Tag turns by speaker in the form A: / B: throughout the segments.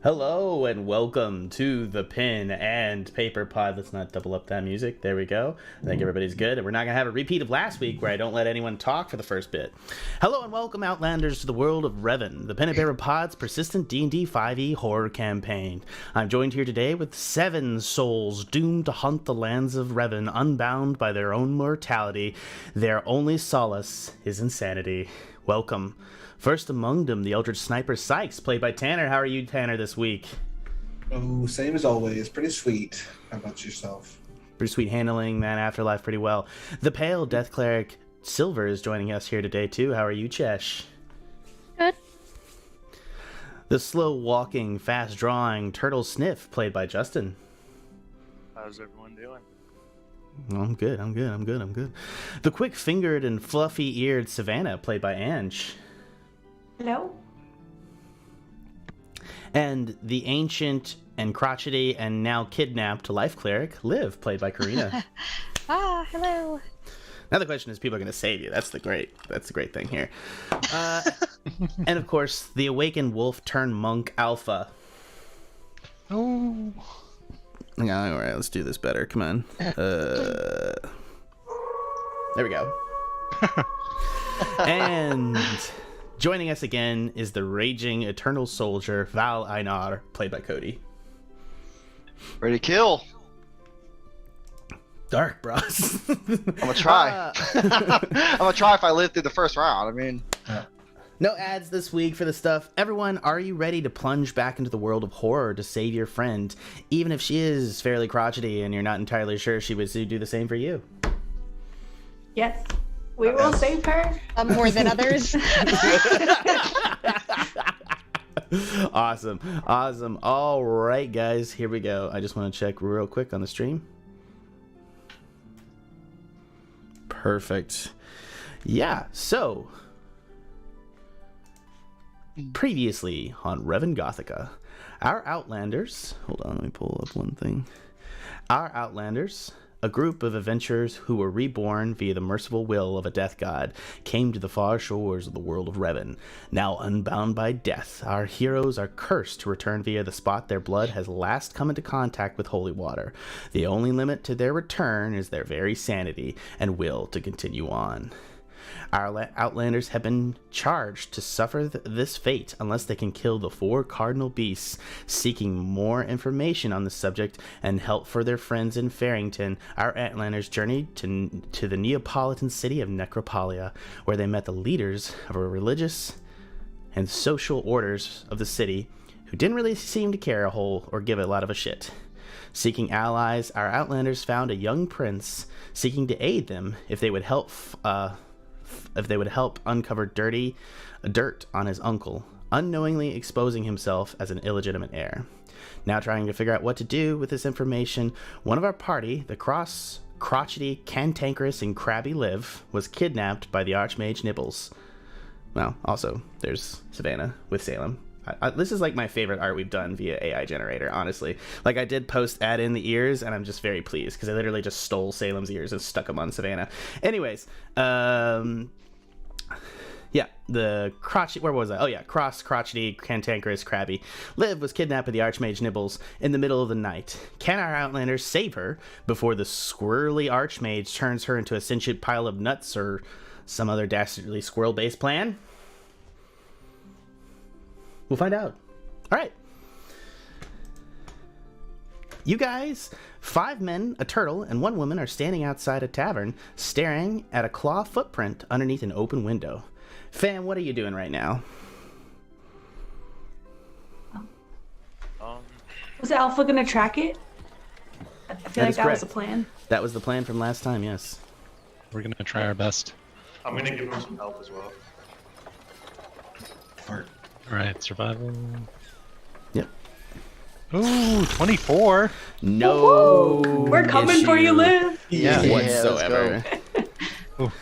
A: Hello and welcome to the Pen and Paper Pod. Let's not double up that music. There we go. I think everybody's good. And we're not going to have a repeat of last week where I don't let anyone talk for the first bit. Hello and welcome, Outlanders, to the world of Revon, the Pen and Paper Pod's persistent D&D 5e horror campaign. I'm joined here today with 7 souls doomed to hunt the lands of Revon, unbound by their own mortality. Their only solace is insanity. Welcome. First among them, the Eldritch Sniper Sikes, played by Tanner. How are you, Tanner, this week?
B: Oh, same as always. Pretty sweet. How about yourself?
A: Pretty sweet, handling that afterlife pretty well. The Pale Death Cleric Silver is joining us here today, too. How are you, Chesh?
C: Good.
A: The slow-walking, fast-drawing Turtle Sniff, played by Justin.
D: How's everyone doing?
A: I'm good. The quick-fingered and fluffy-eared Savannah, played by Ange.
C: Hello. And
A: the ancient and crotchety and now kidnapped life cleric, Liv, played by Karina.
C: Hello.
A: Now the question is, people are going to save you. That's the great thing here. And of course, the awakened wolf turned monk Alpha.
C: Oh.
A: All right, let's do this better. Come on. There we go. And joining us again is the raging eternal soldier Val Einar, played by Kody.
D: Ready to kill.
A: Dark, bros.
D: I'm gonna try. I'm gonna try if I live through the first round. I mean,
A: no ads this week for the stuff. Everyone, are you ready to plunge back into the world of horror to save your friend, even if she is fairly crotchety and you're not entirely sure she would do the same for you?
C: Yes. We will save her. More than others.
A: Awesome. All right, guys, here we go. I just want to check real quick on the stream. Perfect. Yeah, so previously on Revon Gothica, our Outlanders, hold on, let me pull up one thing. Our Outlanders, a group of adventurers who were reborn via the merciful will of a death god, came to the far shores of the world of Revon. Now unbound by death, our heroes are cursed to return via the spot their blood has last come into contact with holy water. The only limit to their return is their very sanity and will to continue on. Our Outlanders have been charged to suffer this fate unless they can kill the 4 cardinal beasts. Seeking more information on the subject and help for their friends in Farrington, our Outlanders journeyed to the Neapolitan city of Necropolia, where they met the leaders of a religious and social orders of the city who didn't really seem to care a whole or give a lot of a shit. Seeking allies, our Outlanders found a young prince seeking to aid them if they would help uncover dirt on his uncle, unknowingly exposing himself as an illegitimate heir. Now trying to figure out what to do with this information, one of our party, the crotchety, cantankerous, and crabby Liv, was kidnapped by the Archmage Nibbles. Well, also, there's Savannah with Salem. This is like my favorite art we've done via AI generator, honestly. Like, I did add in the ears, and I'm just very pleased because I literally just stole Salem's ears and stuck them on Savannah. Anyways, yeah, the where was I? Oh yeah, crotchety, cantankerous, crabby Liv was kidnapped by the Archmage Nibbles in the middle of the night. Can our Outlanders save her before the squirrely Archmage turns her into a sentient pile of nuts or some other dastardly squirrel-based plan? We'll find out. All right. You guys, 5 men, a turtle, and 1 woman are standing outside a tavern, staring at a claw footprint underneath an open window. Fam, what are you doing right now?
C: Was Alpha gonna track it? I feel like that was the plan.
A: That was the plan from last time, yes.
E: We're gonna try our best.
D: I'm gonna give him some help as well.
E: Alright, survival.
A: Yep.
E: Ooh, 24.
A: No.
C: We're coming for you, Liv.
A: Yeah,
D: Yeah,
A: whatsoever.
E: Ooh.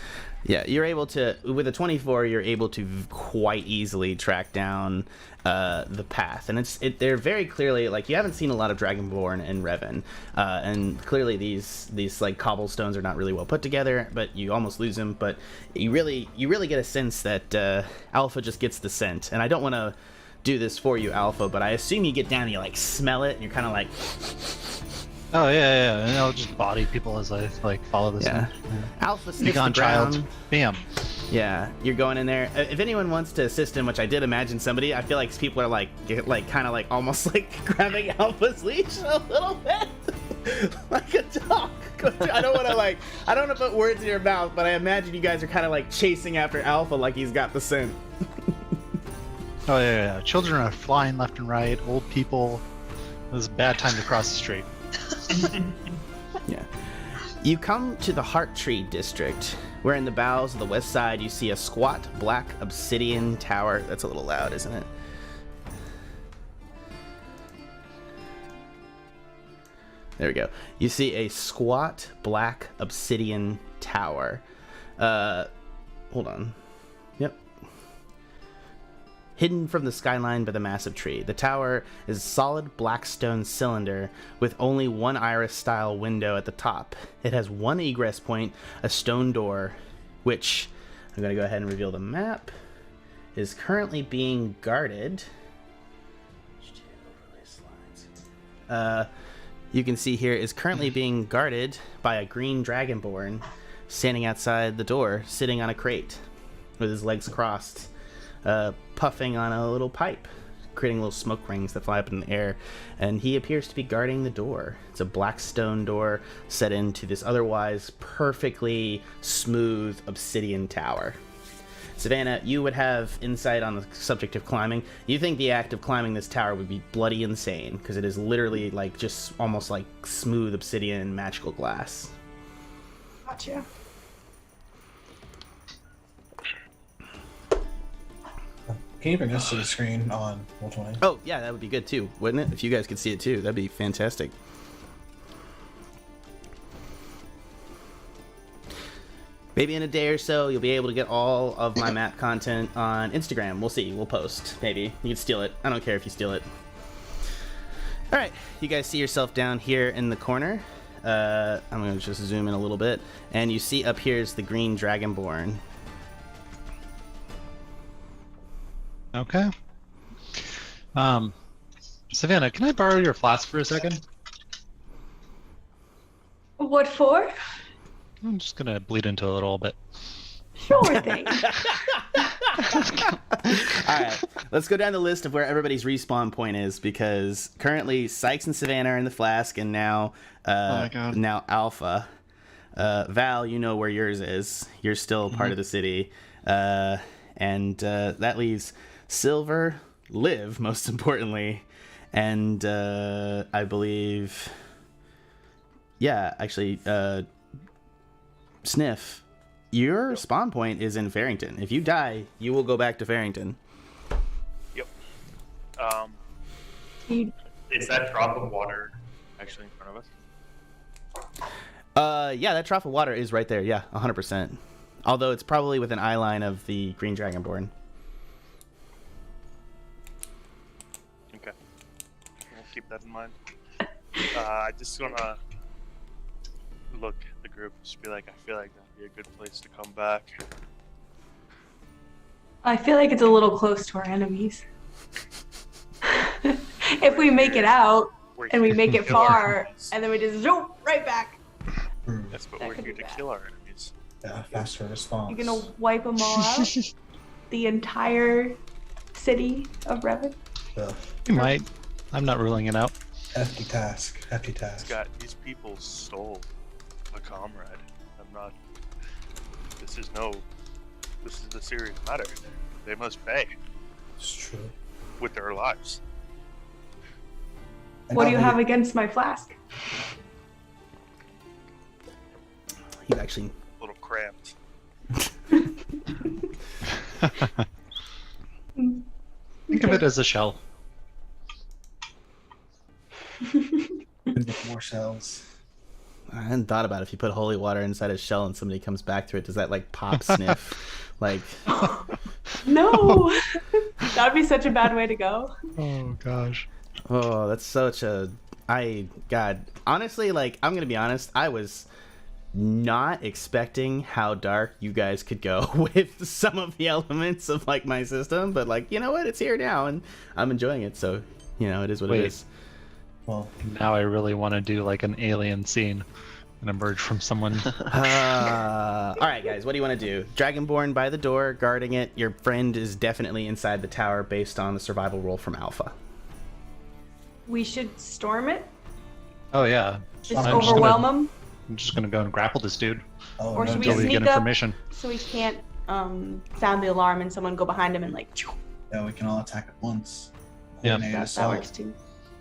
A: Yeah, you're able to, with a 24, you're able to quite easily track down the path. And they're very clearly, like, you haven't seen a lot of Dragonborn in Revon. And clearly these like cobblestones are not really well put together, but you almost lose them. But you really get a sense that Alpha just gets the scent. And I don't want to do this for you, Alpha, but I assume you get down and you like smell it and you're kind of like,
E: Oh yeah, and I'll just body people as I like follow this.
A: yeah.
E: one.
A: Alpha
E: Be
A: sniffs the
E: gone,
A: ground.
E: child. Bam.
A: Yeah, you're going in there. If anyone wants to assist him, which I did imagine somebody, I feel like people are like kind of like almost like grabbing Alpha's leash a little bit, like a dog. I don't want to put words in your mouth, but I imagine you guys are kind of like chasing after Alpha like he's got the scent.
E: Oh yeah. Children are flying left and right. Old people. This is a bad time to cross the street.
A: Yeah. You come to the Heart Tree District, where in the boughs of the west side you see a squat black obsidian tower. That's a little loud, isn't it? There we go. You see a squat black obsidian tower. Hold on. Yep. Hidden from the skyline by the massive tree. The tower is a solid black stone cylinder with only one iris-style window at the top. It has one egress point, a stone door, which, I'm going to go ahead and reveal the map, is currently being guarded. You can see here is currently being guarded by a green dragonborn standing outside the door, sitting on a crate with his legs crossed, puffing on a little pipe, creating little smoke rings that fly up in the air, and he appears to be guarding the door. It's a black stone door set into this otherwise perfectly smooth obsidian tower. Savannah, you would have insight on the subject of climbing. You think the act of climbing this tower would be bloody insane, because it is literally like just almost like smooth obsidian magical glass.
C: Gotcha.
B: Can you bring us to the screen on Roll20?
A: Oh, yeah, that would be good too, wouldn't it? If you guys could see it too, that'd be fantastic. Maybe in a day or so, you'll be able to get all of my map content on Instagram. We'll see. We'll post. Maybe. You can steal it. I don't care if you steal it. All right. You guys see yourself down here in the corner. I'm going to just zoom in a little bit. And you see up here is the green dragonborn.
E: Okay. Savannah, can I borrow your flask for a second?
C: What for?
E: I'm just gonna bleed into a little bit.
C: Sure thing.
A: Alright, let's go down the list of where everybody's respawn point is, because currently Sikes and Savannah are in the flask, and now now Alpha. Val, you know where yours is. You're still part of the city. And that leaves Silver, Liv, most importantly, and I believe... Yeah, actually... Sniff, your spawn point is in Farrington. If you die, you will go back to Farrington.
F: Yep. Is that drop of water actually in front of us?
A: Yeah, that trough of water is right there. Yeah, 100%. Although it's probably with an eye line of the Green Dragonborn.
F: Okay. We'll keep that in mind. I just wanna look at the group, just be like, I feel like that'd be a good place to come back.
C: I feel like it's a little close to our enemies. If we make it out and we make it far, and then we just zoom right back.
F: That's what
C: That
F: we're
C: could
F: here
C: be
F: to
C: bad.
F: kill our enemies.
B: Yeah, faster response.
C: You're gonna wipe them all out? The entire city of Revon?
B: Ugh.
E: You might. I'm not ruling it out.
B: Hefty task. Hefty task.
F: These people stole a comrade. I'm not. This is a serious matter. They must pay
B: It's true.
F: with their lives.
B: And
C: What do you
B: not
C: have
B: only-
C: against my flask?
A: He's actually...
F: A little cramped.
E: Think of it as a shell.
B: More shells.
A: I hadn't thought about if you put holy water inside a shell and somebody comes back through it, does that like pop Sniff? Like...
C: No! That'd be such a bad way to go.
E: Oh gosh.
A: Oh, that's such a... God. Honestly, like, I'm gonna be honest, I was not expecting how dark you guys could go with some of the elements of like my system, but like, you know what, it's here now and I'm enjoying it, so you know, it is what it is.
B: Well,
E: Now I really want to do like an alien scene and emerge from someone.
A: All right, guys, what do you want to do? Dragonborn by the door, guarding it. Your friend is definitely inside the tower based on the survival roll from Alpha.
C: We should storm it.
E: Oh yeah.
C: Just
E: I'm just
C: overwhelm him.
E: I'm just gonna go and grapple this dude
B: oh,
C: Or
B: no,
C: should we
E: until we
C: sneak
E: get
C: up?
E: information.
C: So he can't sound the alarm and someone go behind him and like.
B: yeah, we can all attack at once.
E: Yeah.
B: Coordinated
C: That
B: assault.
C: works too.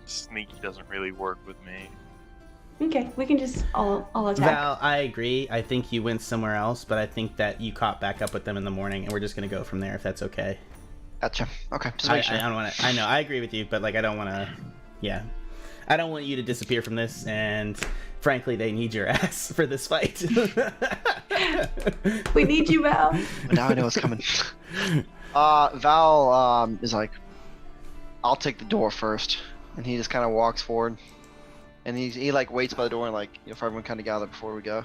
F: Sneaky doesn't really work with me.
C: Okay, we can just all attack.
A: Val, I agree. I think you went somewhere else, but I think that you caught back up with them in the morning, and we're just gonna go from there if that's okay.
D: Gotcha. Okay, just
A: I
D: make sure.
A: don't want to. I know, I agree with you, but like, I don't want to. Yeah, I don't want you to disappear from this, and frankly, they need your ass for this fight.
C: We need you, Val.
D: But now I know what's coming. Val is like, I'll take the door first, and he just kind of walks forward, and he like waits by the door and like, you know, for everyone kind of gather before we go.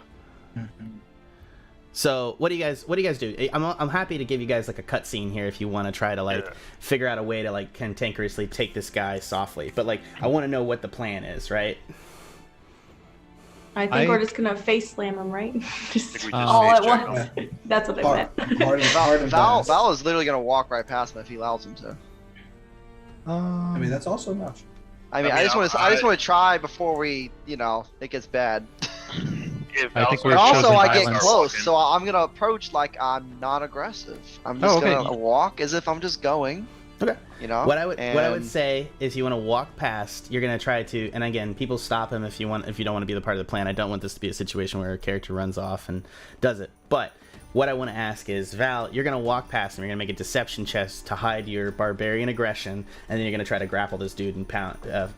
B: Mhm.
A: So what do you guys do? I'm happy to give you guys like a cutscene here if you want to try to like
F: Yeah.
A: figure out a way to like cantankerously take this guy softly. But like, I want to know what the plan is, right?
C: I think we're just gonna face slam him, right? Just
F: think we
E: just
C: all
F: face
C: at
F: check
C: once.
B: him.
C: That's what I
B: Hard,
C: meant.
B: hard, and- hard and
D: Val
B: fast.
D: Val is literally gonna walk right past him if he allows him to.
B: I mean, that's also an option.
D: I mean,
F: I
D: I
F: mean,
D: just want to I just want to try before we, you know, it gets bad.
F: If
E: I think
F: Val's
E: we're
D: But
F: already
D: also,
E: chosen
D: I get
E: violence.
D: close,
F: walking,
D: so I'm gonna approach like I'm not aggressive. I'm just
E: Oh, okay.
D: gonna walk as if I'm just going.
A: Okay.
D: You know.
A: What I would
D: And-
A: say is you want to walk past. You're gonna try to, and again, people stop him if you don't want to be the part of the plan. I don't want this to be a situation where a character runs off and does it. But what I want to ask is, Val, you're gonna walk past him. You're gonna make a deception check to hide your barbarian aggression, and then you're gonna try to grapple this dude and pound,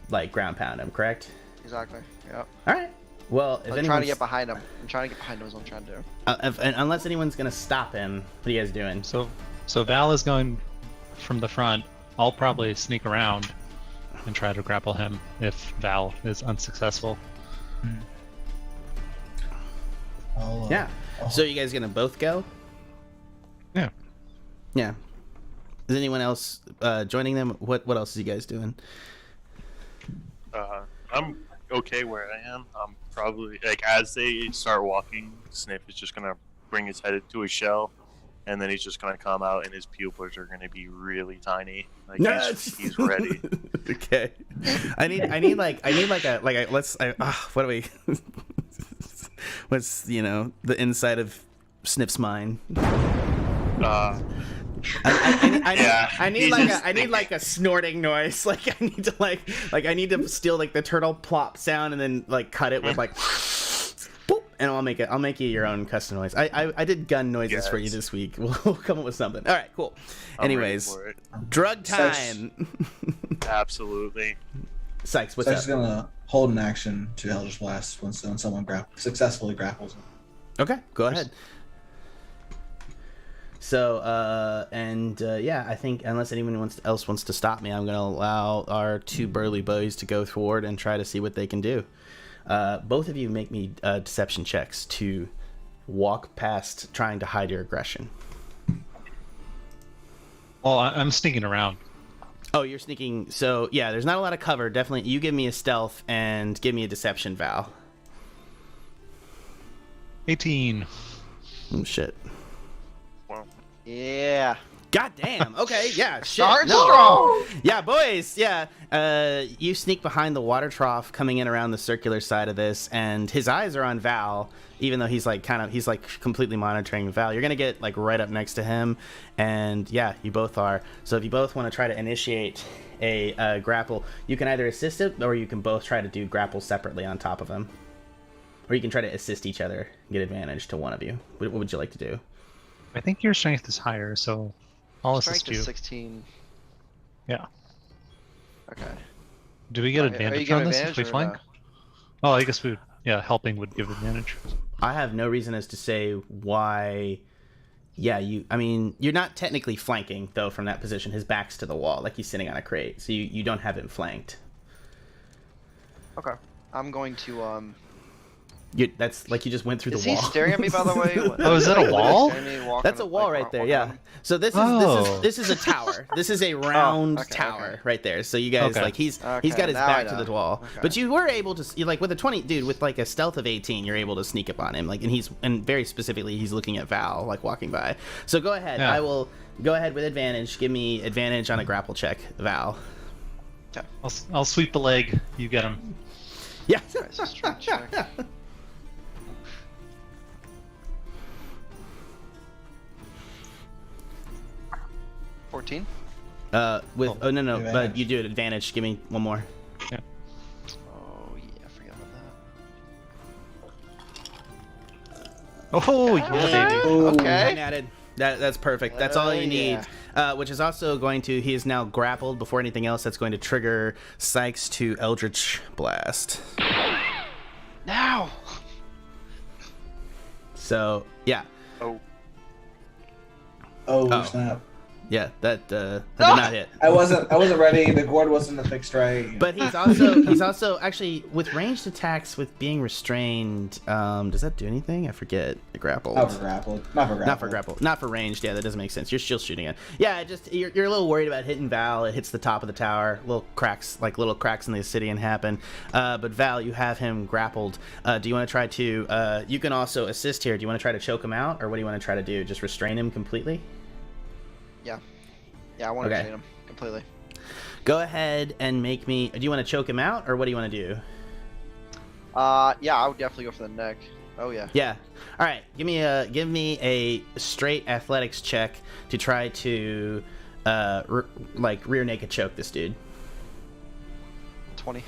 A: like ground pound him. Correct?
D: Exactly. Yep.
A: All right. Well, if
D: I'm trying
A: anyone's
D: to get behind him. I'm trying to get behind him. Is what I'm trying to do.
A: and unless anyone's gonna stop him, what are you guys doing?
E: So Val is going from the front. I'll probably sneak around and try to grapple him if Val is unsuccessful.
A: Yeah. So you guys gonna both go?
E: Yeah.
A: Yeah. Is anyone else joining them? What else are you guys doing?
F: I'm okay where I am. I'm probably like as they start walking, Sniff is just gonna bring his head into his shell, and then he's just gonna come out, and his pupils are gonna be really tiny. Like he's ready.
A: Okay. I need like a let's what do we what's the inside of Sniff's mind? I need like a snorting noise. Like I need to I need to steal like the turtle plop sound and then like cut it with like boop, and I'll make you your own custom noise. I did gun noises for you
F: Yes.
A: this week. We'll come up with something. All right, cool.
F: I'm ready
A: Anyways,
F: for it.
A: drug
B: Sikes.
A: time.
F: Absolutely.
A: Sykes, what's
B: So I'm
A: up?
B: just gonna hold an action to Eldritch Blast when someone successfully grapples him.
A: Okay, go ahead. So, yeah, I think unless anyone else wants to stop me, I'm going to allow our two burly boys to go forward and try to see what they can do. Both of you make me deception checks to walk past trying to hide your aggression.
E: Well, I'm sneaking around.
A: Oh, you're sneaking. So, yeah, there's not a lot of cover. Definitely, you give me a stealth and give me a deception, Val.
E: 18.
A: Oh, shit.
D: Yeah.
A: God damn. Okay, yeah. Shit.
D: Starting
A: No.
D: strong.
A: Yeah, boys. Yeah. You sneak behind the water trough, coming in around the circular side of this, and his eyes are on Val, even though he's completely monitoring Val. You're gonna get like right up next to him, and yeah, you both are. So if you both want to try to initiate a grapple, you can either assist him, or you can both try to do grapple separately on top of him, or you can try to assist each other and get advantage to one of you. What would you like to do?
E: I think your strength is higher, so I'll assist
D: Strength
E: you.
D: is 16.
E: Yeah.
D: Okay.
E: Do we get
D: Are you
E: advantage
D: giving
E: on this if
D: advantage
E: we
D: or
E: flank?
D: no?
E: Oh, I guess helping would give advantage.
A: I have no reason as to say why. Yeah, you're not technically flanking though from that position. His back's to the wall, like he's sitting on a crate, so you don't have him flanked.
D: Okay. I'm going to
A: That's like you just went through
D: Is
A: the wall.
D: he staring at me, by the way?
E: Oh, is that a wall?
A: That's a wall right there. Yeah. So this is a tower. This is a round tower right there. So you guys like he's got his back to the wall.
D: Okay.
A: But you were able to like with a 20 dude with like a stealth of 18, you're able to sneak up on him. Like and very specifically he's looking at Val like walking by. So go ahead.
E: Yeah.
A: I will go ahead with advantage. Give me advantage on a grapple check, Val.
E: I'll sweep the leg. You get him.
A: Yeah.
D: Nice, strength check. 14?
A: No, but
B: Advantage.
A: you do it advantage. Give me one more.
D: Oh yeah, I forgot about that.
E: Oh, yeah, baby.
B: Ooh.
D: Okay.
A: One added. That's perfect. That's all you need. Which is also going to. He is now grappled. Before anything else, that's going to trigger Sikes to Eldritch Blast.
D: Now.
A: So yeah,
F: Oh,
B: Oh, snap!
A: yeah. That did not hit.
B: I wasn't ready. The gourd wasn't a fixed right.
A: But he's also actually with ranged attacks with being restrained. Does that do anything? I forget. Grappled.
B: Not for grappled.
A: Not for grapple. Not for ranged. Yeah, that doesn't make sense. You're still shooting it. Yeah, just you're a little worried about hitting Val. It hits the top of the tower. Little cracks in the obsidian happen. But Val, you have him grappled. Do you want to try to? You can also assist here. Do you want to try to choke him out, or what do you want to try to do? Just restrain him completely?
D: Yeah, I want to restrain him completely.
A: Go ahead and make me. Do you want to choke him out, or what do you want to do?
D: Yeah, I would definitely go for the neck. Oh yeah.
A: Yeah. All right. Give me a straight athletics check to try to rear naked choke this dude.
D: 20.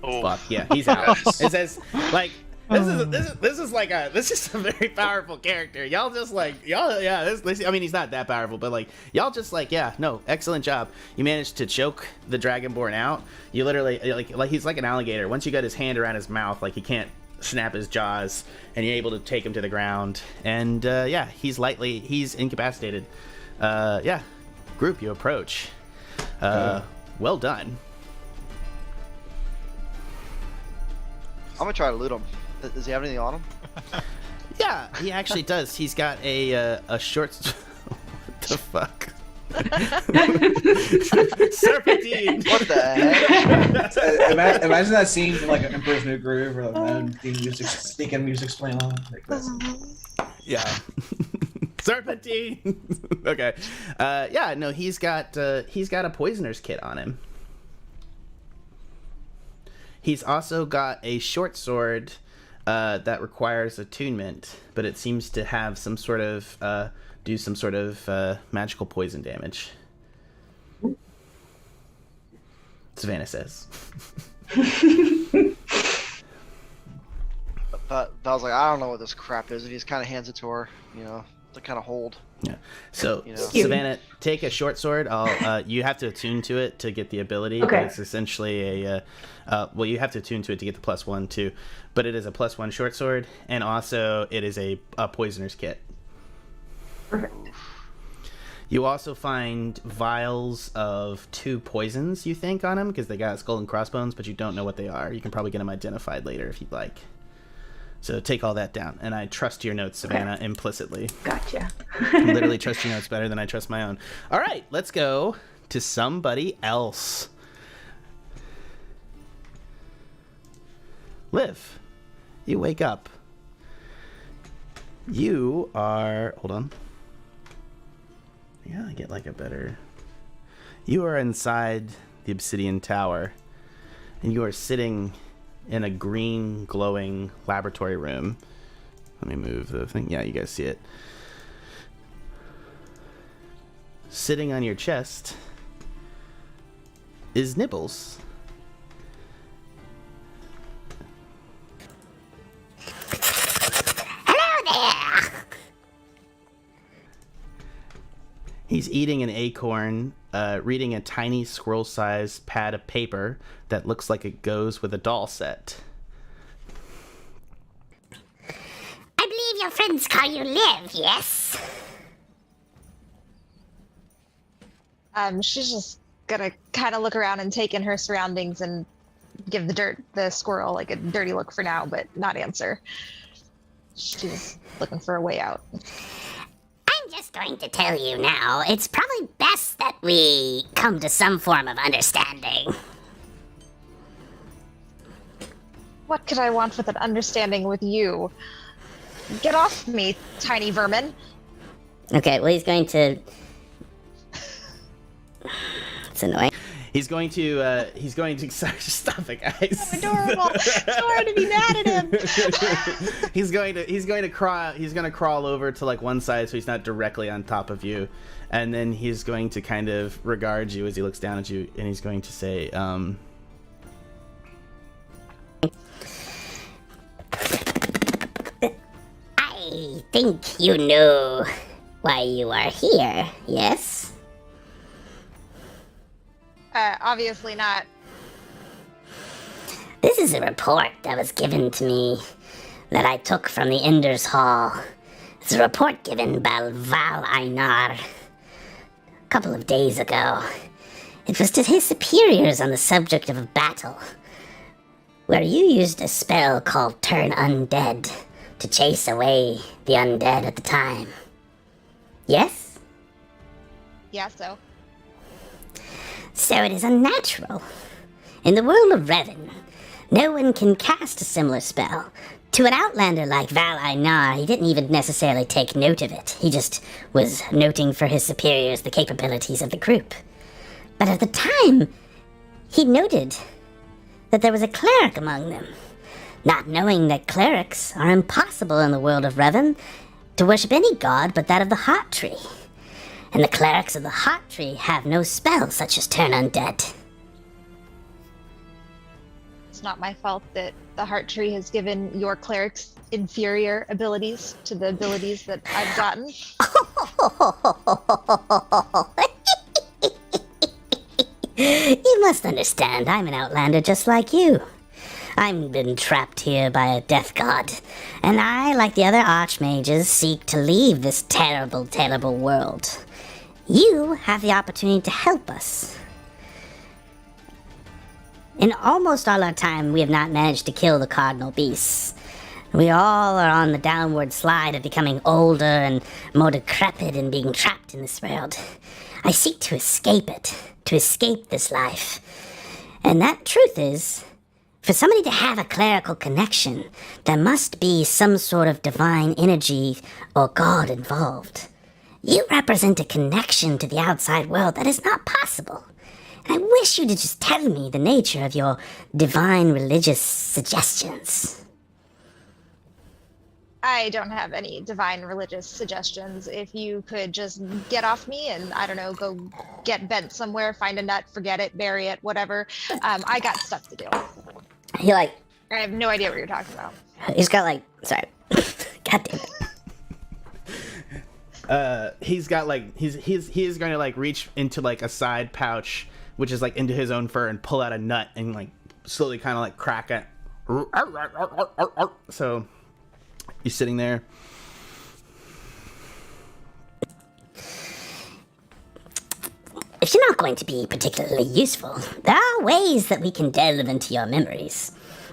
F: oh.
A: Fuck yeah, he's out. It says like this is a very powerful character. Y'all just like this I mean he's not that powerful, but like y'all just like excellent job. You managed to choke the dragonborn out. You literally like he's like an alligator. Once you got his hand around his mouth, like he can't snap his jaws, and you're able to take him to the ground. And he's incapacitated. Group, you approach. Well done.
D: I'm gonna try to loot him. Does he have anything on him?
A: Yeah, he actually does. He's got a short. What the fuck? Serpentine.
D: What the heck?
B: Imagine that scene from like an Emperor's New Groove or like sneaking music's playing on. Like this.
A: Yeah. Serpentine. Okay. He's got a poisoner's kit on him. He's also got a short sword that requires attunement, but it seems to have some sort of do some sort of magical poison damage. Savannah says.
D: But I was like, I don't know what this crap is. And he just kind of hands it to her, to kind of hold.
A: Yeah. So
D: You know.
A: Savannah, take a short sword. You have to attune to it to get the ability.
C: Okay.
A: But it's essentially you have to attune to it to get the +1 too. But it is a +1 short sword, and also it is a poisoner's kit.
C: Perfect.
A: You also find vials of 2 poisons, you think, on him, because they got skull and crossbones, but you don't know what they are. You can probably get them identified later if you'd like. So take all that down, and I trust your notes, Savannah, implicitly.
C: Gotcha.
A: Literally trust your notes better than I trust my own. All right, let's go to somebody else. Liv, you wake up. You are... Hold on. Yeah, I get like a better... You are inside the Obsidian Tower, and you are sitting in a green, glowing laboratory room. Let me move the thing. Yeah, you guys see it. Sitting on your chest is Nibbles. He's eating an acorn, reading a tiny scroll-sized pad of paper that looks like it goes with a doll set.
G: I believe your friends call you Liv, yes?
H: She's just gonna kind of look around and take in her surroundings and give the squirrel like a dirty look for now, but not answer. She's looking for a way out.
G: I'm just going to tell you now, it's probably best that we come to some form of understanding.
H: What could I want with an understanding with you? Get off me, tiny vermin.
G: Okay, well, he's going to... It's annoying.
A: He's going to sorry, stop it, guys.
H: So adorable. So hard to be mad at him.
A: he's going to crawl over to like one side so he's not directly on top of you, and then he's going to kind of regard you as he looks down at you, and he's going to say,
G: I think you know why you are here, yes?
H: Obviously not.
G: This is a report that was given to me that I took from the Ender's Hall. It's a report given by Val Einar a couple of days ago. It was to his superiors on the subject of a battle, where you used a spell called Turn Undead to chase away the undead at the time. Yes?
H: Yeah, so.
G: So it is unnatural. In the world of Revn, no one can cast a similar spell. To an outlander like Val Einar, he didn't even necessarily take note of it. He just was noting for his superiors the capabilities of the group. But at the time, he noted that there was a cleric among them, not knowing that clerics are impossible in the world of Revn to worship any god but that of the Heart Tree. And the clerics of the Heart Tree have no spells such as Turn Undead.
H: It's not my fault that the Heart Tree has given your clerics inferior abilities to the abilities that I've gotten.
G: You must understand, I'm an outlander just like you. I've been trapped here by a death god, and I, like the other archmages, seek to leave this terrible, terrible world. You have the opportunity to help us. In almost all our time, we have not managed to kill the cardinal beasts. We all are on the downward slide of becoming older and more decrepit and being trapped in this world. I seek to escape it, to escape this life. And that truth is, for somebody to have a clerical connection, there must be some sort of divine energy or god involved. You represent a connection to the outside world that is not possible. And I wish you to just tell me the nature of your divine religious suggestions.
H: I don't have any divine religious suggestions. If you could just get off me and, I don't know, go get bent somewhere, find a nut, forget it, bury it, whatever. I got stuff to do.
G: I
H: have no idea what you're talking about.
G: He's got sorry. God damn it.
A: He is going to reach into a side pouch, which is into his own fur, and pull out a nut and slowly kind of crack it. So you're sitting there.
G: If you're not going to be particularly useful, there are ways that we can delve into your memories.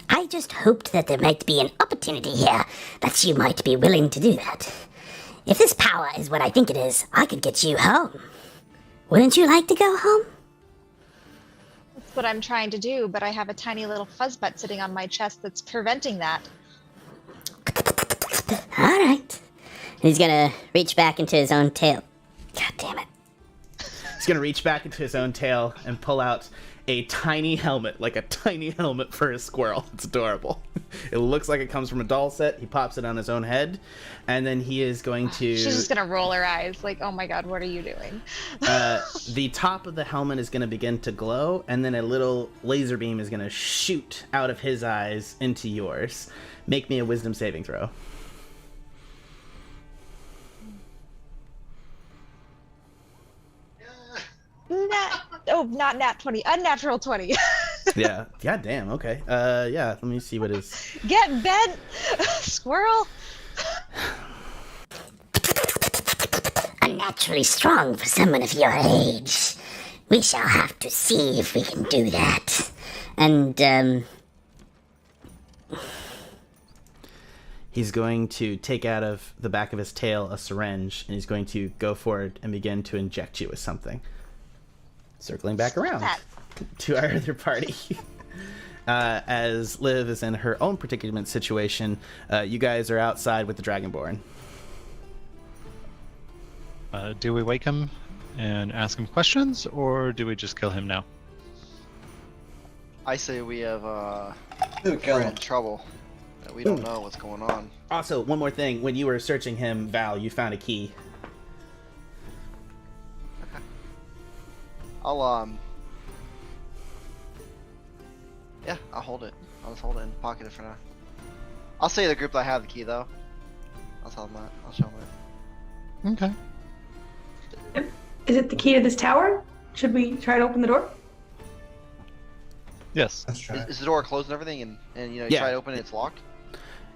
G: I just hoped that there might be an opportunity here that you might be willing to do that. If this power is what I think it is, I could get you home. Wouldn't you like to go home?
H: That's what I'm trying to do, but I have a tiny little fuzzbutt sitting on my chest that's preventing that.
G: Alright. He's gonna reach back into his own tail. God damn it.
A: He's going to reach back into his own tail and pull out a tiny helmet, a tiny helmet for a squirrel. It's adorable. It looks like it comes from a doll set. He pops it on his own head, and then he is going to...
H: She's just going to roll her eyes oh my god, what are you doing?
A: The top of the helmet is going to begin to glow, and then a little laser beam is going to shoot out of his eyes into yours. Make me a wisdom saving throw.
H: Not nat 20. Unnatural 20.
A: Yeah. God damn. Okay. Yeah. Let me see what is.
H: Get bent, squirrel.
G: Unnaturally strong for someone of your age. We shall have to see if we can do that. And,
A: He's going to take out of the back of his tail a syringe, and he's going to go forward and begin to inject you with something. Circling back around
H: that.
A: to our other party. As Liv is in her own predicament situation, you guys are outside with the Dragonborn.
E: Do we wake him and ask him questions, or do we just kill him now?
D: I say we have
B: Kill
D: we're in
B: him.
D: trouble. That we don't know what's going on.
A: Also, one more thing. When you were searching him, Val, you found a key.
D: Yeah, I'll hold it. I'll just hold it and pocket it for now. I'll say to the group that I have the key though. I'll tell them that. I'll show them it.
E: Okay.
C: Is it the key to this tower? Should we try to open the door?
E: Yes.
B: Let's try.
D: Is the door closed and everything? And you know, you
A: Yeah.
D: try to open it, it's locked.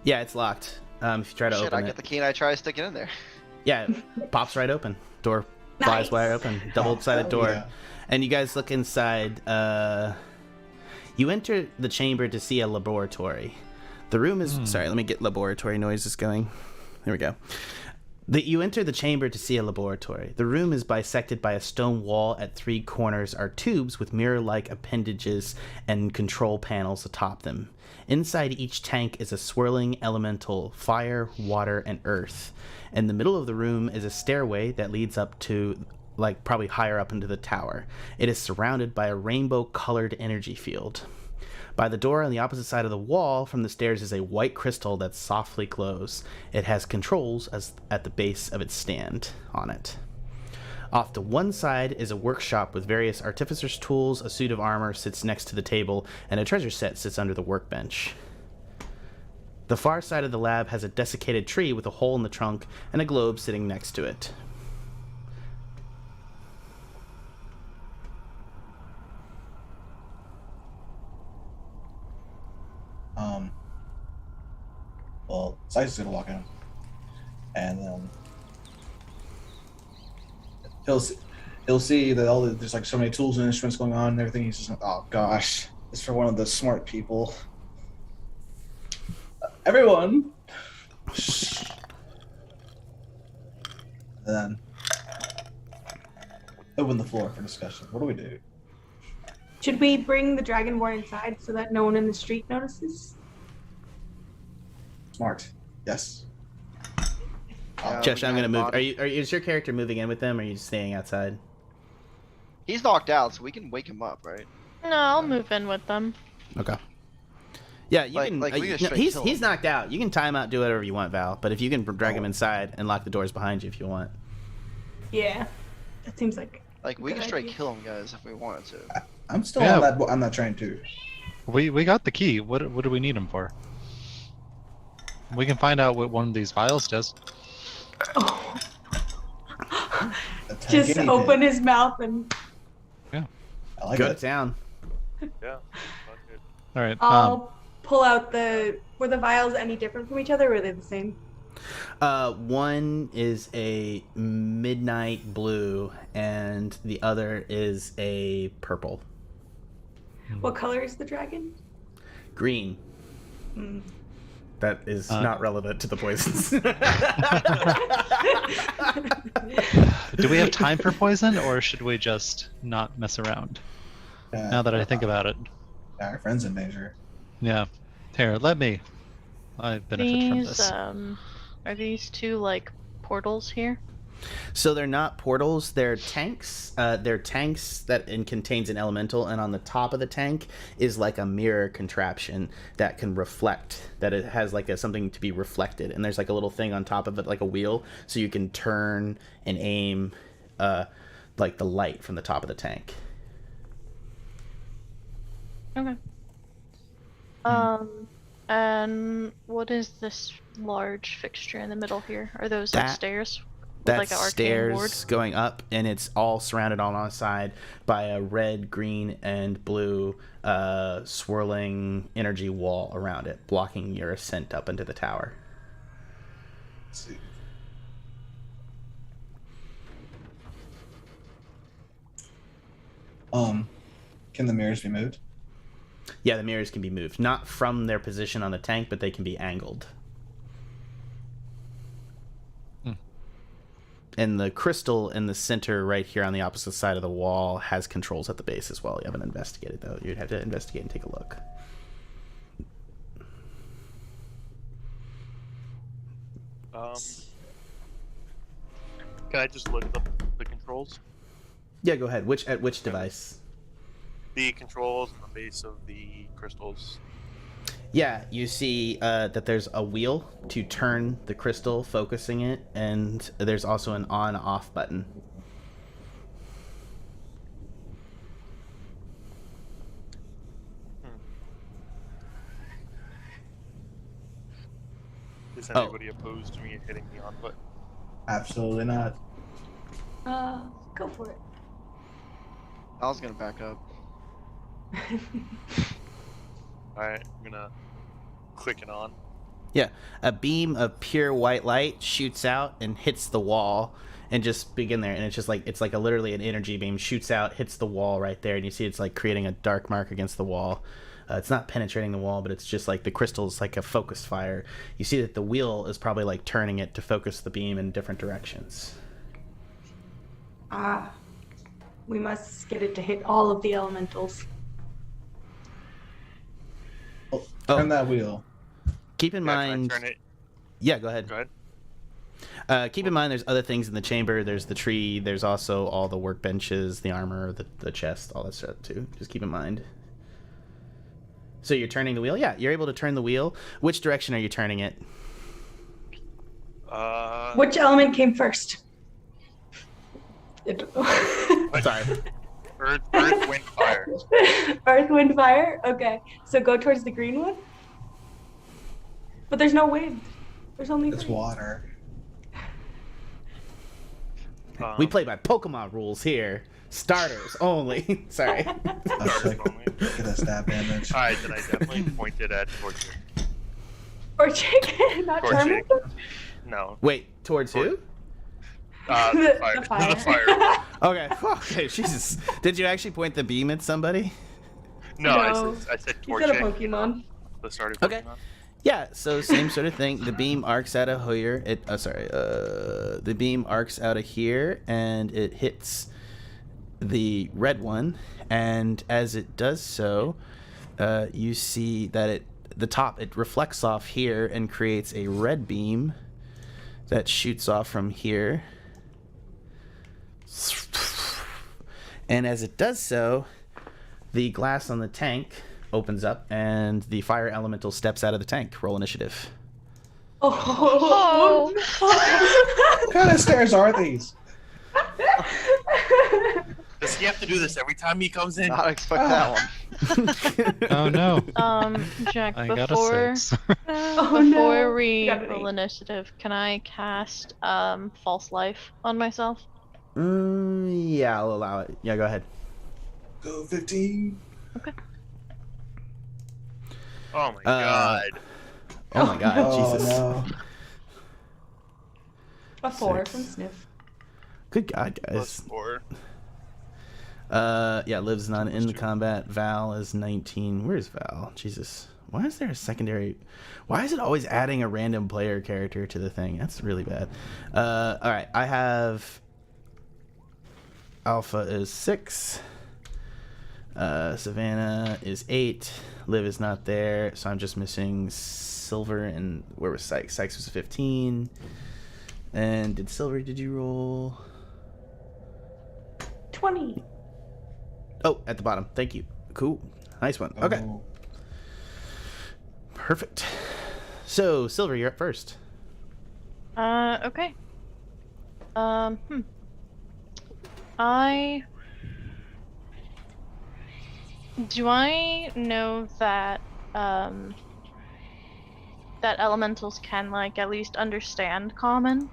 A: Yeah, it's locked. If you try to
D: Shit, I
A: open
D: get
A: it,
D: the key and I try to stick it in there.
A: yeah, it pops right open. Door flies
C: Nice.
A: wide open. Double-sided door.
B: Yeah.
A: And you guys look inside. You enter the chamber to see a laboratory. The room is... Sorry, let me get laboratory noises going. There we go. You enter the chamber to see a laboratory. The room is bisected by a stone wall. At three corners are tubes with mirror-like appendages and control panels atop them. Inside each tank is a swirling elemental, fire, water, and earth. In the middle of the room is a stairway that leads up to, like, probably higher up into the tower. It is surrounded by a rainbow-colored energy field. By the door on the opposite side of the wall from the stairs is a white crystal that softly glows. It has controls at the base of its stand on it. Off to one side is a workshop with various artificer's tools. A suit of armor sits next to the table, and a treasure set sits under the workbench. The far side of the lab has a desiccated tree with a hole in the trunk and a globe sitting next to it.
B: Well, Sikes is gonna walk in, and he'll see that there's like so many tools and instruments going on and everything. He's just like, oh gosh, it's for one of the smart people. Everyone. Shh. And then open the floor for discussion. What do we do?
C: Should we bring the Dragonborn inside so that no one in the street notices?
B: Smart. Yes.
A: Chesh, I'm gonna move.
D: body.
A: Is your character moving in with them, or are you just staying outside?
D: He's knocked out, so we can wake him up, right?
I: No, I'll move in with them.
A: Okay. Yeah, you
D: Like-
A: can.
D: like, we can
A: no,
D: straight
A: he's
D: kill
A: he's
D: him.
A: knocked out. You can tie him out, do whatever you want, Val. But if you can drag him inside and lock the doors behind you, if you want.
C: Yeah, that seems like.
D: Like we
C: Good
D: can straight
C: idea.
D: kill him, guys, if we wanted to.
B: I'm still
E: Yeah.
B: on that. I'm not trying to.
E: We got the key. What do we need him for? We can find out what one of these vials does.
C: Oh,
B: Attack
C: just
B: anything.
C: open his mouth and
B: I like
A: Go to
B: it.
A: town.
F: Yeah. Not good.
E: All right.
C: I'll pull out the. Were the vials any different from each other, or are they the same?
A: One is a midnight blue, and the other is a purple.
C: What color is the dragon?
A: Green.
C: Hmm.
A: That is not relevant to the poisons.
E: Do we have time for poison, or should we just not mess around? Now that I think about it.
B: Our friend's in danger.
E: Yeah. Here, let me. I benefit from
I: These,
E: this.
I: are these two, like, portals here?
A: So they're not portals, they're tanks. They're tanks that contains an elemental, and on the top of the tank is like a mirror contraption that can reflect, that it has like something to be reflected, and there's like a little thing on top of it, like a wheel, so you can turn and aim like the light from the top of the tank.
I: Okay. And what is this large fixture in the middle here? Are those like
A: That-
I: stairs? With
A: That's
I: like an arcane
A: stairs
I: board?
A: going up, and it's all surrounded on one side by a red, green, and blue swirling energy wall around it, blocking your ascent up into the tower.
B: Let's see. Can the mirrors be moved?
A: Yeah, the mirrors can be moved. Not from their position on the tank, but they can be angled. And the crystal in the center right here on the opposite side of the wall has controls at the base as well. You haven't investigated, though. You'd have to investigate and take a look.
F: Can I just look up the controls?
A: Yeah, go ahead. At which device?
F: The controls on the base of the crystals.
A: Yeah, you see that there's a wheel to turn the crystal, focusing it, and there's also an on-off button.
F: Is anybody opposed to me hitting the on button?
B: Absolutely not.
C: Go for it.
D: I was gonna back up.
F: Alright, I'm gonna click it on.
A: Yeah, a beam of pure white light shoots out and hits the wall, and just begin there. And it's like literally an energy beam shoots out, hits the wall right there, and you see it's like creating a dark mark against the wall. It's not penetrating the wall, but it's just like the crystal's like a focus fire. You see that the wheel is probably like turning it to focus the beam in different directions.
C: We must get it to hit all of the elementals.
B: Turn that wheel.
A: Keep in mind.
F: Can I turn it?
A: Yeah, go ahead.
F: Go ahead.
A: Keep in mind, there's other things in the chamber. There's the tree. There's also all the workbenches, the armor, the chest, all that stuff too. Just keep in mind. So you're turning the wheel? Yeah, you're able to turn the wheel. Which direction are you turning it?
C: Which element came first?
A: Sorry.
F: Earth, wind, fire.
C: Earth, wind, fire? Okay. So go towards the green one? But there's no wind. There's only
B: It's water.
A: We play by Pokemon rules here. Starters only. Sorry.
F: Starters only.
B: Get a stab damage.
F: Alright, then I definitely pointed at Torture.
C: Or chicken, not
F: Torture.
C: Charmander?
F: No.
A: Wait, towards who?
F: The fire.
C: The fire.
F: The fire.
A: Okay. Okay, Jesus. Did you actually point the beam at somebody?
F: No,
C: No.
F: I said
C: You
F: Torchic.
C: said a Pokemon.
F: The starter
A: Okay.
F: Pokemon.
A: Yeah, so same sort of thing. The beam arcs out of here. The beam arcs out of here, and it hits the red one. And as it does so, you see that it reflects off here and creates a red beam that shoots off from here. And as it does so, the glass on the tank opens up, and the fire elemental steps out of the tank. Roll initiative.
C: Oh.
B: What kind of stairs are these?
F: Does he have to do this every time he comes in?
D: Not expect that one.
E: Oh no.
I: Jack,
E: I got
I: before
E: a 6.
C: Oh, no.
I: before we
C: Got an
I: roll
C: 8.
I: initiative, can I cast false life on myself?
A: Yeah, I'll allow it. Yeah, go ahead.
B: Go 15.
I: Okay.
F: Oh my god.
A: Oh my god,
B: Oh
A: Jesus.
B: no.
C: A 4
A: 6.
C: from Sniff.
A: Good God,
F: Plus
A: guys.
F: 4.
A: Yeah, Liv's not in the combat. Val is 19. Where's Val? Jesus. Why is there a secondary? Why is it always adding a random player character to the thing? That's really bad. Alright, I have... Alpha is 6. Savannah is 8. Liv is not there, so I'm just missing Silver and... Where was Sikes? Sikes was 15. And did you roll?
C: 20.
A: Oh, at the bottom. Thank you. Cool. Nice one. Okay.
B: Oh.
A: Perfect. So, Silver, you're up first.
I: Okay. Do I know that that elementals can like at least understand common?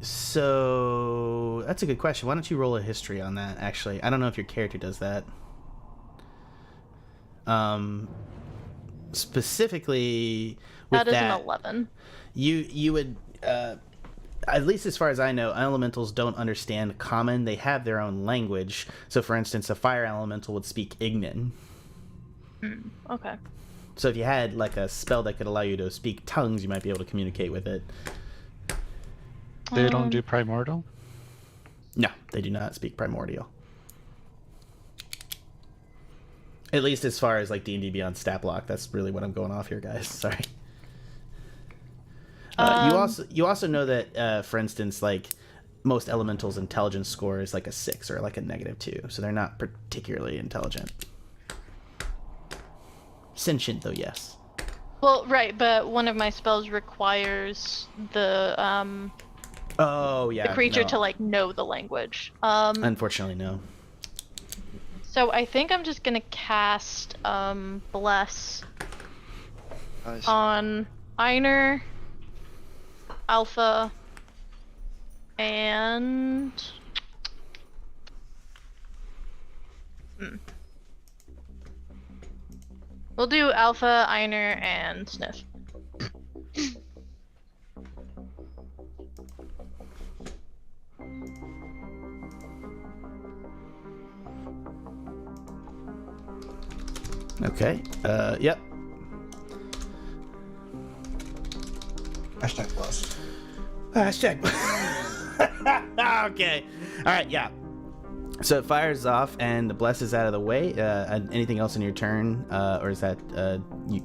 A: So that's a good question. Why don't you roll a history on that? Actually, I don't know if your character does that. Specifically with
I: That is an 11.
A: you would at least as far as I know, elementals don't understand common. They have their own language. So, for instance, a fire elemental would speak Ignan.
I: Okay.
A: So if you had like a spell that could allow you to speak tongues, you might be able to communicate with it.
E: They don't do primordial?
A: No, they do not speak primordial. At least as far as like D&D Beyond stat block, that's really what I'm going off here, guys. Sorry. You also know that, for instance, like most elementals' intelligence score is like a 6 or like a -2, so they're not particularly intelligent. Sentient, though, yes.
I: Well, right, but one of my spells requires the creature to like know the language.
A: Unfortunately, no.
I: So I think I'm just gonna cast Bless
D: Nice.
I: on Einar, Alpha, and we'll do Alpha, Einar, and Sniff.
A: Okay. Yep.
B: Hashtag plus.
A: Hashtag. Okay. All right. Yeah. So it fires off, and the bless is out of the way. Anything else in your turn, or is that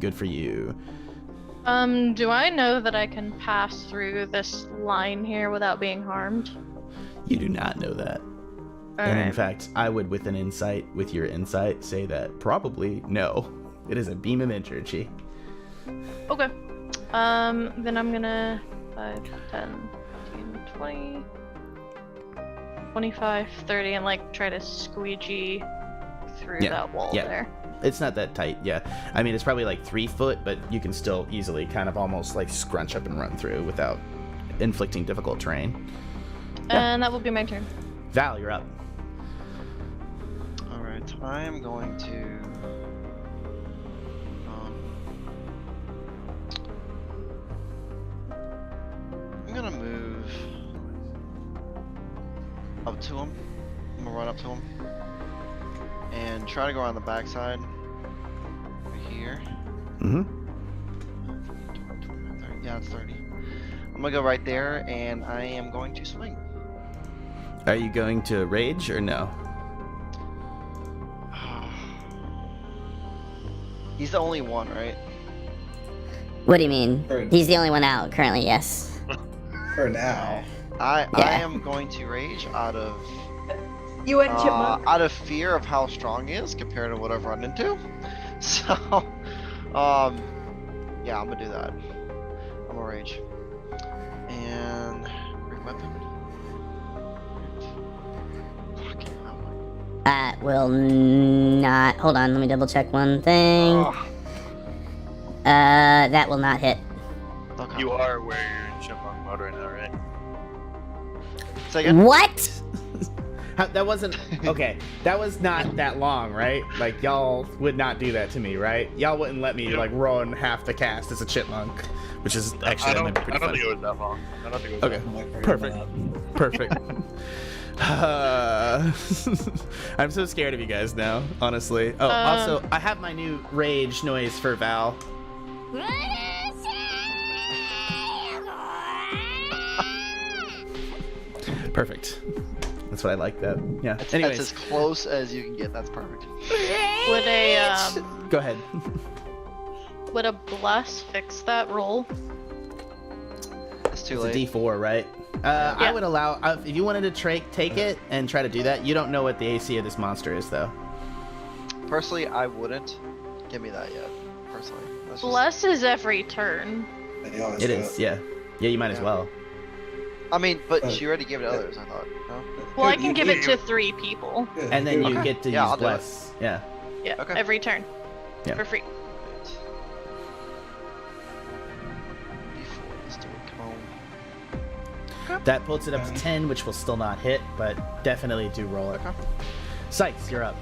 A: good for you?
I: Do I know that I can pass through this line here without being harmed?
A: You do not know that. And in
I: Alright.
A: fact, I would, with your insight, say that probably no. It is a beam of energy.
I: Okay. Then I'm gonna 5, 10, 15, 20, 25, 30, and like try to squeegee through that wall there.
A: It's not that tight, yeah. I mean, it's probably like 3 foot, but you can still easily kind of almost like scrunch up and run through without inflicting difficult terrain.
I: And that will be my turn.
A: Val, you're up.
D: Alright, I am going to. I'm gonna move up to him. I'm gonna run up to him and try to go around the backside. Right here.
A: Mm-hmm.
D: 30, yeah, it's 30. I'm gonna go right there, and I am going to swing.
A: Are you going to rage or no?
D: He's the only one, right?
G: What do you mean?
B: Sure.
G: He's the only one out currently, yes.
B: For now.
D: I
G: Yeah.
D: am going to rage out of
C: You went chipmunk.
D: out of fear of how strong he is compared to what I've run into. So, yeah, I'm gonna do that. I'm gonna rage. And bring weapon. Fucking hell.
G: That will not. Hold on, let me double check one thing.
D: Ugh.
G: That will not hit.
D: Okay.
F: You are where you're in chipmunk mode right now, right?
D: Say again?
G: What?
A: That wasn't okay. That was not that long, right? Like y'all would not do that to me, right? Y'all wouldn't let me like run half the cast as a chipmunk, which is actually
F: I
A: that
F: don't,
A: might be pretty
F: I don't
A: funny.
F: think it was that long. I don't think it was
A: Okay,
F: that long.
A: perfect. I'm so scared of you guys now, honestly. Oh, also, I have my new rage noise for Val. Perfect. That's what I like. That. Yeah.
D: That's
A: Anyways,
D: as close as you can get. That's perfect.
I: Would a
A: go ahead.
I: would a bless fix that roll?
D: It's too
A: It's
D: late.
A: a D4, right? I would allow if you wanted to take it and try to do that. You don't know what the AC of this monster is, though.
D: Personally, I wouldn't give me that yet. Personally, that's just-
I: Bless is every turn.
B: They always
A: It
B: do
A: is, yeah. Yeah, you might as
D: Yeah.
A: well.
D: I mean, but she already gave it to others. I thought. No.
I: Well, I can give it to 3 people.
B: Yeah,
A: And then you
D: Okay.
A: get to
D: Yeah,
A: use
D: I'll do it.
A: bless. Yeah.
I: Yeah,
D: Okay.
I: every turn.
A: Yeah.
I: For free.
D: D4, let's do it. Come on.
A: That puts it up to 10, which will still not hit, but definitely do roll it.
D: Okay.
A: Sikes, you're up.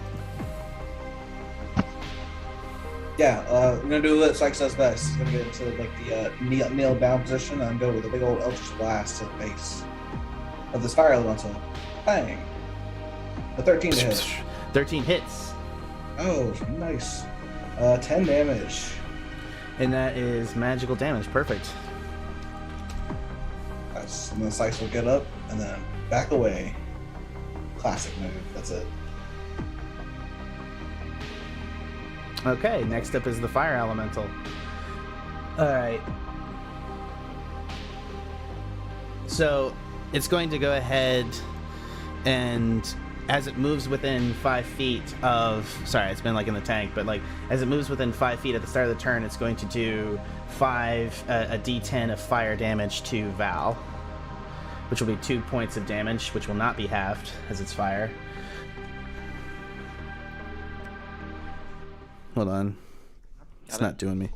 B: Yeah, we're gonna do what Sikes does best. He's gonna get into like the kneel down position and go with a big old Eldritch Blast to the base of this fire elemental. Bang! A 13 to hit.
A: 13 hits.
B: Oh, nice. 10 damage.
A: And that is magical damage. Perfect.
B: Nice. And then Sikes will get up and then back away. Classic move. That's it.
A: Okay, next up is the fire elemental. Alright. So, it's going to go ahead and as it moves within 5 feet of... Sorry, it's been like in the tank, but like as it moves within 5 feet at the start of the turn, it's going to do a d10 of fire damage to Val, which will be 2 points of damage, which will not be halved as it's fire. Hold on. It's not doing me.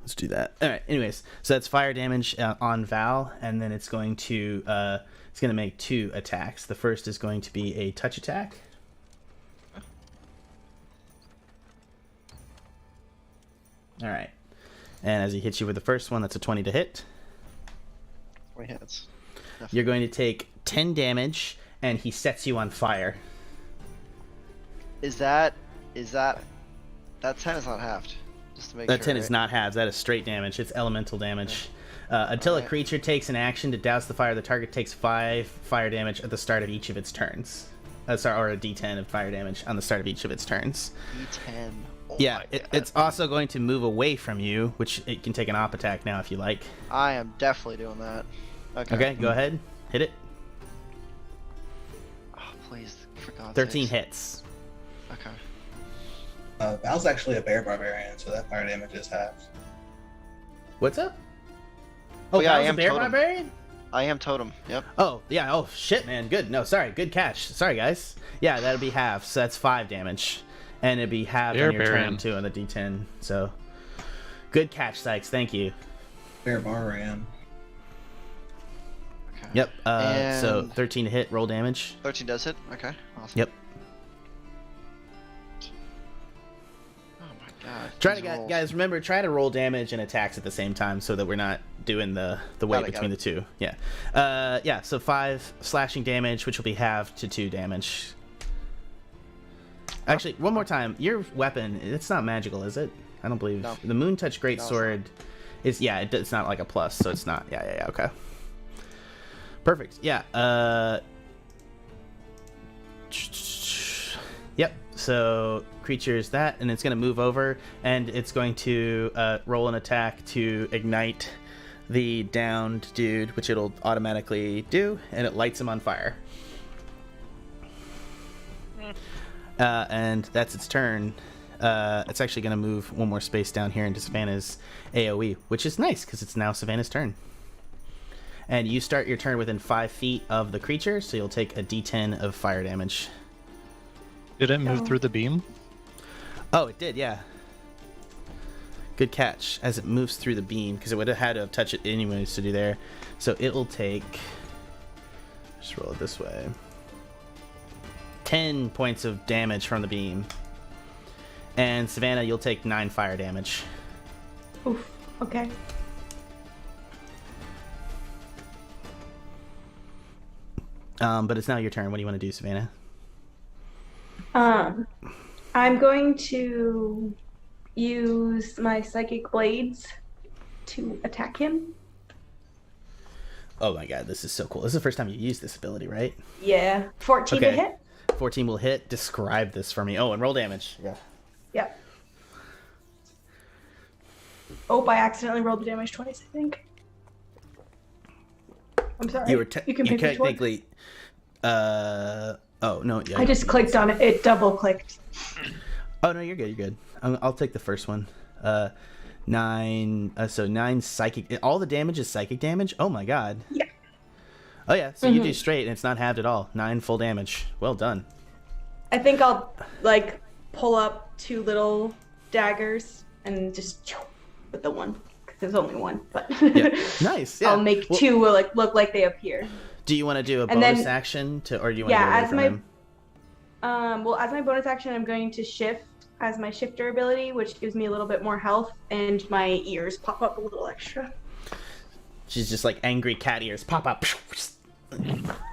A: Let's do that. All right. Anyways, so that's fire damage on Val, and then it's going to make 2 attacks. The first is going to be a touch attack. All right. And as he hits you with the first one, that's a 20 to hit.
D: 20 hits.
A: You're going to take 10 damage, and he sets you on fire.
D: Is that 10 is not halved? Just to make
A: That
D: sure,
A: 10
D: right?
A: is not halved. That is straight damage. It's elemental damage. Until a creature takes an action to douse the fire, the target takes 5 fire damage at the start of each of its turns. Or a d10 of fire damage on the start of each of its turns.
D: D10. Oh
A: Yeah,
D: my God.
A: it's also going to move away from you, which it can take an op attack now if you like.
D: I am definitely doing that.
A: Okay, go ahead. Hit it.
D: Oh, please, for God's
A: 13
D: sakes.
A: hits.
D: Okay.
B: Val's actually a bear barbarian, so that fire damage is halved.
A: What's up? Oh,
D: yeah, I
A: Val's a
D: am
A: bear
D: totem.
A: barbarian?
D: I am totem. Yep.
A: Oh, yeah. Oh, shit, man. Good. No, sorry. Good catch. Sorry, guys. Yeah, that'll be half. So that's 5 damage. And it'd be halved on your turn,
E: Barbarian.
A: too, on the d10. So, good catch, Sikes. Thank you.
B: Bear barbarian.
D: Okay.
A: Yep. So,
D: And
A: 13 to hit. Roll damage.
D: 13 does hit. Okay. Awesome.
A: Yep.
D: Oh my God.
A: Try
D: these
A: to,
D: rolls.
A: guys, remember, try to roll damage and attacks at the same time so that we're not doing the weight
D: Got it,
A: between the two. Yeah. Yeah, so 5 slashing damage, which will be halved to 2 damage. Actually, one more time. Your weapon, it's not magical, is it? I don't believe.
D: No.
A: The Moon Touch
D: No,
A: Greatsword is, yeah, it's not like a plus, so it's not. Yeah, okay. Perfect. Yeah. Yep. So creatures that, and it's going to move over, and it's going to roll an attack to ignite the downed dude, which it'll automatically do, and it lights him on fire. And that's its turn. It's actually going to move one more space down here into Savannah's AoE, which is nice because it's now Savannah's turn. And you start your turn within 5 feet of the creature, so you'll take a d10 of fire damage.
E: Did it move through the beam?
A: Oh, it did, yeah. Good catch. As it moves through the beam, because it would have had to have touched it anyways to do there. So it'll take... Just roll it this way. 10 points of damage from the beam. And Savannah, you'll take 9 fire damage.
C: Oof. Okay.
A: But it's now your turn. What do you want to do, Savannah?
C: I'm going to use my psychic blades to attack him.
A: Oh my god, this is so cool. This is the first time you used this ability, right?
C: Yeah. 14 to hit.
A: 14 will hit. Describe this for me. Oh, and roll damage. Yeah.
C: Yep. Oh, I accidentally rolled the damage twice, I think. I'm sorry.
A: You were
C: you can pick which one.
A: technically. Oh no. Yeah.
C: I just clicked on it. It double clicked.
A: Oh no, you're good. You're good. I'll take the first one. 9. So 9 psychic. All the damage is psychic damage. Oh my god.
C: Yeah.
A: Oh yeah. So you do straight, and it's not halved at all. 9 full damage. Well done.
C: I think I'll like pull up 2 little daggers and just with the one. Because there's only one, but
A: Yeah. Nice. Yeah.
C: I'll make 2 like look like they appear.
A: Do you want to do a
C: And
A: bonus
C: then-
A: action or do you want to
C: Yeah,
A: go away
C: as
A: from
C: my
A: him?
C: well, as my bonus action, I'm going to shift as my shifter ability, which gives me a little bit more health, and my ears pop up a little extra.
A: She's just like angry cat ears pop up.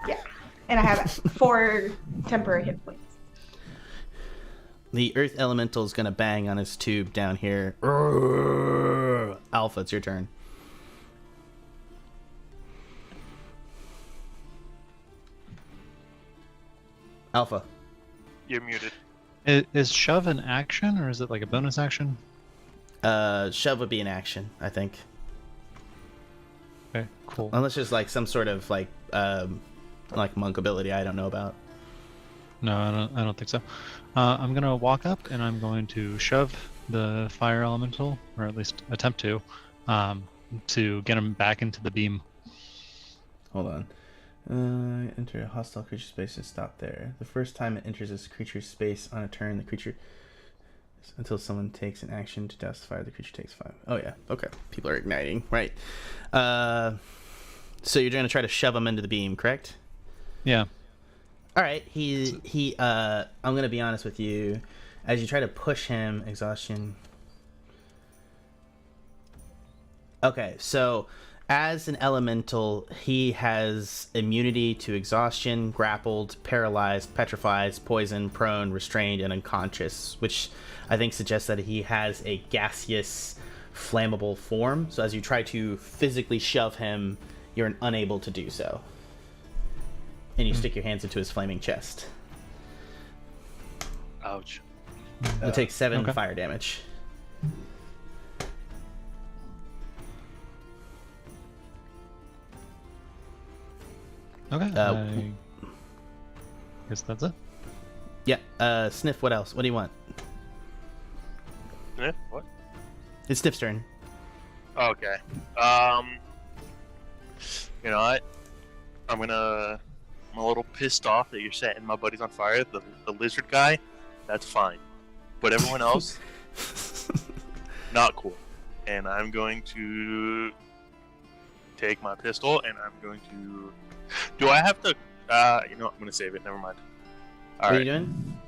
C: Yeah. And I have 4 temporary hit points.
A: The earth elemental is gonna bang on his tube down here. Alpha, it's your turn. Alpha.
F: You're muted.
E: Is shove an action or is it like a bonus action?
A: Shove would be an action, I think.
E: Okay, cool.
A: Unless there's like some sort of like monk ability I don't know about.
E: No, I don't think so. I'm gonna walk up and I'm going to shove the fire elemental, or at least attempt to get him back into the beam.
A: Hold on. Enter a hostile creature space and stop there. The first time it enters this creature's space on a turn, the creature until someone takes an action to douse the fire, the creature takes 5. Oh yeah, okay. People are igniting, right? So you're gonna try to shove him into the beam, correct?
E: Yeah.
A: All right. I'm gonna be honest with you. As you try to push him, exhaustion. Okay, so as an elemental, he has immunity to exhaustion, grappled, paralyzed, petrified, poisoned, prone, restrained, and unconscious, which I think suggests that he has a gaseous, flammable form. So as you try to physically shove him, you're unable to do so. And you stick your hands into his flaming chest.
F: Ouch.
A: You'll take 7
E: okay.
A: fire damage.
E: Okay. I guess that's it.
A: Yeah. Sniff, what else? What do you want?
F: Sniff? What?
A: It's Sniff's turn.
F: Okay. You know what? I'm a little pissed off that you're setting my buddies on fire. The lizard guy, that's fine. But everyone else, not cool. And I'm going to take my pistol and I'm going to... Do I have to... I'm going to save it. Never mind. All
A: What
F: right.
A: are you doing?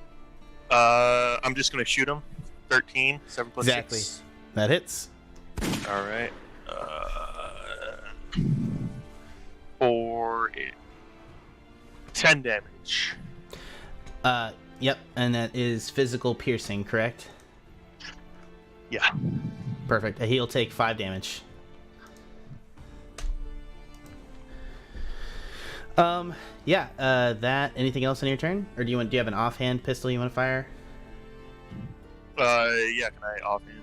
F: I'm just going to shoot him. 13, 7 plus
A: Exactly.
F: 6.
A: That hits.
F: All right. For 10 damage.
A: Yep, and that is physical piercing, correct?
F: Yeah.
A: Perfect. He'll take 5 damage. Yeah, that, anything else on your turn? Or do you have an offhand pistol you want to fire?
F: Yeah, can I offhand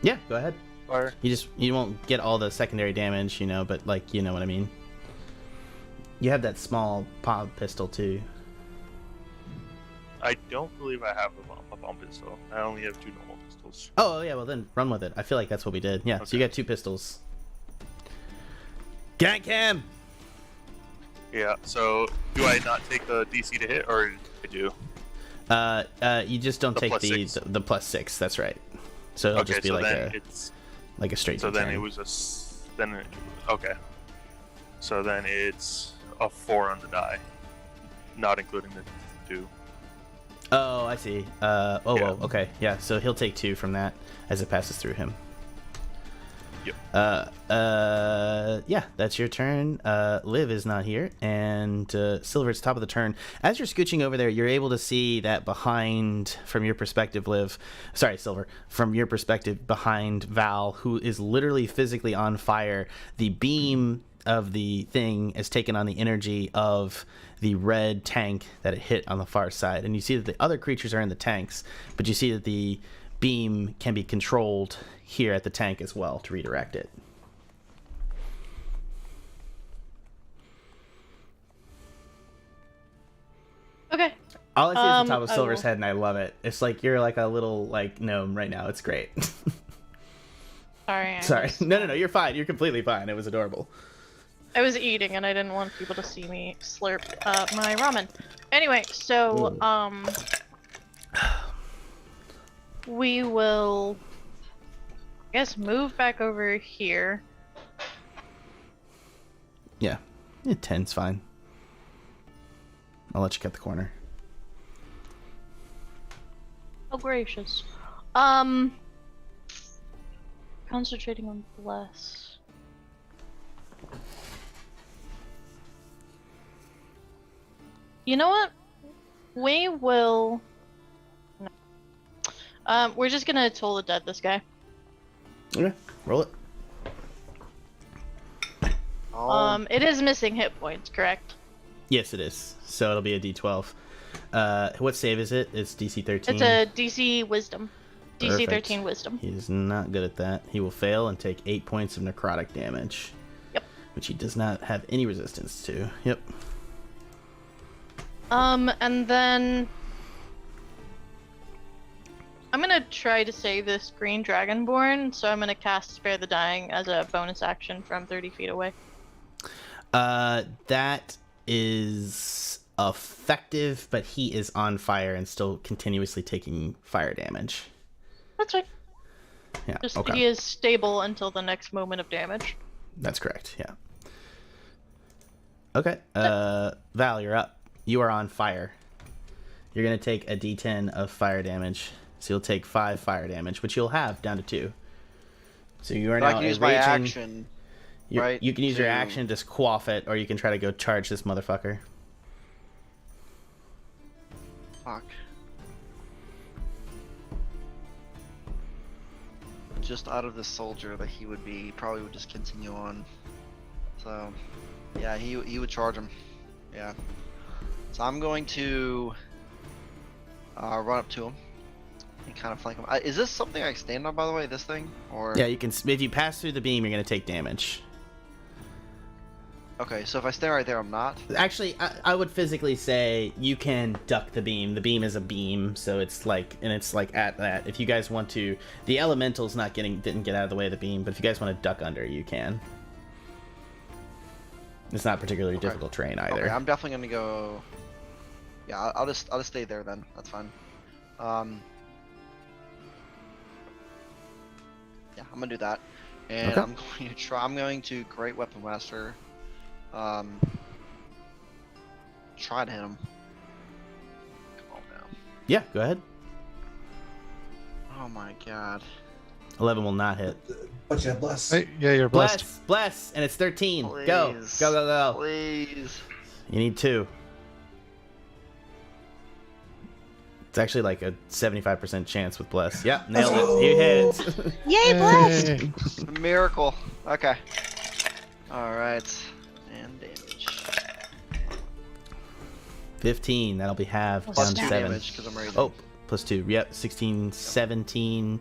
A: Yeah, go ahead.
F: fire?
A: You won't get all the secondary damage, but like, you know what I mean. You have that small pod pistol too.
F: I don't believe I have a bomb pistol. I only have 2 normal pistols.
A: Oh, yeah, well then run with it. I feel like that's what we did. Yeah, so you
F: Okay.
A: got 2 pistols. Gank him!
F: Yeah, so do I not take the DC to hit, or I do?
A: You just don't
F: The
A: take
F: plus
A: the
F: 6.
A: the plus 6. That's right. So it'll
F: Okay,
A: just be
F: so
A: like
F: then
A: a
F: it's
A: straight.
F: so then
A: D10.
F: it was okay. So then it's a 4 on the die, not including the 2.
A: Oh, I see.
F: Yeah.
A: Well, okay, yeah. So he'll take 2 from that as it passes through him.
F: Yep.
A: Yeah, that's your turn. Liv is not here, and Silver, it's top of the turn. As you're scooching over there, you're able to see that behind, from your perspective, Silver, from your perspective, behind Val, who is literally physically on fire, the beam of the thing is taken on the energy of the red tank that it hit on the far side. And you see that the other creatures are in the tanks, but you see that the beam can be controlled here at the tank as well to redirect it.
I: Okay.
A: All I see is the top of
I: I
A: Silver's
I: will-
A: head, and I love it. It's like you're like a little gnome right now. It's great.
I: Sorry.
A: Sorry. No. You're fine. You're completely fine. It was adorable.
I: I was eating and I didn't want people to see me slurp my ramen. Anyway, so we will, I guess, move back over here.
A: Yeah. 10's fine. I'll let you cut the corner.
I: How gracious. Concentrating on bless. You know what? We will. No. We're just gonna toll the dead this guy.
A: Okay, roll it.
I: It is missing hit points, correct?
A: Yes, it is. So it'll be a D12. What save is it? It's DC 13.
I: It's a DC Wisdom. DC
A: Perfect.
I: 13 Wisdom.
A: He's not good at that. He will fail and take 8 points of necrotic damage.
I: Yep.
A: Which he does not have any resistance to. Yep.
I: And then I'm gonna try to save this green dragonborn, so I'm gonna cast Spare the Dying as a bonus action from 30 feet away.
A: That is effective, but he is on fire and still continuously taking fire damage.
I: That's right.
A: Yeah.
I: Just
A: Okay.
I: he is stable until the next moment of damage.
A: That's correct. Yeah. Okay. Val, you're up. You are on fire. You're gonna take a D10 of fire damage. So you'll take 5 fire damage, which you'll have down to 2. So you are
D: But I
A: now
D: can use my
A: raging.
D: action.
A: You
D: Right,
A: can use your
D: to-
A: action to quaff it, or you can try to go charge this motherfucker.
D: Fuck. Just out of the soldier that he would be, probably would just continue on. So, yeah, he would charge him. Yeah. So I'm going to run up to him and kind of flank him. Is this something I stand on, by the way? This thing, or
A: Yeah, you can. If you pass through the beam, you're gonna take damage.
D: Okay, so if I stand right there, I'm not.
A: Actually, I would physically say you can duck the beam. The beam is a beam, so it's like, and it's like at that. If you guys want to, the elemental's didn't get out of the way of the beam, but if you guys want to duck under, you can. It's not particularly difficult terrain either.
D: Okay, I'm definitely gonna go. Yeah, I'll just stay there then. That's fine. Yeah, I'm gonna do that, and
A: Okay.
D: I'm going to Great Weapon Master. Try to hit him. Come on now.
A: Yeah, go ahead.
D: Oh my god.
A: 11 will not hit.
B: But yeah, bless.
E: Hey, yeah, you're blessed.
A: Bless, and it's 13.
D: Please.
A: Go.
D: Please.
A: You need 2. It's actually like a 75% chance with bless. Yep, nailed it. You hit it.
H: Yay, blessed!
E: Hey.
D: A miracle. Okay. Alright. And damage.
A: 15. That'll be halved
D: Plus
A: down to
D: 2
A: 7.
D: damage because I'm raging.
A: Oh, plus 2. Yep, 16, 17.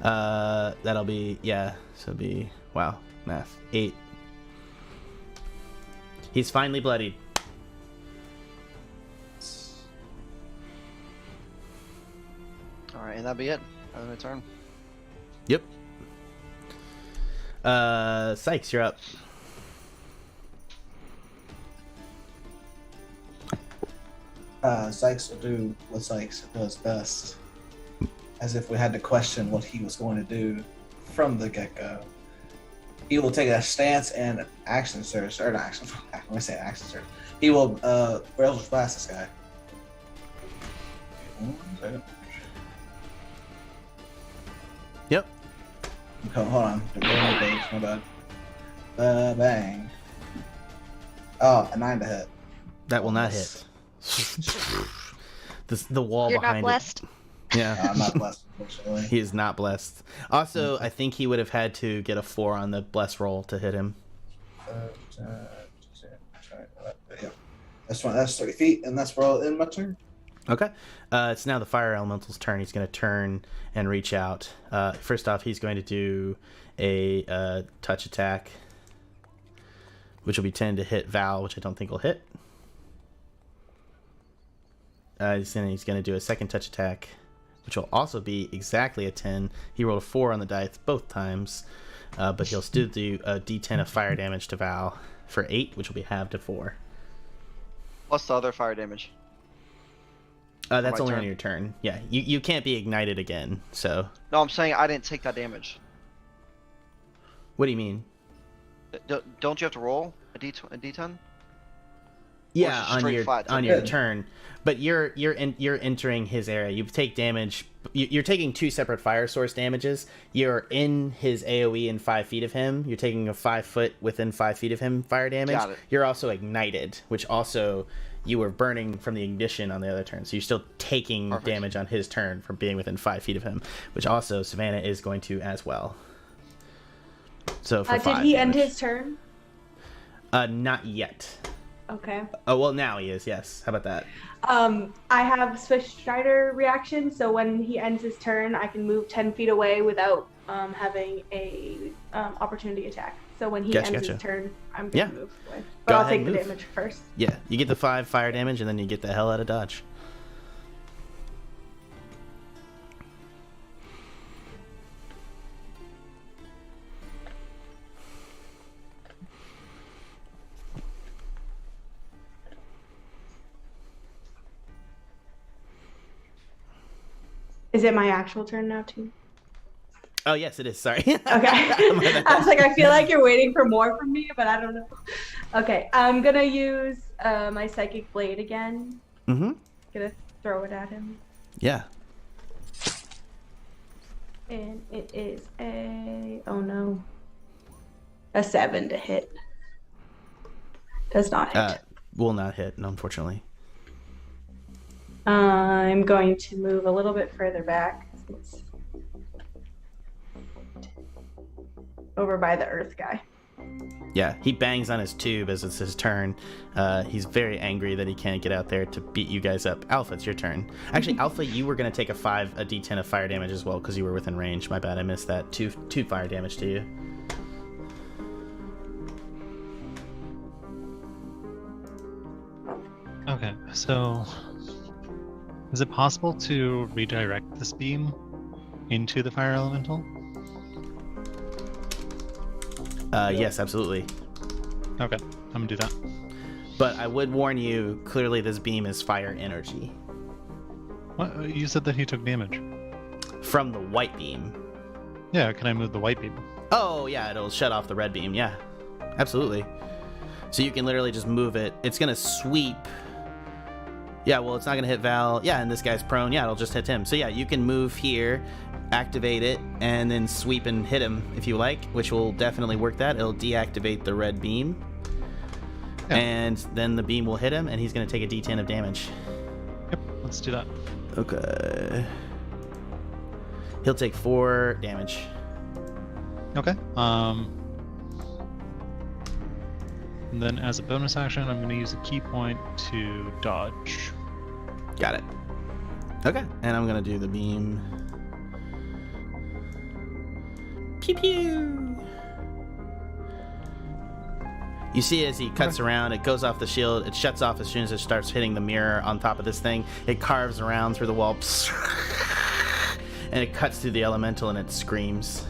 A: That'll be, yeah, so it'll be, wow, math. 8. He's finally bloodied.
D: Alright, and that'll be it. That's my turn.
A: Yep. Sikes, you're up.
B: Sikes will do what Sikes does best, as if we had to question what he was going to do from the get-go. He will take a stance and action surge, or not action. Let me say action surge. He will Eldritch Blast this guy. 1 second.
A: Yep.
B: Okay, hold on. My bad. Bang. Oh, a 9 to hit.
A: That will not hit. The wall
H: You're not
A: behind
H: blessed.
A: it. Yeah.
B: I'm not blessed, unfortunately.
A: He is not blessed. Also, I think he would have had to get a 4 on the bless roll to hit him.
B: Yeah. That's fine. That's 30 feet, and that's where I'll end my turn.
A: Okay. It's now the fire elemental's turn. He's going to turn and reach out. First off, he's going to do a touch attack, which will be 10 to hit Val, which I don't think will hit. He's going to do a second touch attack, which will also be exactly a 10. He rolled a 4 on the dice both times, but he'll still do a d10 of fire damage to Val for 8, which will be halved to 4.
D: What's the other fire damage?
A: That's
D: my
A: only
D: turn?
A: on your turn. Yeah, you can't be ignited again, so...
D: No, I'm saying I didn't take that damage.
A: What do you mean?
D: Don't you have to roll a D10?
A: Yeah,
D: just
A: on
D: straight
A: your
D: flat
A: on
D: to
A: your
B: me?
A: turn. But you're entering his area. You take damage. You're taking 2 separate fire source damages. You're in his AOE in 5 feet of him. You're taking a 5 foot within 5 feet of him fire damage.
D: Got it.
A: You're also ignited, which also you were burning from the ignition on the other turn. So you're still taking
D: Perfect.
A: damage on his turn from being within 5 feet of him, which also Savannah is going to as well. So for
C: Did
A: 5
C: he end
A: damage.
C: his turn?
A: Not yet.
C: Okay.
A: Oh well, now he is. Yes. How about that?
C: I have Swift Strider reaction, so when he ends his turn, I can move 10 feet away without having a opportunity attack. So when he
A: Gotcha,
C: ends
A: gotcha.
C: his turn, I'm
A: Yeah.
C: gonna move away.
A: Go
C: But I'll
A: ahead
C: take
A: and
C: the
A: move.
C: damage first.
A: Yeah, you get the 5 fire damage, and then you get the hell out of dodge.
C: Is it my actual turn now too?
A: Oh yes, it is. Sorry.
C: Okay. I was like, I feel like you're waiting for more from me, but I don't know. Okay, I'm gonna use my Psychic Blade again.
A: Mm-hmm.
C: Gonna throw it at him.
A: Yeah.
C: And it is a 7 to hit. Does not hit.
A: Will not hit, unfortunately.
C: I'm going to move a little bit further back. Over by the earth guy.
A: Yeah, he bangs on his tube as it's his turn. He's very angry that he can't get out there to beat you guys up. Alpha, it's your turn. Actually, Alpha, you were going to take a d10 of fire damage as well because you were within range. My bad, I missed that. Two fire damage to you.
E: Okay, so is it possible to redirect this beam into the fire elemental?
A: Yes, absolutely.
E: Okay, I'm gonna do that.
A: But I would warn you, clearly this beam is fire energy.
E: What? You said that he took damage.
A: From the white beam.
E: Yeah, can I move the white beam?
A: Oh, yeah, it'll shut off the red beam. Yeah, absolutely. So you can literally just move it. It's going to sweep. Yeah, well, it's not going to hit Val. Yeah, and this guy's prone. Yeah, it'll just hit him. So yeah, you can move here, activate it, and then sweep and hit him if you like, which will definitely work that. It'll deactivate the red beam.
E: Yeah.
A: And then the beam will hit him, and he's going to take a d10 of damage.
E: Yep, let's do that.
A: Okay. He'll take 4 damage.
E: Okay. And then as a bonus action, I'm going to use a key point to dodge.
A: Got it. Okay, and I'm going to do the beam. Pew pew! You see as he cuts around, it goes off the shield, it shuts off as soon as it starts hitting the mirror on top of this thing. It carves around through the wall, and it cuts through the elemental and it screams.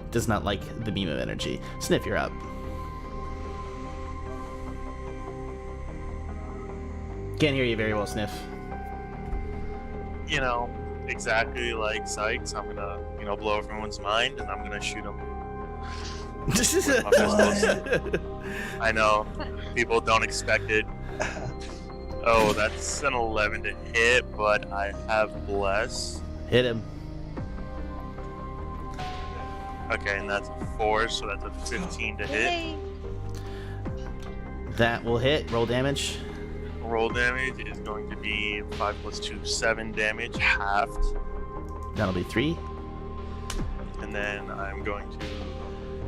A: It does not like the beam of energy. Sniff, you're up. Can't hear you very well, Sniff.
F: You know, exactly like Sikes, I'm gonna, blow everyone's mind and I'm gonna shoot him. With my pistols. I know, people don't expect it. Oh, that's an 11 to hit, but I have Bless.
A: Hit him.
F: Okay, and that's a 4, so that's a 15 to hit.
H: Yay.
A: That will hit. Roll damage.
F: Roll damage is going to be 5 plus 2, 7 damage, halved.
A: That'll be 3.
F: And then I'm going to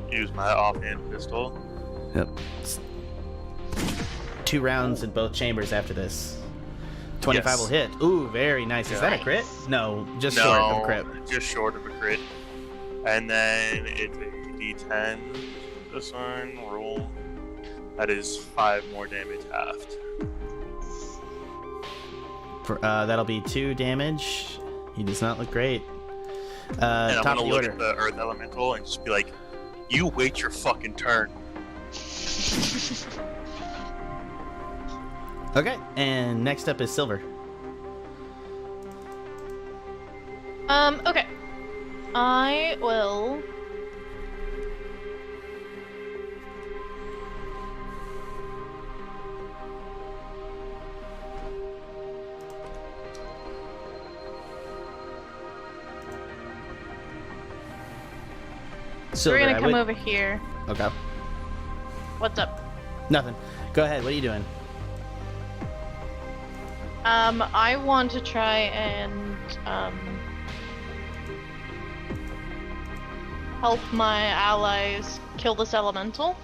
F: use my offhand pistol.
A: Yep. 2 rounds in both chambers after this. 25
F: Yes.
A: will hit. Ooh, very nice. Is that a
H: Nice.
A: crit? No, just short of a crit.
F: Just short of a crit. And then it's a d10. This one, roll. That is 5 more damage halved.
A: That'll be 2 damage. He does not look great.
F: And I'm
A: Top
F: gonna
A: of the
F: look
A: order.
F: at the Earth Elemental and just be like, you wait your fucking turn.
A: Okay, and next up is Silver.
I: Okay. I will.
A: Silver,
I: We're gonna
A: I
I: come
A: would-
I: over here.
A: Okay.
I: What's up?
A: Nothing. Go ahead. What are you doing?
I: I want to try and help my allies kill this elemental.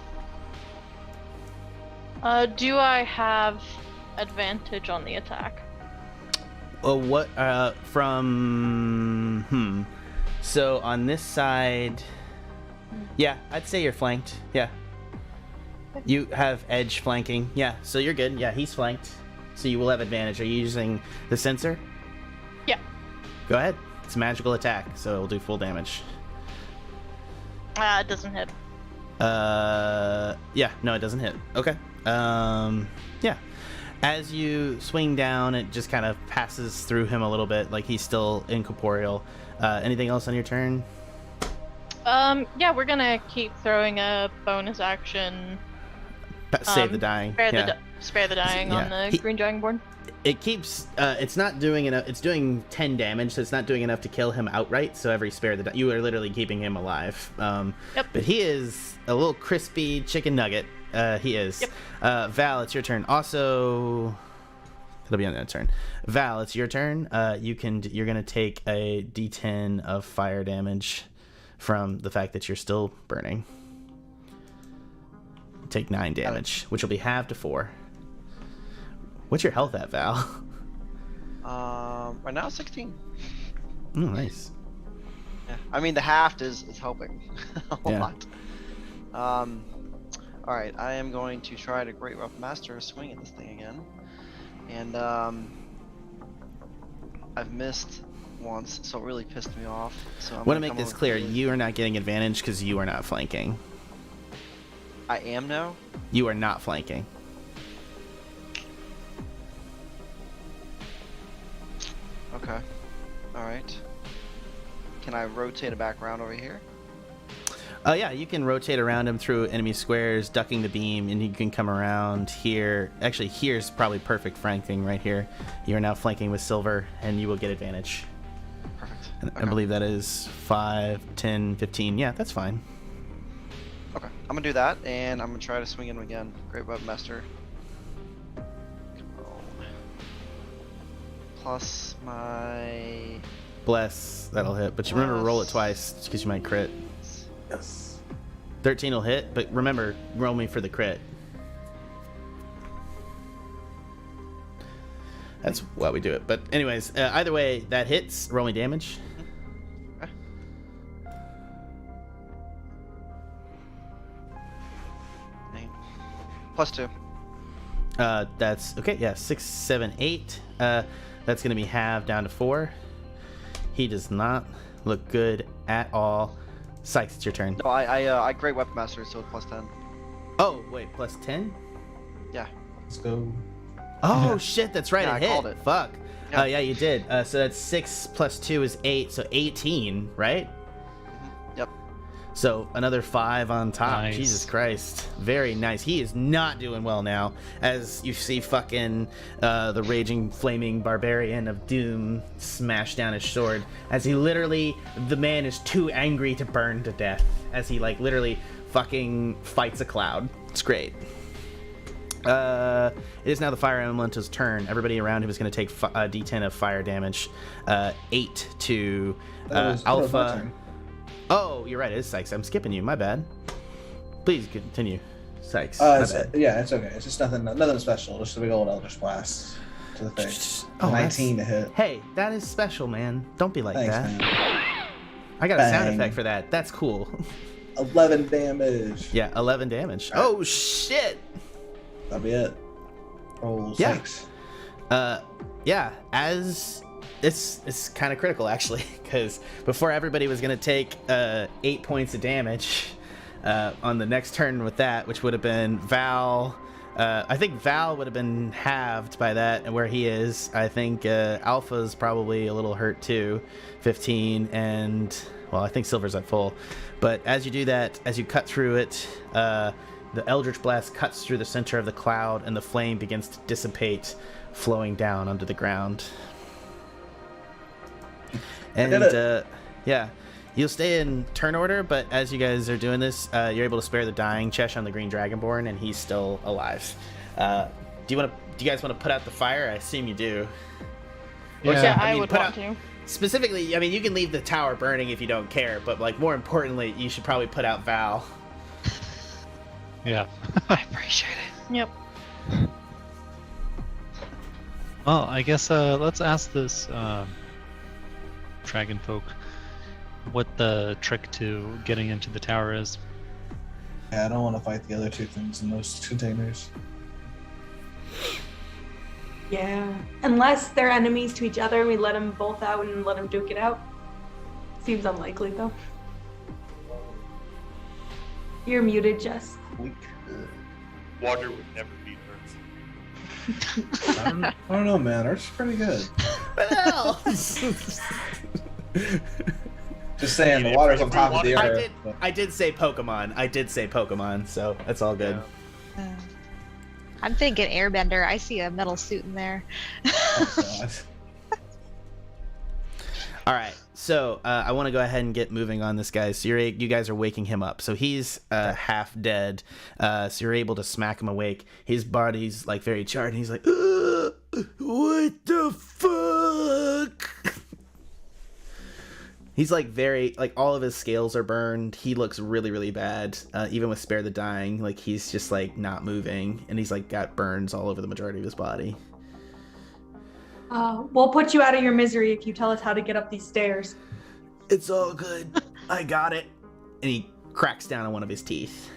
I: Do I have advantage on the attack?
A: What from so on this side, yeah, I'd say you're flanked. Yeah, you have edge flanking. Yeah, so you're good. Yeah, he's flanked, so you will have advantage. Are you using the sensor?
I: Yeah.
A: Go ahead. It's a magical attack, so it'll do full damage.
I: It doesn't hit.
A: Yeah, no, it doesn't hit. Okay. Yeah. As you swing down, it just kind of passes through him a little bit, like he's still incorporeal. Anything else on your turn?
I: Yeah, we're gonna keep throwing a bonus action.
A: Save the dying.
I: Spare the dying on the green dragonborn.
A: It keeps. It's not doing enough. It's doing 10 damage, so it's not doing enough to kill him outright. So every spare the you are literally keeping him alive.
I: Yep.
A: But he is a little crispy chicken nugget. He is.
I: Yep.
A: Val, it's your turn. Also, it'll be on that turn. Val, it's your turn. You're gonna take a D10 of fire damage from the fact that you're still burning. Take 9 damage, which will be halved to 4. What's your health at, Val?
D: Right now 16.
A: Oh, nice.
D: Yeah, I mean the halved is helping a lot. All right, I am going to try to Great Rough Master swing at this thing again, and I've missed once, so it really pissed me off. So I
A: Want to make this clear: you are not getting advantage because you are not flanking.
D: I am now.
A: You are not flanking.
D: Okay. All right. Can I rotate it back around over here?
A: Yeah, you can rotate around him through enemy squares, ducking the beam, and you can come around here. Actually, here's probably perfect flanking right here. You are now flanking with silver, and you will get advantage.
D: Perfect.
A: And
D: Okay.
A: I believe that is 5, 10, 15. Yeah, that's fine.
D: Okay, I'm gonna do that, and I'm gonna try to swing him again. Great Web Master. Plus my
A: Bless, that'll hit. But you remember, roll it twice, because you might crit.
B: Yes.
A: 13 will hit, but remember, roll me for the crit. That's why we do it. But anyways, either way, that hits. Roll me damage.
D: Okay. +2.
A: That's okay. Yeah, 6, 7, 8. That's gonna be halved down to 4. He does not look good at all. Sikes, it's your turn.
D: No, I Great Weapon Master, so it's +10.
A: Oh wait, plus 10.
D: Yeah.
B: Let's go.
A: Oh shit, that's right.
D: Yeah,
A: it
D: I
A: hit.
D: called it.
A: Fuck.
D: Yeah.
A: Yeah, you did. So that's 6 plus 2 is 8, so 18, right?
D: Yep.
A: So another 5 on top.
E: Nice.
A: Jesus Christ. Very nice. He is not doing well now. As you see fucking the raging flaming barbarian of doom smash down his sword. As he literally, the man is too angry to burn to death. As he like literally fucking fights a cloud. It's great. It is now the fire elemental's turn. Everybody around him is going to take a d10 of fire damage. 8 to
B: That was my
A: Alpha.
B: turn.
A: Oh, you're right. It is Sikes. I'm skipping you. My bad. Please continue, Sikes. My bad.
B: Yeah, it's okay. It's just nothing special. Just a big old Eldritch Blast to the face.
A: Oh,
B: 19 to hit.
A: Hey, that is special, man. Don't be like
B: Thanks,
A: that.
B: man.
A: I got a sound
B: Bang.
A: effect for that. That's cool.
B: 11 damage.
A: Yeah, 11 damage. Oh shit.
B: That'll be it. Roll
A: Yeah.
B: 6.
A: Yeah, as it's kind of critical actually, because before everybody was gonna take 8 points of damage on the next turn with that, which would have been Val. I think Val would have been halved by that, and where he is, I think Alpha's probably a little hurt too, 15, and well, I think Silver's at full. But as you do that, as you cut through it, the Eldritch Blast cuts through the center of the cloud, and the flame begins to dissipate, flowing down onto the ground. And
B: did it.
A: yeah, You'll stay in turn order, but as you guys are doing this, you're able to spare the dying Chesh on the green dragonborn, and he's still alive. Do you guys want to put out the fire? I assume you do.
I: Yeah,
A: I
I: I
A: mean,
I: would
A: put
I: want
A: out-
I: to.
A: Specifically, I mean, you can leave the tower burning if you don't care, but like more importantly, you should probably put out Val.
E: Yeah.
H: I appreciate it.
I: Yep.
E: Well, I guess let's ask this dragon folk what the trick to getting into the tower is.
B: Yeah, I don't want to fight the other two things in those containers.
C: Yeah. Unless they're enemies to each other and we let them both out and let them duke it out. Seems unlikely, though. You're muted, Jess.
B: We could.
F: Water would never beat Earth.
B: I don't know, man. Earth's pretty good.
A: What the hell?
B: Just saying, the
F: Yeah,
B: water's on
F: if
B: top of the
F: we
B: earth.
A: I did say Pokemon, so that's all good.
H: I'm thinking airbender. I see a metal suit in there.
B: Oh, God.
A: All right, so I want to go ahead and get moving on this guy. So you guys are waking him up. So he's half dead. So you're able to smack him awake. His body's like very charred, and he's like, "What the fuck?" He's like all of his scales are burned. He looks really, really bad. Even with Spare the Dying, like he's just like not moving, and he's like got burns all over the majority of his body.
C: We'll put you out of your misery if you tell us how to get up these stairs.
A: It's all good. I got it. And he cracks down on one of his teeth.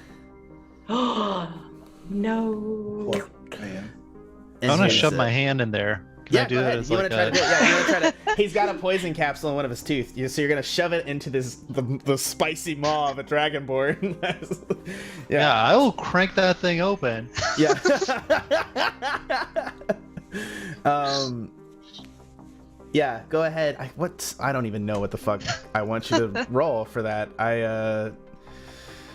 C: No.
B: Poor man.
A: And
E: I'm gonna
A: he
E: shove
A: said-
E: my hand in there. Can I
A: Yeah,
E: do
A: go
E: that
A: ahead.
E: as
A: You
E: like
A: want to try
E: a...
A: to do it? Yeah, you want to try to. He's got a poison capsule in one of his teeth. So you're gonna shove it into the spicy maw of a dragonborn.
E: Yeah, I will crank that thing open.
A: Yeah. Yeah. Go ahead. I don't even know what the fuck I want you to roll for that.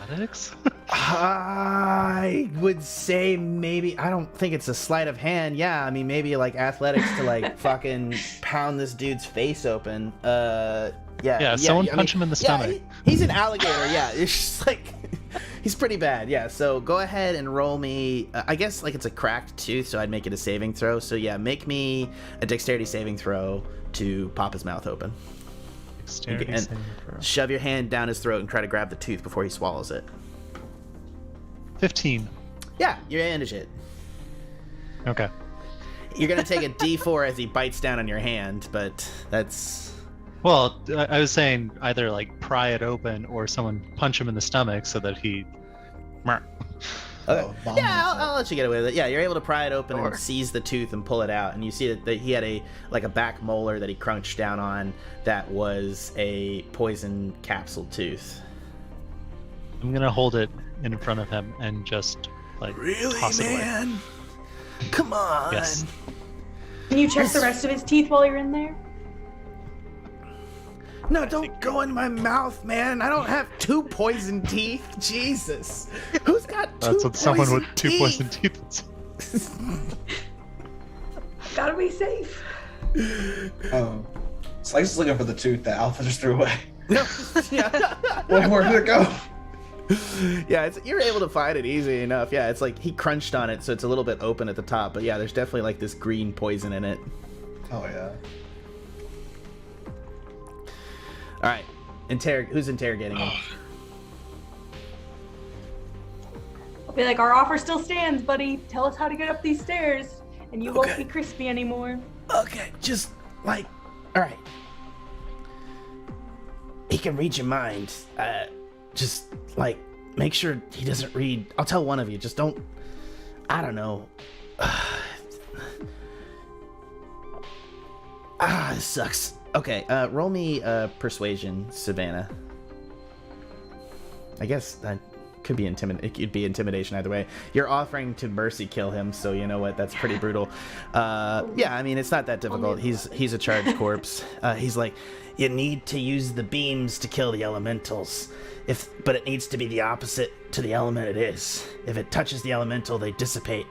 E: Athletics?
A: I would say maybe, I don't think it's a sleight of hand. Yeah, I mean, maybe like athletics to like fucking pound this dude's face open.
E: Yeah, someone punch him in the stomach.
A: He's an alligator. Yeah, it's just like, he's pretty bad. Yeah, so go ahead and roll me, I guess like it's a cracked tooth, so I'd make it a saving throw. So yeah, make me a dexterity saving throw to pop his mouth open.
E: Dexterity
A: And
E: saving throw.
A: shove your hand down his throat and try to grab the tooth before he swallows it.
E: 15.
A: Yeah, you manage it.
E: Okay.
A: You're gonna take a D4 as he bites down on your hand, but that's...
E: Well, I was saying either like pry it open or someone punch him in the stomach so that he...
A: Okay.
B: Oh, bomb
A: Yeah,
B: himself.
A: I'll let you get away with it. Yeah, you're able to pry it open
D: Sure.
A: and seize the tooth and pull it out, and you see that he had a back molar that he crunched down on that was a poison capsule tooth.
E: I'm gonna hold it in front of him and just like toss it away.
A: Come on.
E: Yes.
C: Can you check the rest of his teeth while you're in there?
A: No, don't go in my mouth, man. I don't have 2 poison teeth. Jesus. Who's got 2
E: That's what someone with
A: poison
E: 2
A: teeth?
E: poison teeth would say.
C: Gotta be safe.
B: Oh. Slice is looking for the tooth that Alpha just threw away.
A: Yeah.
B: Where did it go?
A: Yeah, you're able to find it easy enough. Yeah, it's like he crunched on it, so it's a little bit open at the top. But yeah, there's definitely like this green poison in it.
B: Oh, yeah.
A: All right, who's interrogating him?
C: I'll be like, our offer still stands, buddy. Tell us how to get up these stairs, and you won't be crispy anymore.
A: Okay, just like, all right. He can read your mind. Just like make sure he doesn't read. I'll tell one of you. Just don't. I don't know. This sucks. Okay, roll me persuasion, Savannah. I guess that could be it could be intimidation either way. You're offering to mercy kill him, so you know what? That's pretty brutal. Yeah, I mean it's not that difficult. He's a charged corpse. He's like, you need to use the beams to kill the elementals. But it needs to be the opposite to the element it is. If it touches the elemental, they dissipate,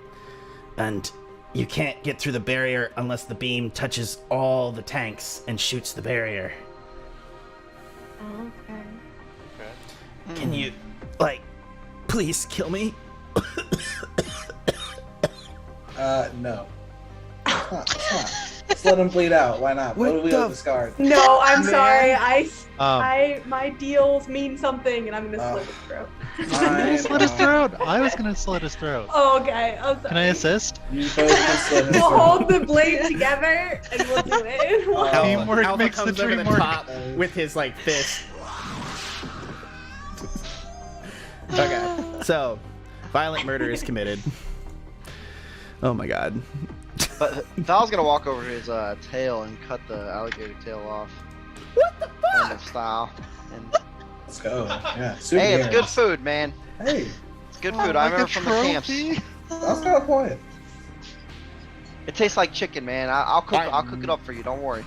A: and you can't get through the barrier unless the beam touches all the tanks and shoots the barrier.
C: Okay.
A: Can you, like, please kill me?
B: No. It's not. Just let him bleed out. Why not?
A: What
B: What do we
A: the
B: discard?
C: No, I'm
A: Man.
C: sorry. My deals mean something, and I'm gonna slit his throat.
E: Slit his throat. I was gonna slit his throat.
C: Oh, okay. I'm sorry.
E: Can I assist?
B: You both can slit his
C: We'll
B: throat.
C: hold the blade together, and we'll do it.
E: Teamwork
A: Alpha
E: makes the
A: comes over
E: dream
A: the
E: work.
A: top with his like fist. Okay, so violent murder is committed. Oh my god.
D: But Val's gonna walk over his tail and cut the alligator tail off.
A: What the
D: Kind
A: fuck?
D: of style. And
B: Let's go. Yeah.
D: hey, it's good
B: souvenirs.
D: food, man.
B: Hey,
D: It's good food. I remember from the camps.
B: that's kind of quiet.
D: It tastes like chicken, man. I'll cook it up for you. Don't worry.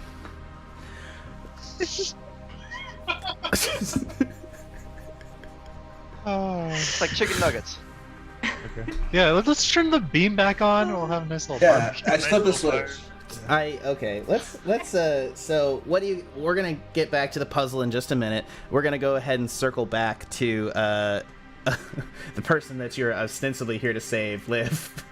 E: Oh.
D: It's like chicken nuggets.
E: Okay. Yeah, let's turn the beam back on. We'll have a nice little
B: Yeah,
E: barbecue.
B: I flipped the switch.
A: Okay, let's so what do you, we're gonna get back to the puzzle in just a minute. We're gonna go ahead and circle back to the person that you're ostensibly here to save, Liv,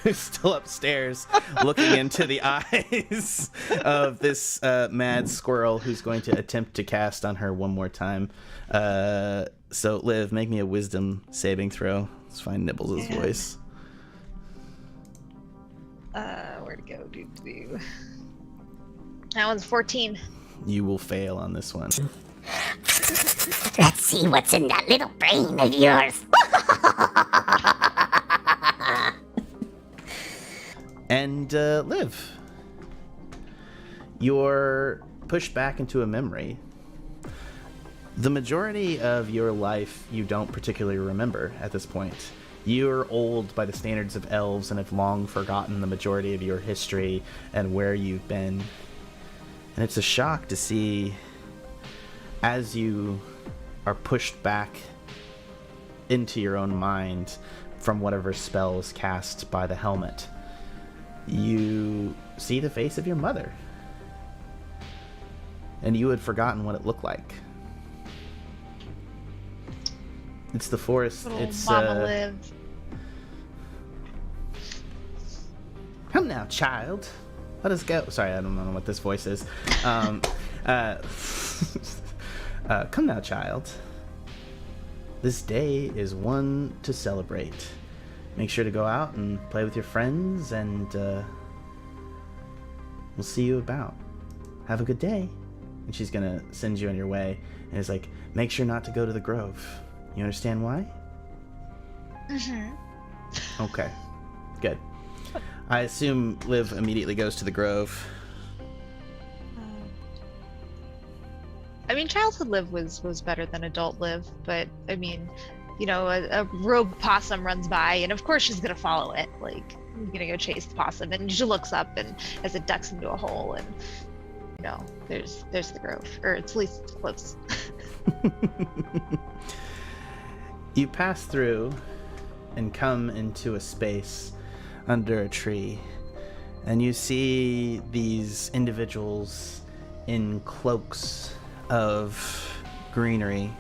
A: who's still upstairs looking into the eyes of this mad squirrel who's going to attempt to cast on her one more time. So Liv, make me a wisdom saving throw. Let's find Nibbles' voice.
H: Where'd it go? That one's 14.
A: You will fail on this one.
G: Let's see what's in that little brain of yours.
A: And Liv, you're pushed back into a memory. The majority of your life you don't particularly remember at this point. You're old by the standards of elves and have long forgotten the majority of your history and where you've been. And it's a shock to see, as you are pushed back into your own mind from whatever spell is cast by the helmet, you see the face of your mother. And you had forgotten what it looked like. It's the forest.
H: Little
A: It's
H: Mama Liv.
A: Come now, child. Let us go. Sorry, I don't know what this voice is. Come now, child. This day is one to celebrate. Make sure to go out and play with your friends, and we'll see you about. Have a good day. And she's gonna send you on your way. And it's like, make sure not to go to the grove. You understand why?
H: Mm-hmm.
A: Okay, good. I assume Liv immediately goes to the grove.
H: I mean, childhood Liv was better than adult Liv, but I mean, you know, a rogue possum runs by, and of course she's gonna follow it. Like, you're gonna go chase the possum, and she looks up, and as it ducks into a hole, and you know, there's the grove, or at least it's close.
A: You pass through and come into a space under a tree, and you see these individuals in cloaks of greenery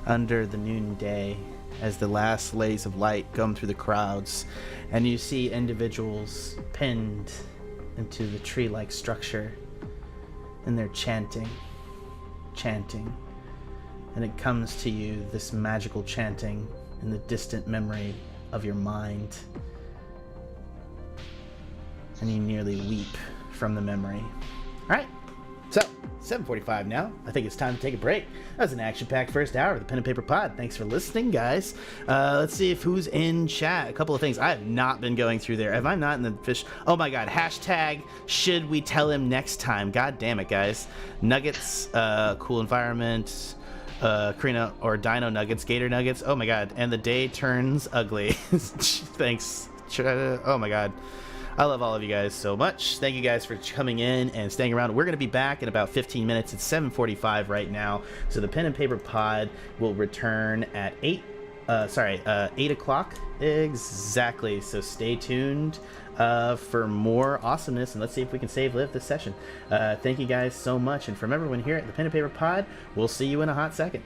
A: under the noonday as the last rays of light come through the crowds, and you see individuals pinned into the tree-like structure, and they're chanting, and it comes to you, this magical chanting in the distant memory of your mind, and you nearly weep from the memory. All right, so 7:45 now. I think it's time to take a break. That was an action-packed first hour of the Pen and Paper Pod. Thanks for listening, guys. Let's see if who's in chat. A couple of things. I have not been going through there. Have I not in the fish? Oh my god. Hashtag should we tell him next time? God damn it, guys. Nuggets, cool environment. Karina or Dino Nuggets, Gator Nuggets. Oh my god. And the day turns ugly. Thanks. Oh my god. I love all of you guys so much. Thank you guys for coming in and staying around. We're going to be back in about 15 minutes. It's 7:45 right now. So the Pen and Paper Pod will return at 8 o'clock exactly. So stay tuned. for more awesomeness, and let's see if we can save Liv this session. Thank you guys so much, and from everyone here at the Pen and Paper Pod, we'll see you in a hot second.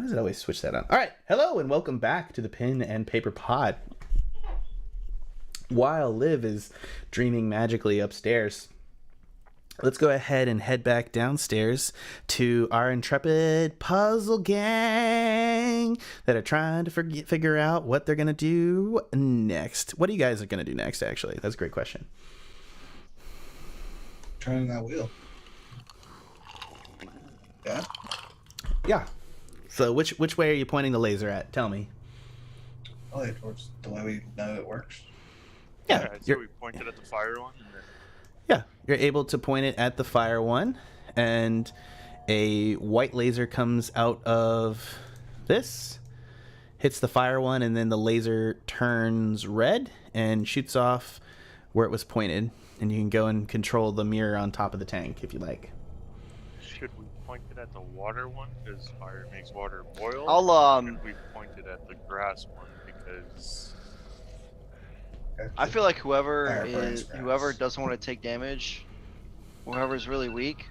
A: does it always switch that on? All right. Hello and welcome back to the Pen and Paper Pod. While Liv is dreaming magically upstairs, let's go ahead and head back downstairs to our intrepid puzzle gang that are trying to figure out what they're going to do next. What are you guys going to do next, actually? That's a great question.
B: Turning that wheel. Yeah.
A: Yeah. So which way are you pointing the laser at? Tell me.
B: Probably towards the way we know it works.
A: Yeah.
F: Alright, so we pointed at the fire one, and then
A: Yeah, you're able to point it at the fire one, and a white laser comes out of this, hits the fire one, and then the laser turns red and shoots off where it was pointed. And you can go and control the mirror on top of the tank if you like.
F: should we point it at the water one because fire makes water boil?
D: I'll
F: Should we point it at the grass one because
D: I feel like whoever
B: Fire burns grass.
D: doesn't want to take damage, whoever's really weak,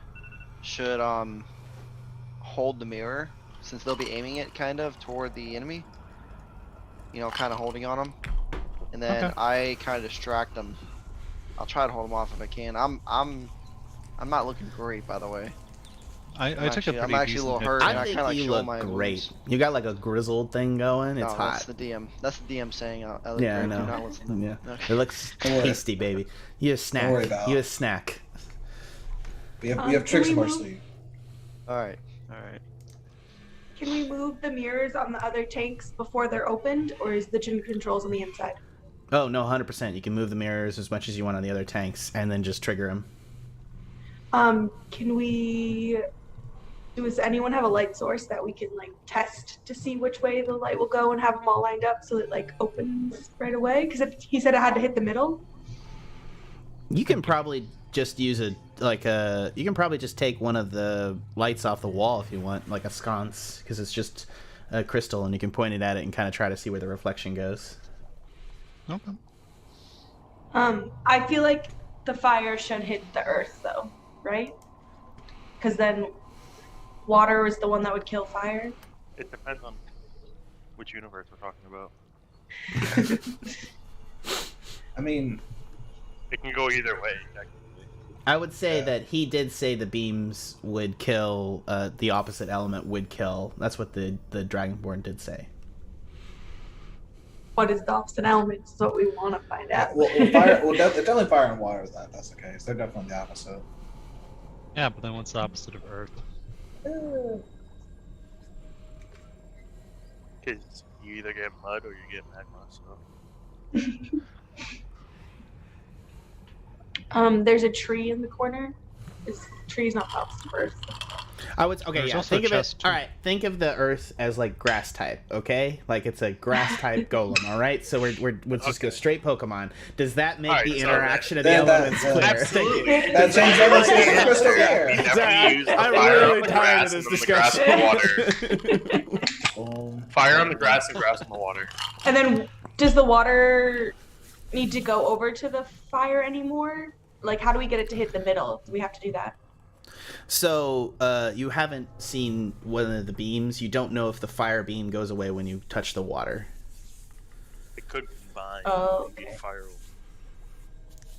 D: should hold the mirror since they'll be aiming it kind of toward the enemy. You know, kind of holding on them, and then
E: Okay.
D: I kind of distract them. I'll try to hold them off if I can. I'm not looking great, by the way.
E: I took a pretty
D: I'm actually a little
E: decent
D: hurt.
E: hit.
D: and
A: I
D: I
A: think
D: kinda, like,
A: you
D: show
A: look
D: my
A: great.
D: wounds.
A: You got like a grizzled thing going. It's
D: No,
A: hot.
D: that's the DM. That's the DM saying I look
A: Yeah, I
D: great. Do
A: know.
D: not listen.
A: Yeah,
D: Okay.
A: it looks
B: Don't worry.
A: tasty, baby. You a snack.
B: worry about
A: You a
B: it.
A: snack.
B: We have
C: Can
B: tricks
C: we
B: up our
C: move?
B: sleeve.
D: All right. All right.
C: Can we move the mirrors on the other tanks before they're opened, or is the gym controls on the inside?
A: Oh no, 100%. You can move the mirrors as much as you want on the other tanks, and then just trigger them.
C: Can we? Does anyone have a light source that we can like test to see which way the light will go and have them all lined up so it like opens right away? Because he said it had to hit the middle.
A: You can probably just use you can probably just take one of the lights off the wall if you want, like a sconce, because it's just a crystal, and you can point it at it and kind of try to see where the reflection goes.
E: Okay.
C: I feel like the fire should hit the earth though, right? Because then water is the one that would kill fire.
F: it depends on which universe we're talking about.
B: I mean,
F: It can go either way, technically.
A: I would say
B: Yeah.
A: that he did say the beams would kill, the opposite element would kill. That's what the Dragonborn did say.
C: What is the opposite element? Is what we want to find out.
B: fire. Well, definitely fire and water. That's the case. They're definitely the opposite.
E: Yeah, but then what's the opposite of Earth?
F: Because you either get mud or you get magma, so.
C: There's a tree in the corner. This tree's not the opposite of earth.
A: I would
E: There's also
A: think of it.
E: chest, too.
A: All right, think of the Earth as like grass type. Okay, like it's a grass type golem. All right, so we're just go straight Pokemon. Does that make
F: All right,
A: the
F: so
A: interaction of the
B: that-
A: elements
B: that-
A: clear?
F: Absolutely.
A: Thank you.
B: That changes everything. It's crystal
F: We
B: clear.
F: definitely use the
A: I'm
F: fire
A: really
F: on the
A: tired
F: grass
A: of this
F: and then the grass
A: discussion.
F: on the water.
B: Boom.
F: Fire on the grass and grass on the water.
C: And then, does the water need to go over to the fire anymore? Like, how do we get it to hit the middle? Do we have to do that?
A: So you haven't seen one of the beams. You don't know if the fire beam goes away when you touch the water.
F: It could combine.
C: Oh,
F: Maybe
C: okay.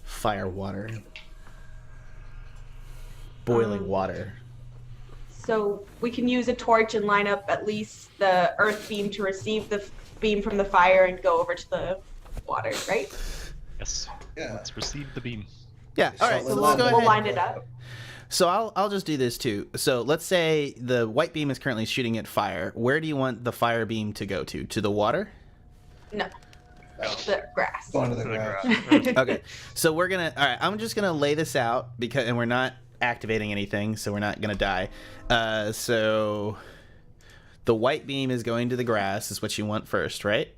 A: Fire water. Boiling water.
C: So we can use a torch and line up at least the earth beam to receive the beam from the fire and go over to the water, right?
E: Yes.
B: Yeah.
E: Let's receive the beam.
A: Yeah. All right.
B: So
A: So
C: we'll-
A: let's go
C: we'll
A: ahead.
C: line it up.
A: So I'll just do this too. So let's say the white beam is currently shooting at fire. Where do you want the fire beam to go to? To the water?
C: No, the grass.
B: Going to the
F: To the
B: grass.
F: grass.
A: Okay. So we're gonna. All right. I'm just gonna lay this out and we're not activating anything, so we're not gonna die. So the white beam is going to the grass. Is what you want first, right?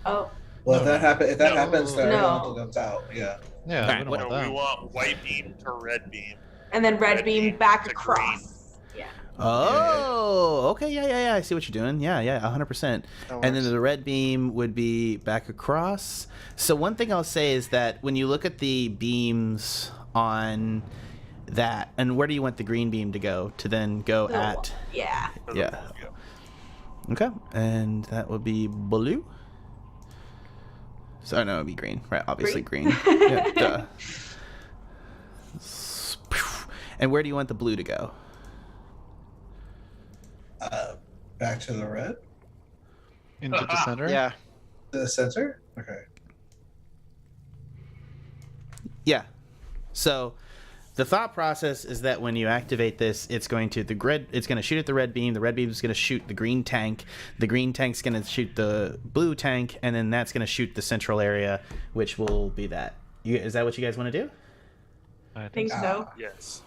C: Oh,
B: Well, if that happens, the
C: No.
B: elemental comes out. Yeah.
E: Yeah,
A: Alright,
E: we don't
F: No,
E: want
F: we
E: that.
F: want white beam to red beam.
C: and then red
F: Red
C: beam
F: beam
C: back
F: to
C: across. Yeah.
A: Oh, okay, yeah. I see what you're doing. Yeah, 100%.
D: That
A: And then
D: works.
A: the red beam would be back across. So one thing I'll say is that when you look at the beams on that, and where do you want the green beam to go? To then go
C: The
A: at?
C: Yeah.
A: Yeah. Okay, and that would be blue. So no, it would be green, right? Obviously green. Yeah, duh. And where do you want the blue to go?
B: Back to the red.
E: Into the center?
D: Yeah.
B: To the center. Okay.
A: Yeah. So the thought process is that when you activate this, it's going to shoot at the red beam. The red beam is going to shoot the green tank. The green tank's going to shoot the blue tank, and then that's going to shoot the central area, which will be that. Is that what you guys want to do?
E: I
C: Think so.
F: Yes.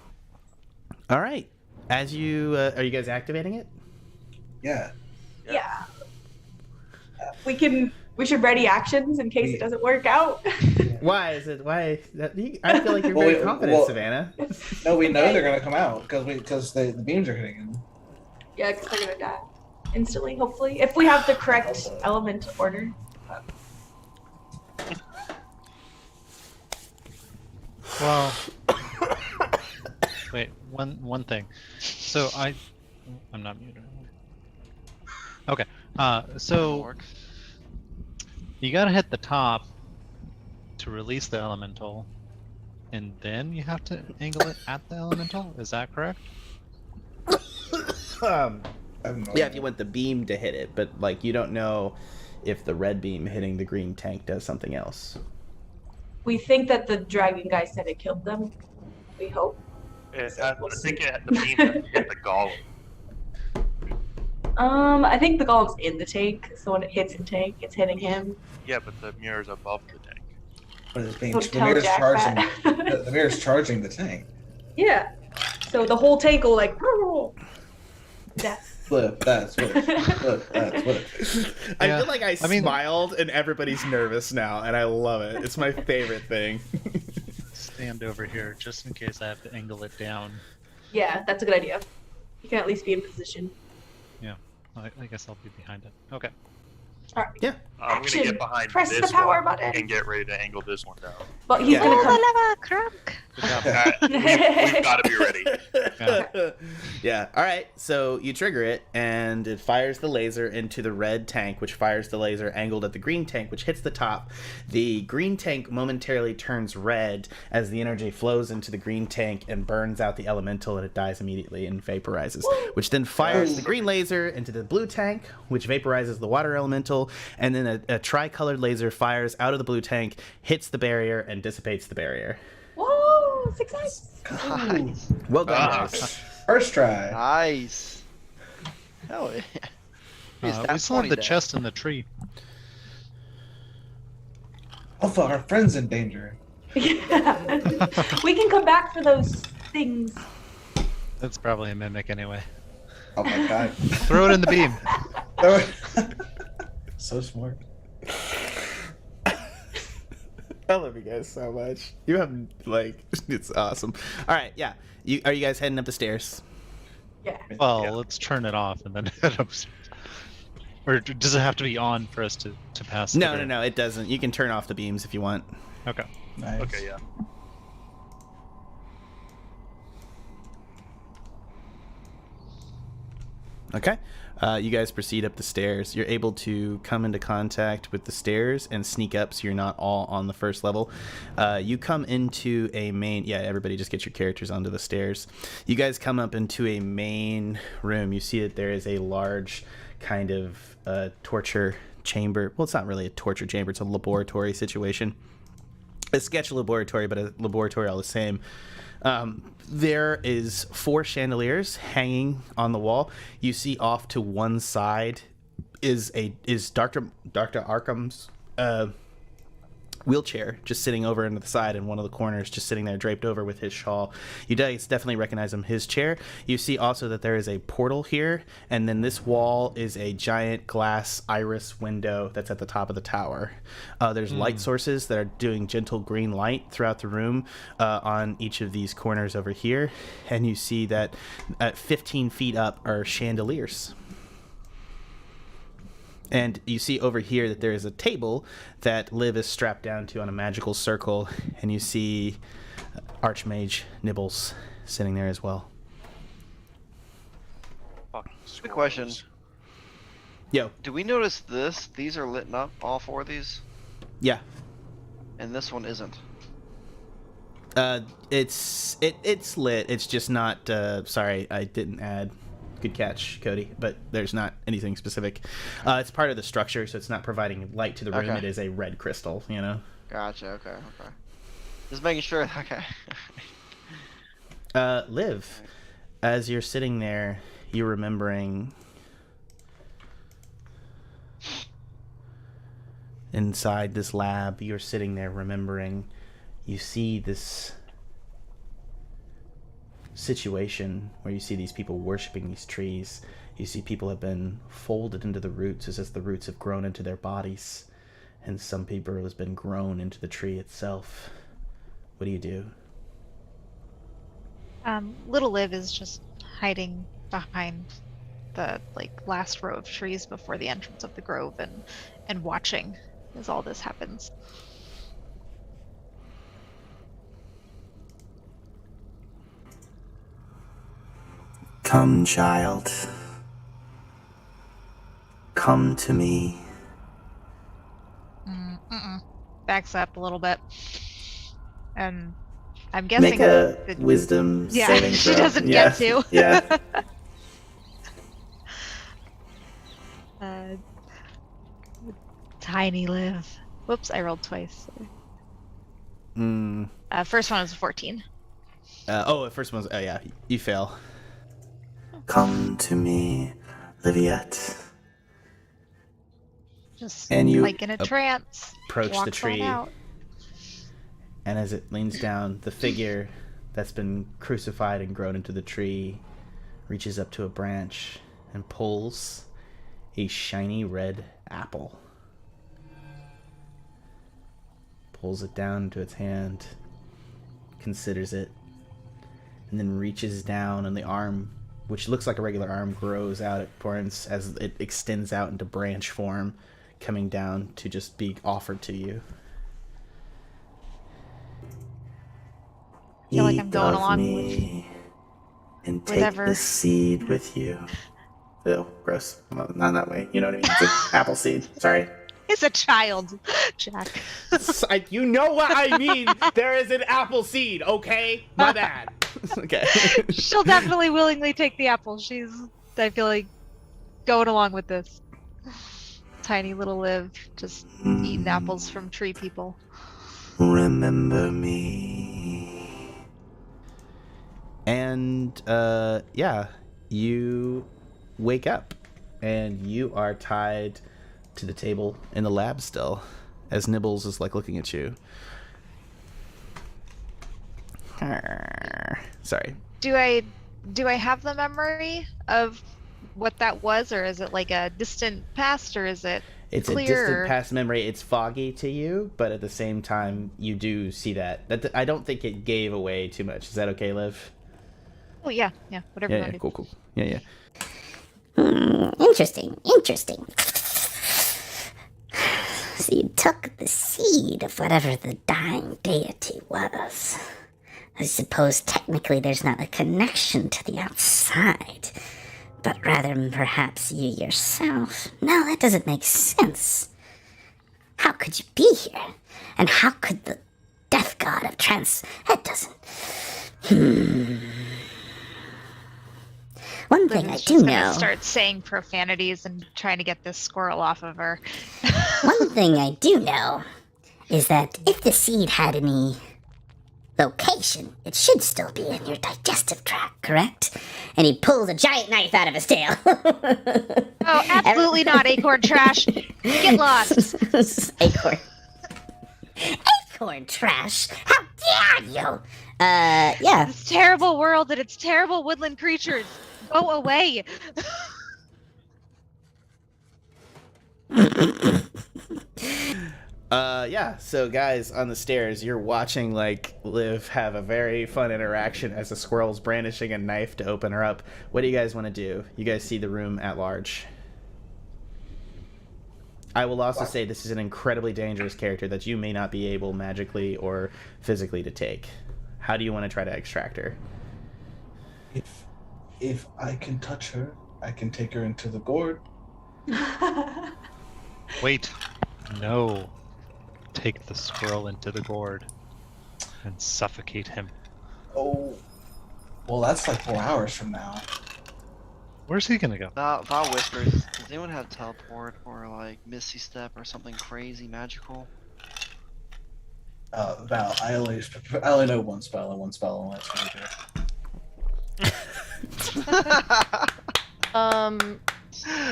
A: All right. As you are you guys activating it?
B: Yeah.
C: Yeah. We should ready actions in case it doesn't work out.
A: Why is it? Why? I feel like you're
B: Well,
A: very confident,
B: well-
A: Savannah.
B: No, we know they're gonna come out because the beams are hitting them.
C: Yeah, because they're gonna die instantly, hopefully. If we have the correct element order.
E: Well, wait, one thing. So I'm not muted. Okay. So you gotta hit the top to release the elemental, and then you have to angle it at the elemental. Is that correct?
B: I have no
A: Yeah, if
B: idea.
A: you want the beam to hit it, but like you don't know if the red beam hitting the green tank does something else.
C: We think that the dragon guy said it killed them. We hope.
F: I think the beam has to hit the golem.
C: I think the golem's in the tank, so when it hits the tank, it's hitting him.
F: Yeah, but the mirror's above the tank.
B: But it's being,
C: Don't
B: the
C: tell
B: mirror's
C: Jack
B: charging.
C: that.
B: The mirror's charging the tank.
C: Yeah. So the whole tank will like death.
B: Flip. That's what. Flip. That's what.
A: I
E: Yeah,
A: feel like I
E: mean-
A: smiled and everybody's nervous now, and I love it. It's my favorite thing.
E: Stand over here just in case I have to angle it down.
C: Yeah, that's a good idea. You can at least be in position.
E: Yeah, I guess I'll be behind it. Okay.
C: All right.
A: Yeah.
F: I'm
C: Action.
F: gonna get behind
C: Press the
F: this
C: power
F: one
C: button.
F: and get ready to angle this one down.
C: But he's
A: Yeah.
C: gonna come.
H: Crunk.
E: Good job.
F: We've got to be ready.
A: Yeah. All right. So you trigger it, and it fires the laser into the red tank, which fires the laser angled at the green tank, which hits the top. The green tank momentarily turns red as the energy flows into the green tank and burns out the elemental, and it dies immediately and vaporizes, which then fires the green laser into the blue tank, which vaporizes the water elemental, and then a tricolored laser fires out of the blue tank, hits the barrier, and dissipates the barrier.
C: Whoa! Success.
D: Nice.
A: Well done,
F: Ah.
A: guys.
B: First try.
D: Nice. Hell yeah. Is
E: We
D: that
E: still have
D: 20
E: the
D: down?
E: chest in the tree.
B: Alpha, our friend's in danger.
C: Yeah. We can come back for those things.
E: That's probably a mimic anyway.
B: Oh my god.
E: Throw it in the beam.
B: So smart.
A: I love you guys so much. You have like it's awesome. All right, yeah. Are you guys heading up the stairs?
C: Yeah.
E: Well,
F: Yeah.
E: let's turn it off and then head upstairs. Or does it have to be on for us to pass?
A: No, it doesn't. You can turn off the beams if you want.
E: Okay.
B: Nice.
F: Okay, yeah.
A: Okay. You guys proceed up the stairs. You're able to come into contact with the stairs and sneak up, so you're not all on the first level. You come into a main... Yeah, everybody just get your characters onto the stairs. You guys come up into a main room. You see that there is a large kind of torture chamber. Well, it's not really a torture chamber. It's a laboratory situation. A sketch laboratory, but a laboratory all the same. There is 4 chandeliers hanging on the wall. You see off to one side is Dr. Arkham's wheelchair just sitting over into the side, and one of the corners just sitting there draped over with his shawl. You guys definitely recognize him, his chair. You see also that there is a portal here, and then this wall is a giant glass iris window that's at the top of the tower. There's light sources that are doing gentle green light throughout the room on each of these corners over here, and you see that at 15 feet up are chandeliers. And you see over here that there is a table that Liv is strapped down to on a magical circle, and you see Archmage Nibbles sitting there as well.
F: Fucking
D: Good question.
F: squirrels.
A: Yo.
D: Do we notice this? These are lit up, all 4 of these?
A: Yeah.
D: And this one isn't.
A: It's lit. It's just not. Sorry, I didn't add. Good catch, Kody. But there's not anything specific. It's part of the structure, so it's not providing light to the room.
D: Okay.
A: It is a red crystal. You know.
D: Gotcha, okay. Just making sure, okay.
A: Liv, as you're sitting there, you're remembering inside this lab, you're sitting there remembering, you see this situation where you see these people worshiping these trees. You see people have been folded into the roots as if the roots have grown into their bodies, and some people has been grown into the tree itself. What do you do?
H: Little Liv is just hiding behind the last row of trees before the entrance of the grove and watching as all this happens.
A: Come, child. Come to me.
H: Backs up a little bit. And I'm guessing
A: Make a wisdom saving
H: she
A: throw.
H: doesn't get to.
A: Yeah.
H: Tiny Liv. Whoops, I rolled twice. First one was a 14.
A: The first one was, yeah, you fail. Come to me, Liviette.
H: Just
A: And you
H: in a trance.
A: Approach the
H: walks on
A: tree.
H: out.
A: And as it leans down, the figure that's been crucified and grown into the tree reaches up to a branch and pulls a shiny red apple. Pulls it down into its hand, considers it, and then reaches down, and the arm, which looks like a regular arm, grows out at points as it extends out into branch form, coming down to just be offered to you.
H: I feel like I'm going along with
A: and take
H: whatever.
A: the seed with you. Ew, gross. Not that way. You know what I mean? It's an apple seed. Sorry.
H: It's a child, Jack.
A: You know what I mean. There is an apple seed, okay? My bad. Okay.
H: She'll definitely willingly take the apple. She's, I feel like, going along with this. Tiny little Liv, just eating apples from tree people.
A: Remember me. And, yeah, you wake up, and you are tied to the table in the lab still, as Nibbles is, looking at you. Sorry.
H: Do I have the memory of what that was, or is it a distant past, or is it
A: It's
H: clear?
A: a distant past memory. It's foggy to you, but at the same time, you do see that. I don't think it gave away too much. Is that okay, Liv?
H: Oh yeah, whatever.
A: Yeah, cool. Yeah.
G: Interesting. So you took the seed of whatever the dying deity was. I suppose technically there's not a connection to the outside, but rather perhaps you yourself. No, that doesn't make sense. How could you be here? And how could the death god of That doesn't... One thing I do know...
H: Start saying profanities and trying to get this squirrel off of her.
G: One thing I do know is that if the seed had any location, it should still be in your digestive tract, correct? And he pulls a giant knife out of his tail.
H: Oh, absolutely not, acorn trash. Get lost.
G: Acorn trash? How dare you? Yeah.
H: This terrible world and its terrible woodland creatures. Go away.
A: Yeah, so guys on the stairs, you're watching Liv have a very fun interaction as the squirrel's brandishing a knife to open her up. What do you guys want to do? You guys see the room at large. I will also say this is an incredibly dangerous character that you may not be able magically or physically to take. How do you want to try to extract her?
B: If I can touch her, I can take her into the gourd.
E: Wait. No. Take the squirrel into the gourd and suffocate him.
B: Oh. Well, that's like 4 hours from now.
E: Where's he gonna go?
D: Val whispers. Does anyone have teleport or like Misty Step or something crazy magical?
B: Val, I only know one spell and one spell only.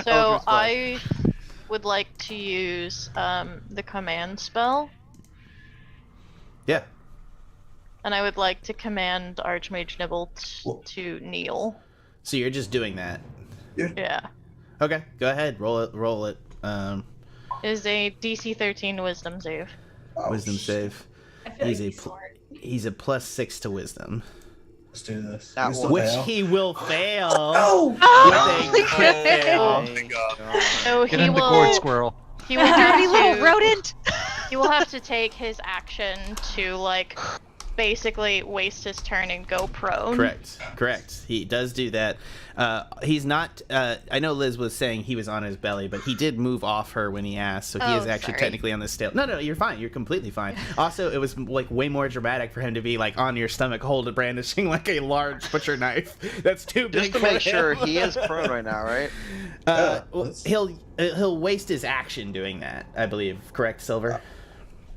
I: So I would like to use the command spell,
A: Yeah.
I: and I would like to command Archmage Nibble
B: Whoa.
I: to kneel.
A: So you're just doing that.
I: Yeah.
A: Okay, go ahead. Roll it.
I: Is a DC 13 Wisdom save.
B: Oh,
A: Wisdom save.
C: I feel
A: He's
C: like
A: a
C: he's smart.
A: he's a +6 to wisdom,
B: Let's do this.
D: That
B: You still
A: which
B: fail?
A: he will fail.
B: Oh!
I: Oh!
A: With a crit fail.
F: Oh my god.
I: So
E: Get
I: he
E: in the
I: will.
E: gourd, squirrel.
I: He will
H: Dirty
I: have
H: little
I: to.
H: rodent!
I: He will have to take his action to like, basically waste his turn and go prone.
A: Correct. He does do that. He's not. I know Liz was saying he was on his belly, but he did move off her when he asked, so he
I: Oh,
A: is actually
I: sorry.
A: technically on the still. No, you're fine. You're completely fine. Also, it was like way more dramatic for him to be like on your stomach, holding, brandishing like a large butcher knife. That's too big
D: Just to
A: for
D: make sure,
A: him.
D: he is prone right now, right?
A: Well, he'll waste his action doing that. I believe. Correct, Silver.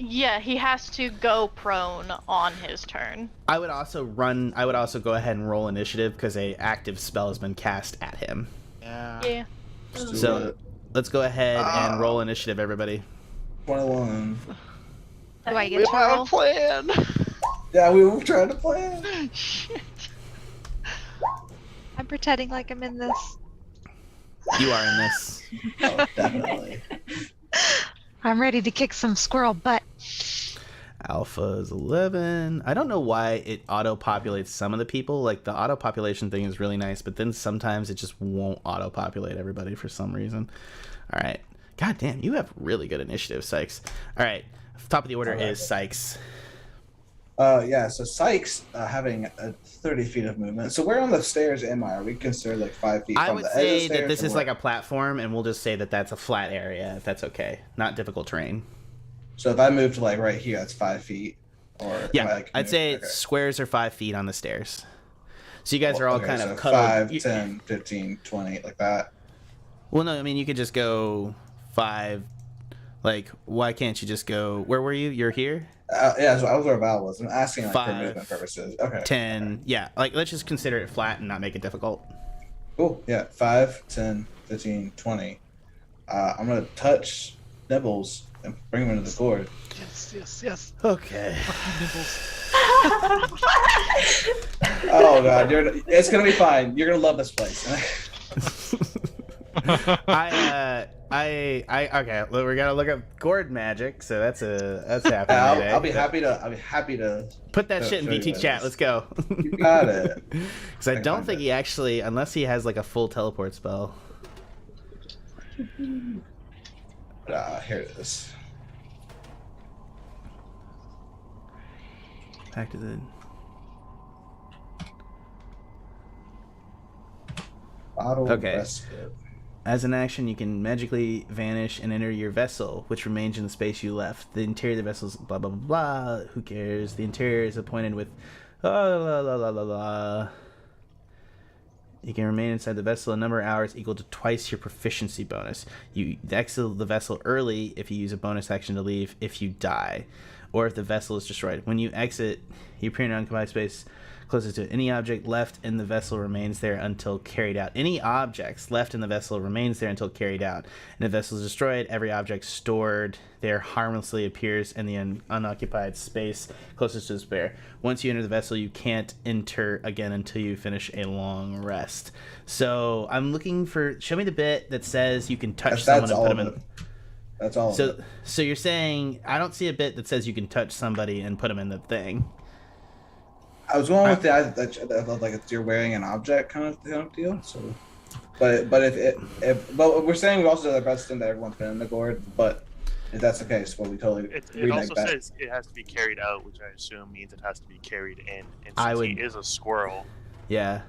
I: Yeah, he has to go prone on his turn.
A: I would also go ahead and roll initiative because a active spell has been cast at him.
D: Yeah.
I: Yeah.
B: Let's do
A: So
B: it.
A: let's go ahead and roll initiative, everybody.
B: 21.
H: Do I
D: We
H: get to
D: have a
H: roll?
D: plan.
B: Yeah, we were trying to plan.
H: I'm pretending like I'm in this.
A: You are in this.
B: Oh, definitely.
H: I'm ready to kick some squirrel butt.
A: Alpha is 11. I don't know why it auto-populates some of the people. Like, the auto-population thing is really nice, but then sometimes it just won't auto-populate everybody for some reason. All right. God damn, you have really good initiative, Sikes. All right. Top of the order is Sikes.
B: Yeah, so Sikes having 30 feet of movement. So where on the stairs am I? Are we considered like 5 feet
A: I
B: from
A: would
B: the edge of the
A: say that
B: stairs
A: this
B: or
A: is
B: what?
A: like a platform, and we'll just say that that's a flat area, if that's okay. Not difficult terrain.
B: So if I move to like right here, that's 5 feet. Or if
A: Yeah,
B: I, like,
A: I'd
B: move-
A: say
B: okay.
A: squares are 5 feet on the stairs. So you guys are all
B: Okay,
A: kind
B: so
A: of cuddled.
B: 5, 10, 15, 20, like that.
A: Well, no, I mean, you could just go 5. Like, why can't you just go... Where were you? You're here?
B: Yeah, so I was where Val was. I'm asking like for
A: 5,
B: movement purposes. Okay.
A: 10.
B: Okay.
A: Yeah, like, let's just consider it flat and not make it difficult.
B: Cool. Yeah, 5, 10, 15, 20. I'm going to touch Nibbles and bring him into the gourd.
E: Yes.
A: Okay.
B: Oh, God. It's going to be fine. You're going to love this place.
A: Okay, well, we gotta look up gourd magic, so that's happening today.
B: I'll be happy to
A: Put that shit in
B: show you
A: VT chat.
B: guys.
A: Let's go.
B: You got it.
A: Because I don't think he actually, unless he has like a full teleport spell.
B: Here it is.
A: Back to the.
B: Bottle
A: Okay.
B: respite.
A: As an action, you can magically vanish and enter your vessel, which remains in the space you left. The interior of the vessel is blah blah blah blah. Who cares? The interior is appointed with la la la la la la. You can remain inside the vessel a number of hours equal to twice your proficiency bonus. You exit the vessel early if you use a bonus action to leave if you die, or if the vessel is destroyed. When you exit, you appear in an unoccupied space closest to any object left in the vessel remains there until carried out. Any objects left in the vessel remains there until carried out. And if the vessel is destroyed, every object stored there harmlessly appears in the unoccupied space closest to the spare. Once you enter the vessel, you can't enter again until you finish a long rest. So I'm looking for... Show me the bit that says you can touch someone and put them in...
B: That's all.
A: So you're saying... I don't see a bit that says you can touch somebody and put them in the thing.
B: I was going with the like if you're wearing an object kind of deal. So, but but we're saying we also do the best thing that everyone's been in the gourd. But if that's the case, well, we totally
F: It also says it has to be carried out, which I assume means it has to be carried in. And since he is a squirrel,
A: Yeah.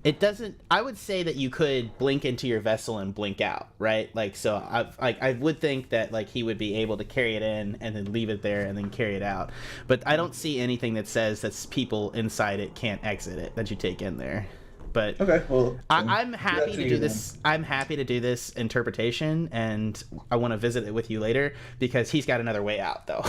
A: It doesn't. I would say that you could blink into your vessel and blink out, right? Like, so I would think that like he would be able to carry it in and then leave it there and then carry it out. But I don't see anything that says that people inside it can't exit it that you take in there. But
B: Okay, well,
A: I'm happy
B: to
A: to
B: you
A: do
B: then.
A: this. I'm happy to do this interpretation, and I want to visit it with you later because he's got another way out, though.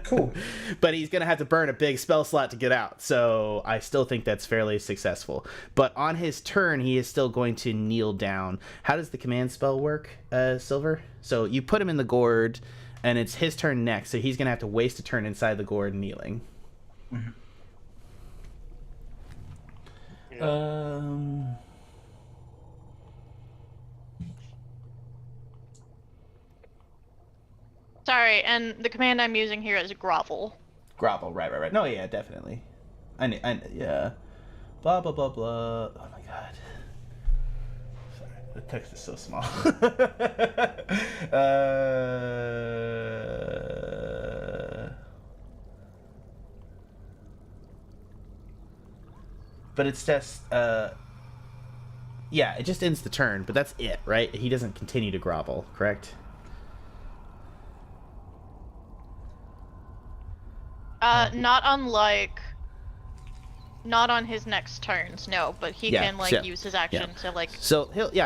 B: Cool.
A: But he's gonna have to burn a big spell slot to get out. So I still think that's fairly successful. But on his turn, he is still going to kneel down. How does the command spell work, Silver? So you put him in the gourd, and it's his turn next. So he's gonna have to waste a turn inside the gourd kneeling.
B: Mm-hmm.
I: Sorry, and the command I'm using here is grovel.
A: Grovel, right. No, yeah, definitely. Yeah. Blah, blah, blah, blah. Oh my god. Sorry, the text is so small. But it's just, yeah, it just ends the turn, but that's it, right? He doesn't continue to grovel, correct?
I: Not on his next turns, no, but he
A: Yeah,
I: can like
A: yeah,
I: use his action to like.
A: So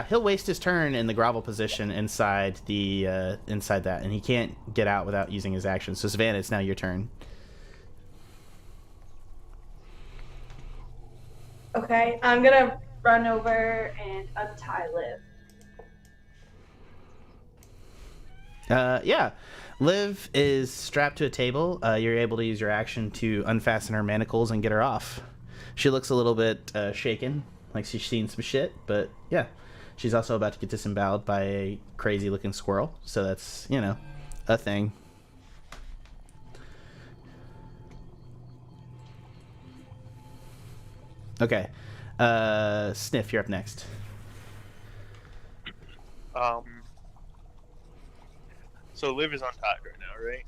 A: he'll waste his turn in the grovel position inside the inside that, and he can't get out without using his action. So Savannah, it's now your turn.
C: Okay, I'm gonna run over and untie Liv.
A: Yeah, Liv is strapped to a table. You're able to use your action to unfasten her manacles and get her off. She looks a little bit shaken, like she's seen some shit, but yeah. She's also about to get disemboweled by a crazy-looking squirrel, so that's, you know, a thing. Okay. Sniff, you're up next.
F: So Liv is untied right now, right?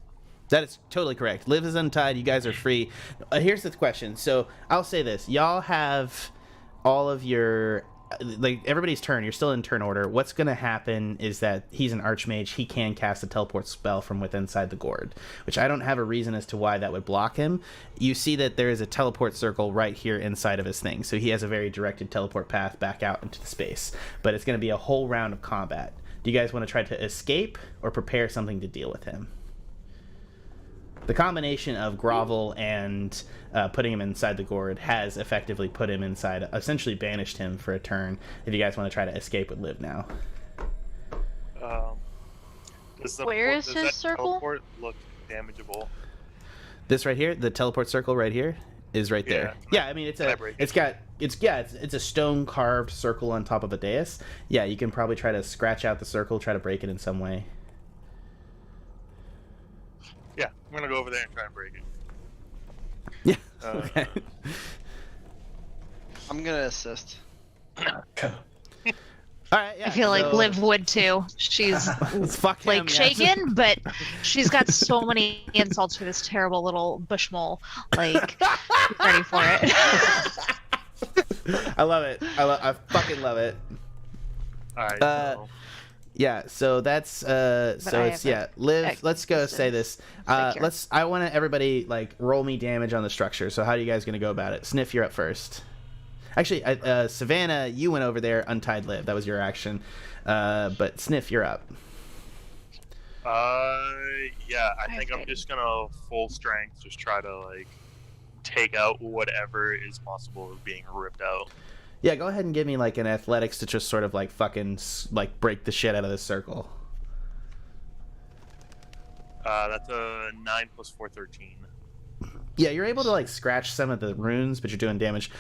A: That is totally correct. Liv is untied. You guys are free. Here's the question. So I'll say this. Y'all have all of your... Like, everybody's turn. You're still in turn order. What's going to happen is that he's an archmage. He can cast a teleport spell from within inside the gourd, which I don't have a reason as to why that would block him. You see that there is a teleport circle right here inside of his thing, so he has a very directed teleport path back out into the space. But it's going to be a whole round of combat. Do you guys want to try to escape or prepare something to deal with him? The combination of grovel and putting him inside the gourd has effectively put him inside, essentially banished him for a turn. If you guys want to try to escape with Liv now.
I: Where is his
F: that
I: circle?
F: Teleport look damageable?
A: This right here, the teleport circle right here, is right there. Yeah, I mean it's a stone carved circle on top of a dais. Yeah, you can probably try to scratch out the circle, try to break it in some way.
F: Yeah, I'm gonna go over there and try and break it.
A: Yeah. Okay.
D: I'm gonna assist.
A: All right. Yeah.
H: I feel like Liv would too. She's
A: Fuck him,
H: like
A: yeah.
H: shaken, but she's got so many insults for this terrible little bushmole. Like, she's ready for it.
A: I love it. I fucking love it.
F: All right.
A: Yeah, so that's so it's Liv, let's go say this. I want to everybody like roll me damage on the structure. So how are you guys going to go about it? Sniff, you're up first. Actually, Savannah, you went over there, untied Liv. That was your action. But Sniff, you're up.
F: Yeah, I think I'm just gonna full strength, just try to like take out whatever is possible of being ripped out.
A: Yeah, go ahead and give me like an athletics to just sort of like fucking like break the shit out of this circle.
F: That's a 9 + 4, 13.
A: Yeah, you're able to like scratch some of the runes, but you're doing damage.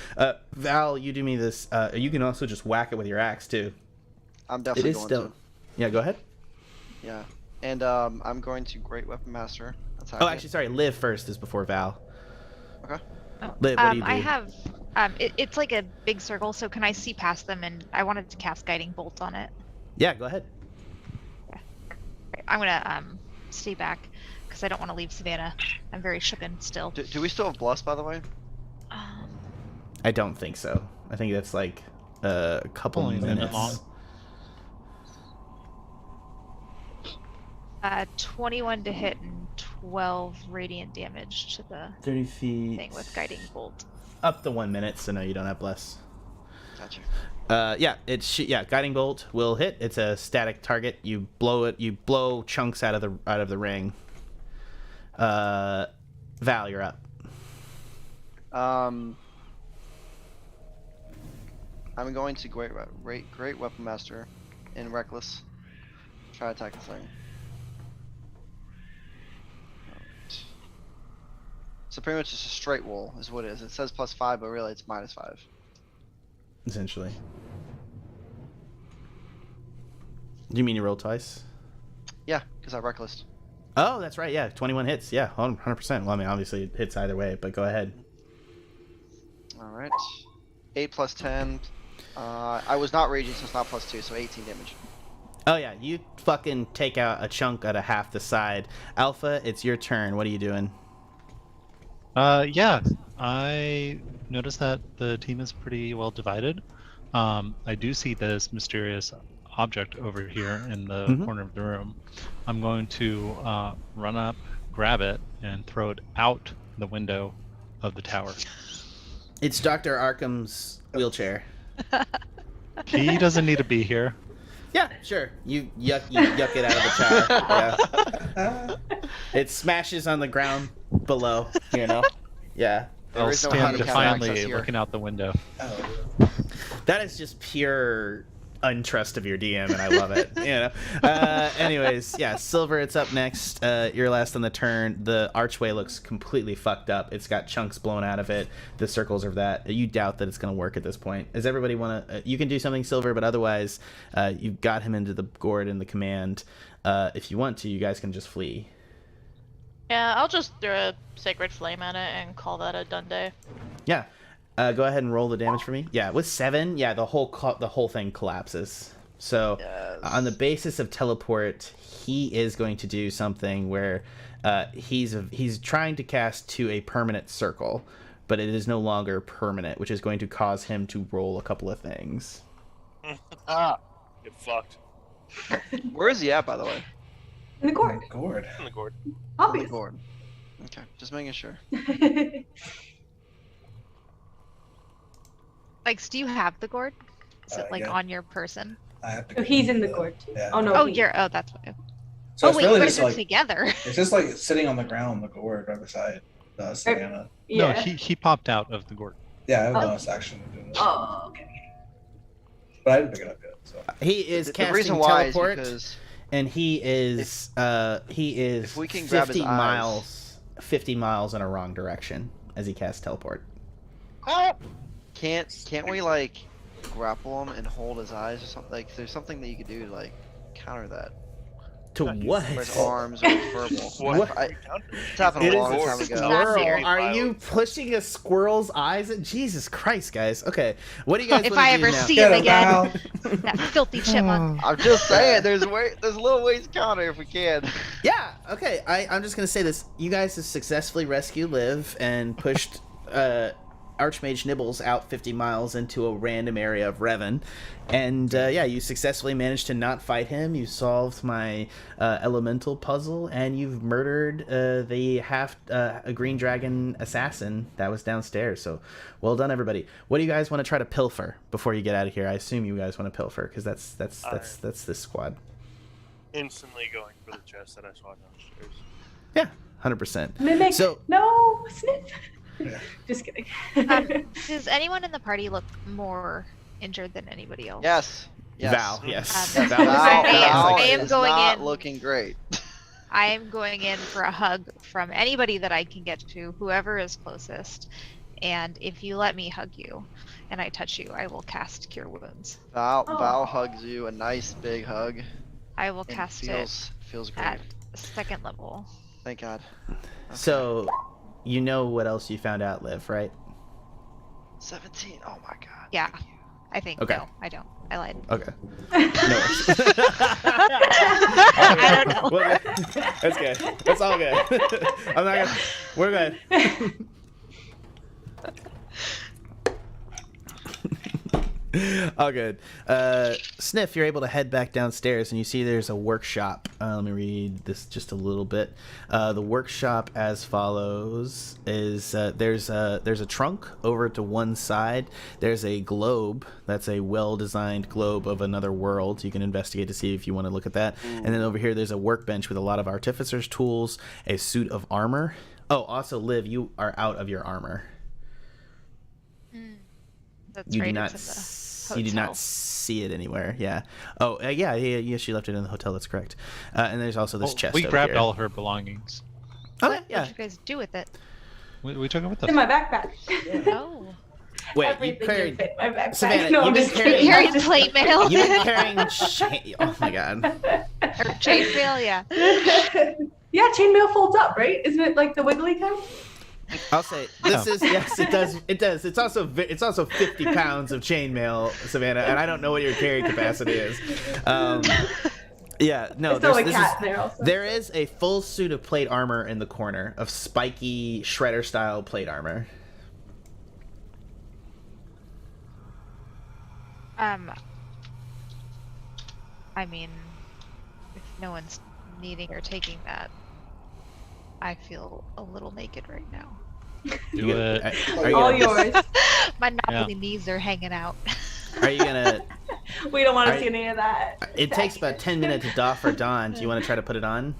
A: Val, you do me this. You can also just whack it with your axe too.
D: I'm definitely going to.
A: Yeah, go ahead.
D: Yeah, and I'm going to Great Weapon Master. Attack
A: Oh,
D: it.
A: actually, sorry. Liv first is before Val.
D: Okay.
A: Liv, what do you do?
H: I have it's like a big circle, so can I see past them? And I wanted to cast Guiding Bolt on it.
A: Yeah, go ahead.
H: Okay. I'm gonna stay back because I don't want to leave Savannah. I'm very shooken still.
D: Do we still have Bless, by the way?
A: I don't think so. I think that's like a couple
E: Only a minute
A: minutes.
E: long.
H: 21 to hit and 12 radiant damage to the
A: 30 feet.
H: thing with guiding bolt.
A: Up to 1 minute, so no, you don't have bless.
D: Gotcha.
A: Guiding bolt will hit. It's a static target. You blow it. You blow chunks out of the ring. Val, you're up.
D: I'm going to great weapon master in reckless. Try to attack the thing. Alright. So pretty much just a straight roll is what it is. It says +5, but really it's -5.
A: Essentially. Do you mean you roll twice?
D: Yeah, because I reckless.
A: Oh, that's right. Yeah, 21 hits. Yeah, 100%. Well, I mean, obviously it hits either way, but go ahead.
D: All right. 8 + 10. I was not raging, so it's not +2, so 18 damage.
A: Oh yeah, you fucking take out a chunk out of half the side. Alpha, it's your turn. What are you doing?
E: Yeah, I noticed that the team is pretty well divided. I do see this mysterious object over here in the corner of the room. I'm going to run up, grab it, and throw it out the window of the tower.
A: It's Dr. Arkham's wheelchair.
E: He doesn't need to be here.
A: Yeah, sure. You yuck it out of the tower. Yeah. It smashes on the ground below, you know? Yeah.
E: I'll
D: is no
E: stand
D: handicap access
E: defiantly
D: here.
E: looking out the window.
A: That is just pure untrust of your DM, and I love it. You know. Anyways, yeah, Silver, it's up next. You're last on the turn. The archway looks completely fucked up. It's got chunks blown out of it. The circles of that. You doubt that it's going to work at this point. Does everybody want to? You can do something, Silver, but otherwise, you've got him into the gourd in the command. If you want to, you guys can just flee.
I: Yeah, I'll just throw a Sacred Flame at it and call that a done day.
A: Yeah. Go ahead and roll the damage for me. Yeah, with 7, yeah, the whole thing collapses. So, on the basis of teleport, he is going to do something where he's trying to cast to a permanent circle, but it is no longer permanent, which is going to cause him to roll a couple of things.
F: Get fucked.
D: Where is he at, by the way?
C: In the gourd.
B: Gourd.
F: In the gourd.
C: Obvious.
D: Board. Okay, just making sure.
H: Like, do you have the gourd? Is it like
B: yeah.
H: on your person?
B: I have to
C: Oh,
B: go
C: he's in
B: into
C: the gourd too.
B: yeah.
C: Oh no.
H: Oh,
C: he-
H: that's why.
B: So
H: Oh
B: it's
H: wait,
B: really
H: you
B: just
H: guys are
B: like
H: together.
B: it's just like sitting on the ground, the gourd right beside Savannah.
E: No,
C: Yeah.
E: he popped out of the gourd.
B: Yeah, I have a
C: Oh.
B: bonus action to do this.
C: Oh, okay.
B: But I didn't pick it up yet. So
A: He is
D: The
A: casting
D: reason why is
A: teleport,
D: because
A: and he is
D: if we can grab his
A: 50
D: eyes-
A: miles, 50 miles in a wrong direction as he casts teleport.
D: can't we like grapple him and hold his eyes or something? Like, there's something that you could do to like counter that.
A: To what?
D: Or his arms or his verbal.
A: What?
D: It's happened
A: It
D: a
A: is
D: long
A: a
D: time ago.
A: squirrel. Are you pushing a squirrel's eyes? Jesus Christ, guys. Okay, what do you guys
H: If
A: want
H: I
A: to do
H: ever
A: now?
H: see
B: Get
H: him
B: him,
H: again,
B: Val.
H: that filthy chipmunk.
D: I'm just saying, there's little ways to counter if we can.
A: Yeah, okay. I'm just gonna say this. You guys have successfully rescued Liv and pushed Archmage Nibbles out 50 miles into a random area of Revon. And yeah, you successfully managed to not fight him. You solved my elemental puzzle, and you've murdered the a green dragon assassin that was downstairs. So well done, everybody. What do you guys want to try to pilfer before you get out of here? I assume you guys want to pilfer, because that's this squad.
F: Instantly going for the chest that I saw downstairs.
A: Yeah, 100%.
C: Mimic.
A: So
C: No, Sniff.
B: Yeah.
C: Just kidding.
H: Does anyone in the party look more injured than anybody else?
D: Yes.
A: Val, yes.
H: Um,
A: Val
H: I am
D: is
H: going
D: not
H: in.
D: looking great.
H: I am going in for a hug from anybody that I can get to, whoever is closest. And if you let me hug you and I touch you, I will cast Cure Wounds.
D: Val hugs you, a nice big hug.
H: I will
D: And
H: cast
D: feels great.
H: at 2nd level.
D: Thank God.
A: So, you know what else you found out, Liv, right?
D: 17. Oh my God.
H: Yeah, I think.
A: Okay.
H: No, I don't. I lied.
A: Okay. No worries.
H: I don't know.
A: Well, that's good. That's all good. I'm not gonna. We're good. All good. Sniff, you're able to head back downstairs, and you see there's a workshop. Let me read this just a little bit. The workshop as follows is there's a trunk over to one side. There's a globe. That's a well-designed globe of another world. You can investigate to see if you want to look at that. And then over here, there's a workbench with a lot of artificer's tools, a suit of armor. Oh, also, Liv, you are out of your armor.
H: That's
A: You
H: right.
A: do not.
H: It's in
A: You
H: the
A: do not
H: hotel.
A: see it anywhere. Yeah. Oh, yeah. She left it in the hotel. That's correct. And there's also this
E: Well,
A: chest.
E: we
A: over
E: grabbed
A: here.
E: all her belongings.
A: Okay,
H: What
A: yeah.
H: did you guys do with it?
E: We took it with
C: It's in
E: us.
C: my backpack.
H: Oh.
A: Wait, you
C: Everything can
A: carried.
C: fit in my backpack.
A: Savannah,
C: No,
A: you've
C: I'm
A: been
C: just
A: carrying-
C: kidding.
H: Carrying plate mail.
A: You've been carrying. Oh my god.
H: Or chain mail, yeah.
C: Yeah, chainmail folds up, right? Isn't it like the wiggly kind?
A: I'll say this is yes, it does. It does. It's also 50 pounds of chainmail, Savannah, and I don't know what your carry capacity is. Yeah, no.
C: There's still a
A: this
C: cat
A: is,
C: there also.
A: there is a full suit of plate armor in the corner of spiky shredder style plate armor.
H: I mean, if no one's needing or taking that, I feel a little naked right now.
E: Do
A: You
E: it.
A: gonna- are you
C: All
A: gonna-
C: yours.
H: My knobbly knees are hanging out.
A: Are you gonna?
C: We don't want
A: Are
C: to see any of that.
A: It takes about 10 minutes to doff or don. Do you want to try to put it on?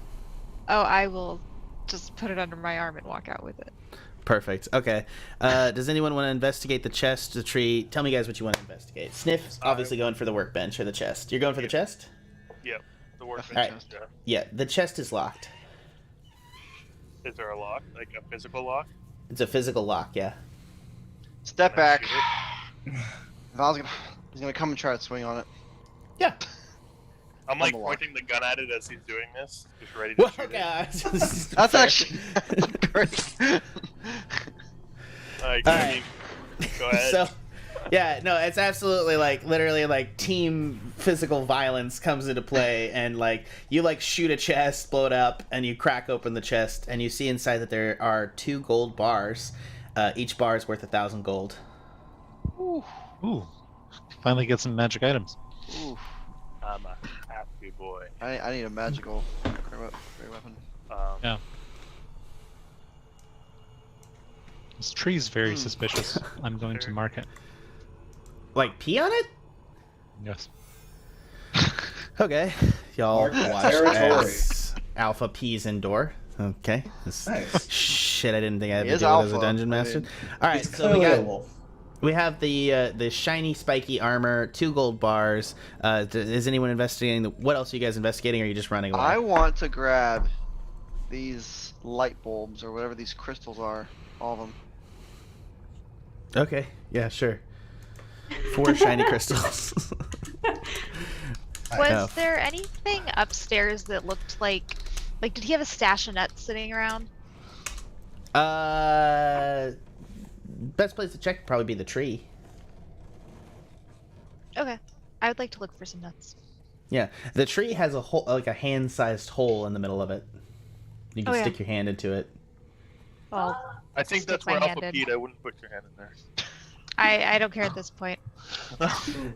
H: Oh, I will just put it under my arm and walk out with it.
A: Perfect. Okay. Does anyone want to investigate the chest, the tree? Tell me, guys, what you want to investigate. Sniff's obviously going for the workbench or the chest. You're going for the chest?
F: Yep. The workbench.
A: Alright.
F: Yeah.
A: Yeah. The chest is locked.
F: Is there a lock? Like a physical lock?
A: It's a physical lock. Yeah.
D: Step
F: Can I
D: back.
F: shoot it?
D: He's gonna come and try to swing on it.
A: Yeah.
F: I'm like
D: On the lock.
F: pointing the gun at it as he's doing this, just ready to
A: Well,
F: shoot it.
A: okay.
D: That's actually great.
F: Like,
A: Alright.
F: go ahead.
A: So, yeah, no, it's absolutely literally team physical violence comes into play, and you shoot a chest, blow it up, and you crack open the chest, and you see inside that there are 2 gold bars. Each bar is worth 1,000 gold.
E: Ooh. Finally get some magic items.
D: Ooh,
F: I'm a happy boy.
D: I need a magical great weapon.
E: Yeah. This tree's very suspicious. I'm going to mark it.
A: Pee on it?
E: Yes.
A: Okay. Y'all
B: Mark that
A: watch
B: territory.
A: as Alpha pees indoor. Okay.
B: Nice.
A: Shit, I didn't think I had
D: He
A: to
D: is
A: do it as a
D: alpha.
A: dungeon
D: I
A: master.
D: mean,
A: Alright,
B: He's
A: so we
B: clearly a
A: got...
B: wolf.
A: We have the shiny spiky armor, 2 gold bars. Is anyone investigating? What else are you guys investigating, or are you just running away?
D: I want to grab these light bulbs or whatever these crystals are. All of them.
A: Okay, yeah, sure. 4 shiny crystals.
H: Was there anything upstairs that looked like did he have a stash of nuts sitting around?
A: Best place to check would probably be the tree.
H: Okay. I would like to look for some nuts.
A: Yeah, the tree has a hole, a hand-sized hole in the middle of it. You can
H: Oh, yeah.
A: stick your hand into it.
H: Well,
F: I think
H: Stick
F: that's
H: my
F: where
H: hand
F: Alpha
H: in.
F: Pete. I wouldn't put your hand in there.
H: I don't care at this point.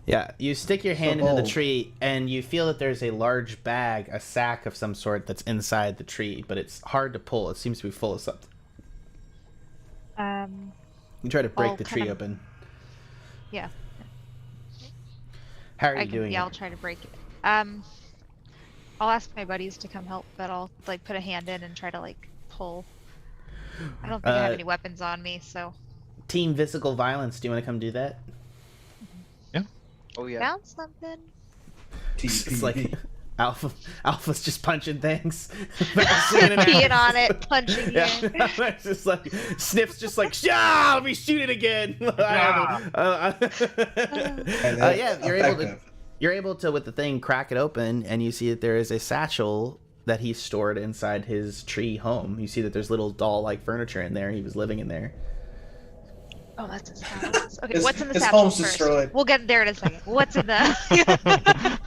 A: Yeah, you stick your hand
B: So
A: into the
B: bold.
A: tree, and you feel that there's a large bag, a sack of some sort that's inside the tree, but it's hard to pull. It seems to be full of something. You try to break
H: I'll
A: the tree
H: kinda-
A: open.
H: Yeah.
A: How are you doing
H: Yeah,
A: it?
H: I'll try to break it. I'll ask my buddies to come help, but I'll put a hand in and try to pull. I don't think I have any weapons on me, so
A: Team Physical Violence, do you want to come do that?
D: Oh yeah.
H: found something.
A: It's like Alpha's just punching things.
H: Peeing on it, punching
A: Yeah,
H: it.
A: it's just Sniff's just yeah, let me shoot it again. Yeah, you're able to with the thing crack it open, and you see that there is a satchel that he stored inside his tree home. You see that there's little doll-like furniture in there. He was living in there.
H: Oh, that's his house. Okay,
B: His-
H: what's in the
B: his
H: satchel
B: home's
H: first?
B: destroyed.
H: We'll get there in a second. What's in the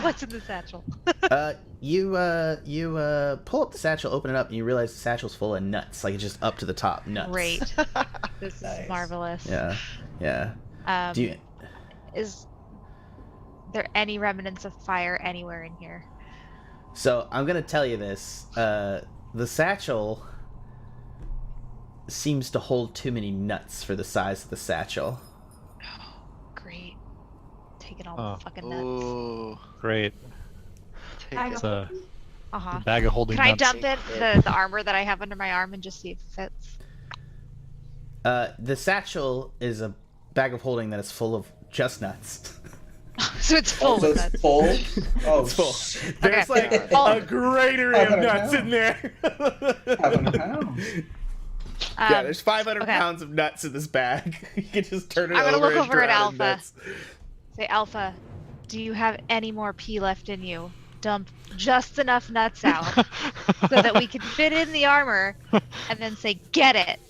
H: What's in the satchel?
A: You pull up the satchel, open it up, and you realize the satchel's full of nuts. It's just up to the top nuts.
H: Great. This
B: Nice.
H: is marvelous.
A: Yeah.
H: Um,
A: Do you?
H: Is there any remnants of fire anywhere in here?
A: So I'm gonna tell you this. The satchel seems to hold too many nuts for the size of the satchel.
H: Oh, great. Taking all
E: Oh.
H: the fucking nuts.
D: Ooh.
E: Great.
D: Take
C: I
D: it.
E: It's a
H: Uh-huh.
E: bag of holding
H: Can I
E: nuts.
H: dump it, the armor that I have under my arm, and just see if it fits?
A: The satchel is a bag of holding that is full of just nuts.
H: So it's full
B: So
H: with
B: it's
H: nuts.
B: full. Oh,
A: It's full.
B: shit.
A: There's
H: Okay.
A: like
H: Oh.
A: a granary of
B: 500
A: nuts in
B: pounds.
A: there.
B: 500 pounds.
A: Yeah, there's 500
H: okay.
A: pounds of nuts in this bag. You can just turn it
H: I'm gonna
A: over
H: look
A: and
H: over at
A: drown in
H: Alpha.
A: nuts.
H: Say, Alpha, do you have any more pee left in you? Dump just enough nuts out so that we can fit in the armor, and then say, "Get it."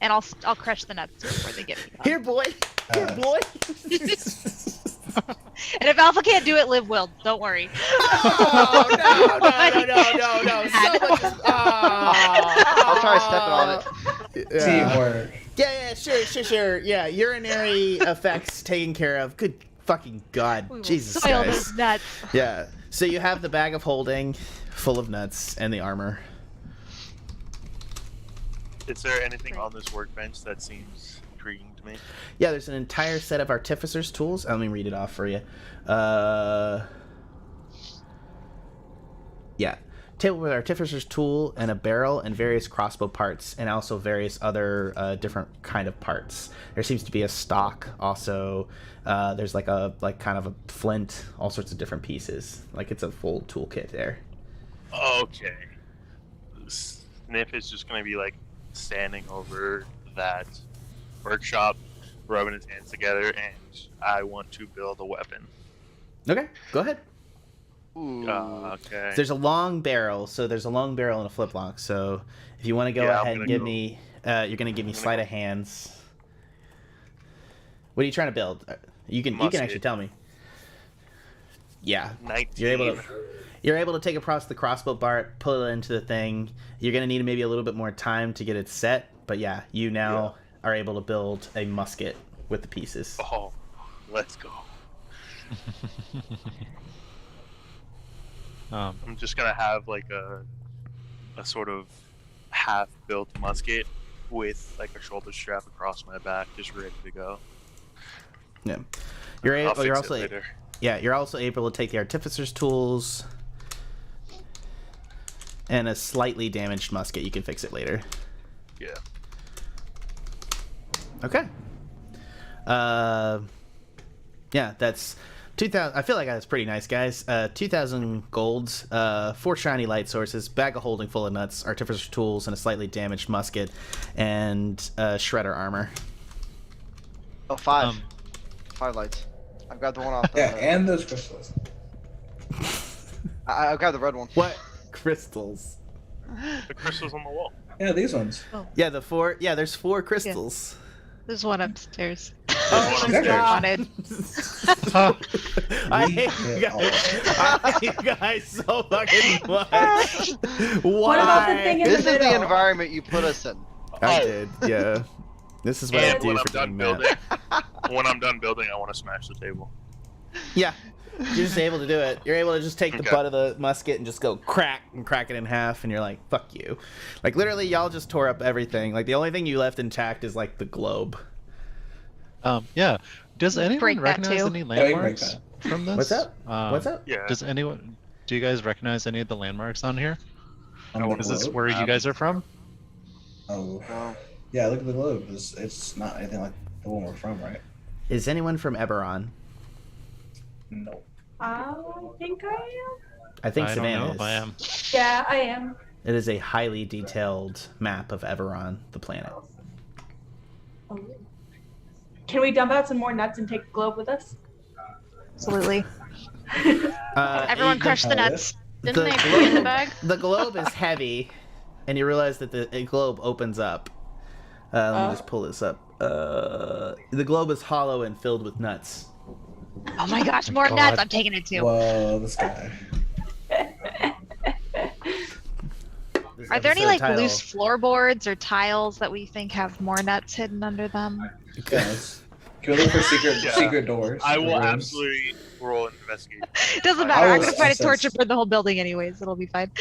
H: And I'll crush the nuts before they get me.
A: Here, boy. Here, boy.
H: And if Alpha can't do it, Liv will. Don't worry.
A: Oh, no. So much.
D: I'll try stepping on it.
A: Yeah.
B: Teamwork.
A: Yeah, sure. Yeah, urinary effects taken care of. Good fucking God.
H: We will
A: Jesus,
H: soil
A: guys.
H: those nuts.
A: Yeah. So you have the bag of holding full of nuts and the armor.
F: Is there anything on this workbench that seems intriguing to me?
A: Yeah, there's an entire set of artificer's tools. Let me read it off for you. Yeah. Table with artificer's tool and a barrel and various crossbow parts, and also various other different kind of parts. There seems to be a stock also. There's like kind of a flint, all sorts of different pieces. Like it's a full toolkit there.
F: Okay. Sniff is just gonna be like standing over that workshop, rubbing his hands together, and I want to build a weapon.
A: Okay, go ahead.
D: Ooh.
F: Okay.
A: There's a long barrel, so there's a long barrel and a flintlock. So if you want to go
F: Yeah, I'm
A: ahead and
F: gonna
A: give
F: go-
A: me, you're gonna give me sleight of hands. What are you trying to build? You can
F: Musket.
A: actually tell me. Yeah,
F: 19.
A: you're able to take across the crossbow bar, pull it into the thing. You're gonna need maybe a little bit more time to get it set, but yeah, you now are able to build a musket with the pieces.
F: Oh, let's go. I'm just gonna have like a sort of half-built musket with like a shoulder strap across my back, just ready to go.
A: Yeah, you're
F: I'll
A: able.
F: fix
A: You're
F: it
A: also
F: later.
A: you're also able to take the artificer's tools and a slightly damaged musket. You can fix it later.
F: Yeah.
A: Okay. Yeah, that's 2,000. I feel like that's pretty nice, guys. 2,000 golds, 4 shiny light sources, bag of holding full of nuts, artificer's tools, and a slightly damaged musket, and shredder armor.
D: Oh, 5. 5 lights. I've got the one off the...
B: Yeah, and those crystals.
D: I've got the red one.
A: What crystals?
F: The crystals on the wall.
B: Yeah, these ones.
A: Yeah, the 4. Yeah, there's 4 crystals.
H: There's one upstairs.
A: Oh
B: my God.
H: Wanted.
A: I hate you guys. I hate you guys so fucking much. Why?
C: What about the thing in
D: This
C: the
D: is the
C: middle?
D: environment you put us in.
A: I did, yeah. This is what I
F: And
A: do
F: when
A: for
F: I'm done
A: doing that.
F: building, when I'm done building, I want to smash the table.
A: Yeah, you're just able to do it. You're able to just take the
F: Okay.
A: butt of the musket and just go crack and crack it in half, and you're like, fuck you. Like, literally, y'all just tore up everything. Like, the only thing you left intact is, like, the globe.
E: Yeah. Does anyone
H: Break that
E: recognize
H: too.
E: any
B: Yeah, we can break
E: landmarks from this?
A: What's up? What's up?
F: Yeah.
E: Does anyone? Do you guys recognize any of the landmarks on here?
B: On the
E: Is this
B: globe?
E: where you guys are from?
B: Oh.
D: No.
B: Yeah, look at the globe. It's not anything like the one we're from, right?
A: Is anyone from Eberron?
B: No.
C: I think I am.
A: I think
E: I don't
A: Savannah
E: know
A: is.
E: if I am.
C: Yeah, I am.
A: It is a highly detailed map of Eberron, the planet.
C: Can we dump out some more nuts and take the globe with us?
H: Absolutely.
A: you
H: Everyone
A: can-
H: crush the nuts.
I: Didn't
A: The
I: they pee in the
A: globe-
I: bag?
A: The globe is heavy, and you realize that the globe opens up. Let me just pull this up. The globe is hollow and filled with nuts.
H: Oh my gosh, more
E: God.
H: nuts. I'm taking it too.
B: Whoa, this guy.
A: This
H: Are there any
A: episode
H: like
A: title-
H: loose floorboards or tiles that we think have more nuts hidden under them?
B: Yes. Can we look for
F: Yeah.
B: secret doors?
F: I
B: or
F: will
B: rooms?
F: absolutely roll an investigation.
H: Doesn't
F: I
H: matter. I'm
B: will
H: gonna try to torch
B: assess.
H: it for the whole building anyways. It'll be fine.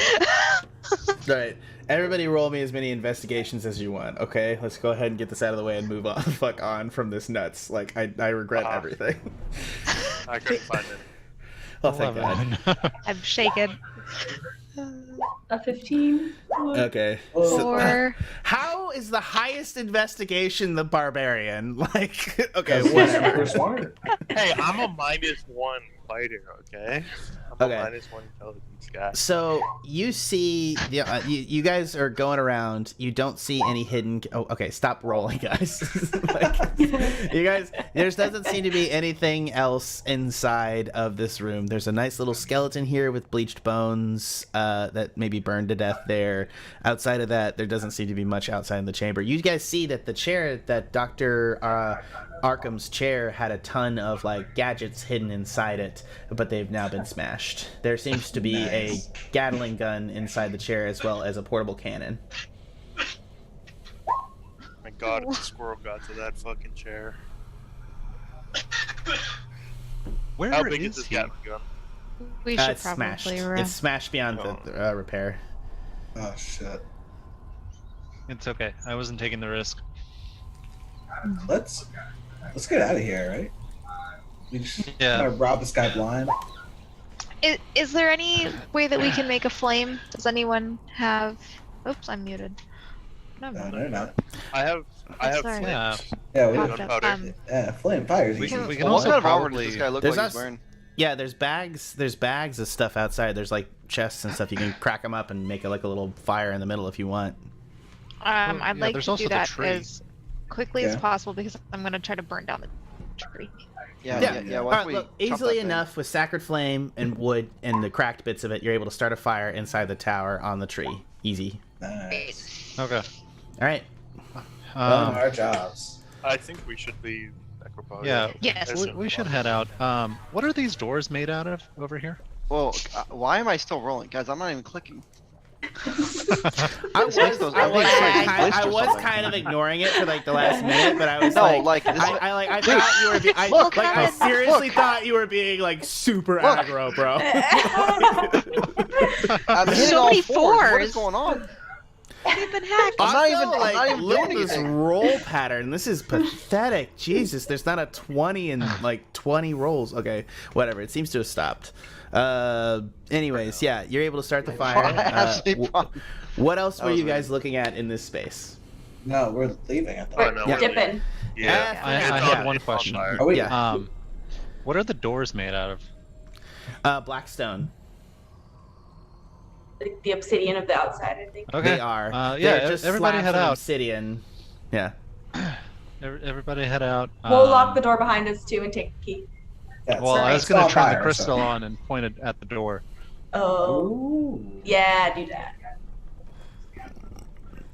A: Right. Everybody roll me as many investigations as you want, okay? Let's go ahead and get this out of the way and move on fuck on from this nuts. Like, I regret everything.
F: I couldn't find any.
A: Oh, thank God.
E: 11.
H: I'm shaken.
C: A 15.
A: Okay.
B: Oh.
A: So,
H: 4.
A: how is the highest investigation the Barbarian? Like, okay,
B: Because
A: whatever.
B: we're smart.
F: Hey, I'm a -1 fighter, okay? I'm
A: Okay.
F: a -1 intelligence guy.
A: So you see, you guys are going around. You don't see any hidden. Oh, okay. Stop rolling, guys. Like, you guys, there doesn't seem to be anything else inside of this room. There's a nice little skeleton here with bleached bones that maybe burned to death there. Outside of that, there doesn't seem to be much outside in the chamber. You guys see that the chair, that Dr. Arkham's chair, had a ton of like gadgets hidden inside it, but they've now been smashed. There seems to be a Gatling gun inside the chair as well as a portable cannon.
F: My God, if the squirrel got to that fucking chair.
E: Where
F: How big is
E: is
F: this
E: he?
F: Gatling gun?
H: We should
A: It's smashed.
H: probably
A: It's smashed beyond the repair.
B: Oh shit.
E: It's okay. I wasn't taking the risk.
B: Let's get out of here, right? We just
E: Yeah.
B: gotta rob this guy blind.
H: Is there any way that we can make a flame? Does anyone have? Oops, I'm muted. No,
B: No, they're not.
F: I have
H: sorry.
E: Yeah.
F: flames.
B: Yeah, we
H: Popped up.
F: Gunpowder.
B: yeah, flame fires.
E: We
B: easy.
E: can
D: What
E: also
D: kind of armor
E: probably.
D: does this guy look
A: There's
D: like he's
A: us-
D: wearing?
A: Yeah, there's bags of stuff outside. There's like chests and stuff. You can crack them up and make like a little fire in the middle if you want.
H: I'd
E: yeah,
H: like
E: there's
H: to
E: also
H: do
E: the
H: that
E: tree.
H: as quickly as
B: Yeah.
H: possible because I'm gonna try to burn down the tree.
A: Yeah.
D: Yeah.
A: All
D: Once
A: right,
D: we
A: look,
D: chop
A: easily
D: that thing.
A: enough with sacred flame and wood and the cracked bits of it, you're able to start a fire inside the tower on the tree. Easy.
B: Nice.
E: Okay.
A: All right.
B: Done our jobs.
F: I think we should leave Necropod.
E: Yeah.
H: Yes.
E: We should head out. What are these doors made out of over here?
D: Well, why am I still rolling, guys? I'm not even clicking.
A: I was,
D: like those- I think it's like
A: I
D: glitched or
A: was
D: something.
A: kind of ignoring it for like the last minute, but I was
D: No,
A: like,
D: like, this-
A: I thought you were being, I,
D: Look,
A: like, I
H: Colin,
A: seriously thought you were being like super
D: Look.
A: aggro, bro.
D: I'm hitting
H: So
D: all
H: many
D: fours. What
H: fours.
D: is going on?
H: We've been hacked.
D: I'm not
A: Also,
D: even- I'm not even
A: look at
D: doing
A: this
D: anything.
A: roll pattern. This is pathetic. Jesus, there's not a 20 in like 20 rolls. Okay, whatever. It seems to have stopped. Anyways, yeah, you're able to start the fire.
D: I actually
A: What else
D: That
A: were
D: was
A: you
D: weird.
A: guys looking at in this space?
B: No, we're leaving. I
F: Oh,
B: thought.
F: no,
A: Yeah.
F: we're leaving.
C: Dipping.
F: Yeah.
E: I
F: It's
E: had
F: on-
E: one
F: it's on
E: question.
F: fire.
B: Are we?
A: Yeah.
E: What are the doors made out of?
A: Blackstone.
C: Like the obsidian of the outside, I think.
E: Okay.
A: They are.
E: Yeah.
A: They're just
E: Everybody
A: slabs
E: head
A: of
E: out.
A: obsidian. Yeah.
E: Everybody head out.
C: We'll lock the door behind us too and take the key.
B: Yeah,
E: Well, I was
B: it's
E: gonna
B: on
E: turn
B: fire,
E: the crystal
B: so.
E: on and point it at the door.
C: Oh,
B: Ooh.
C: yeah, do that.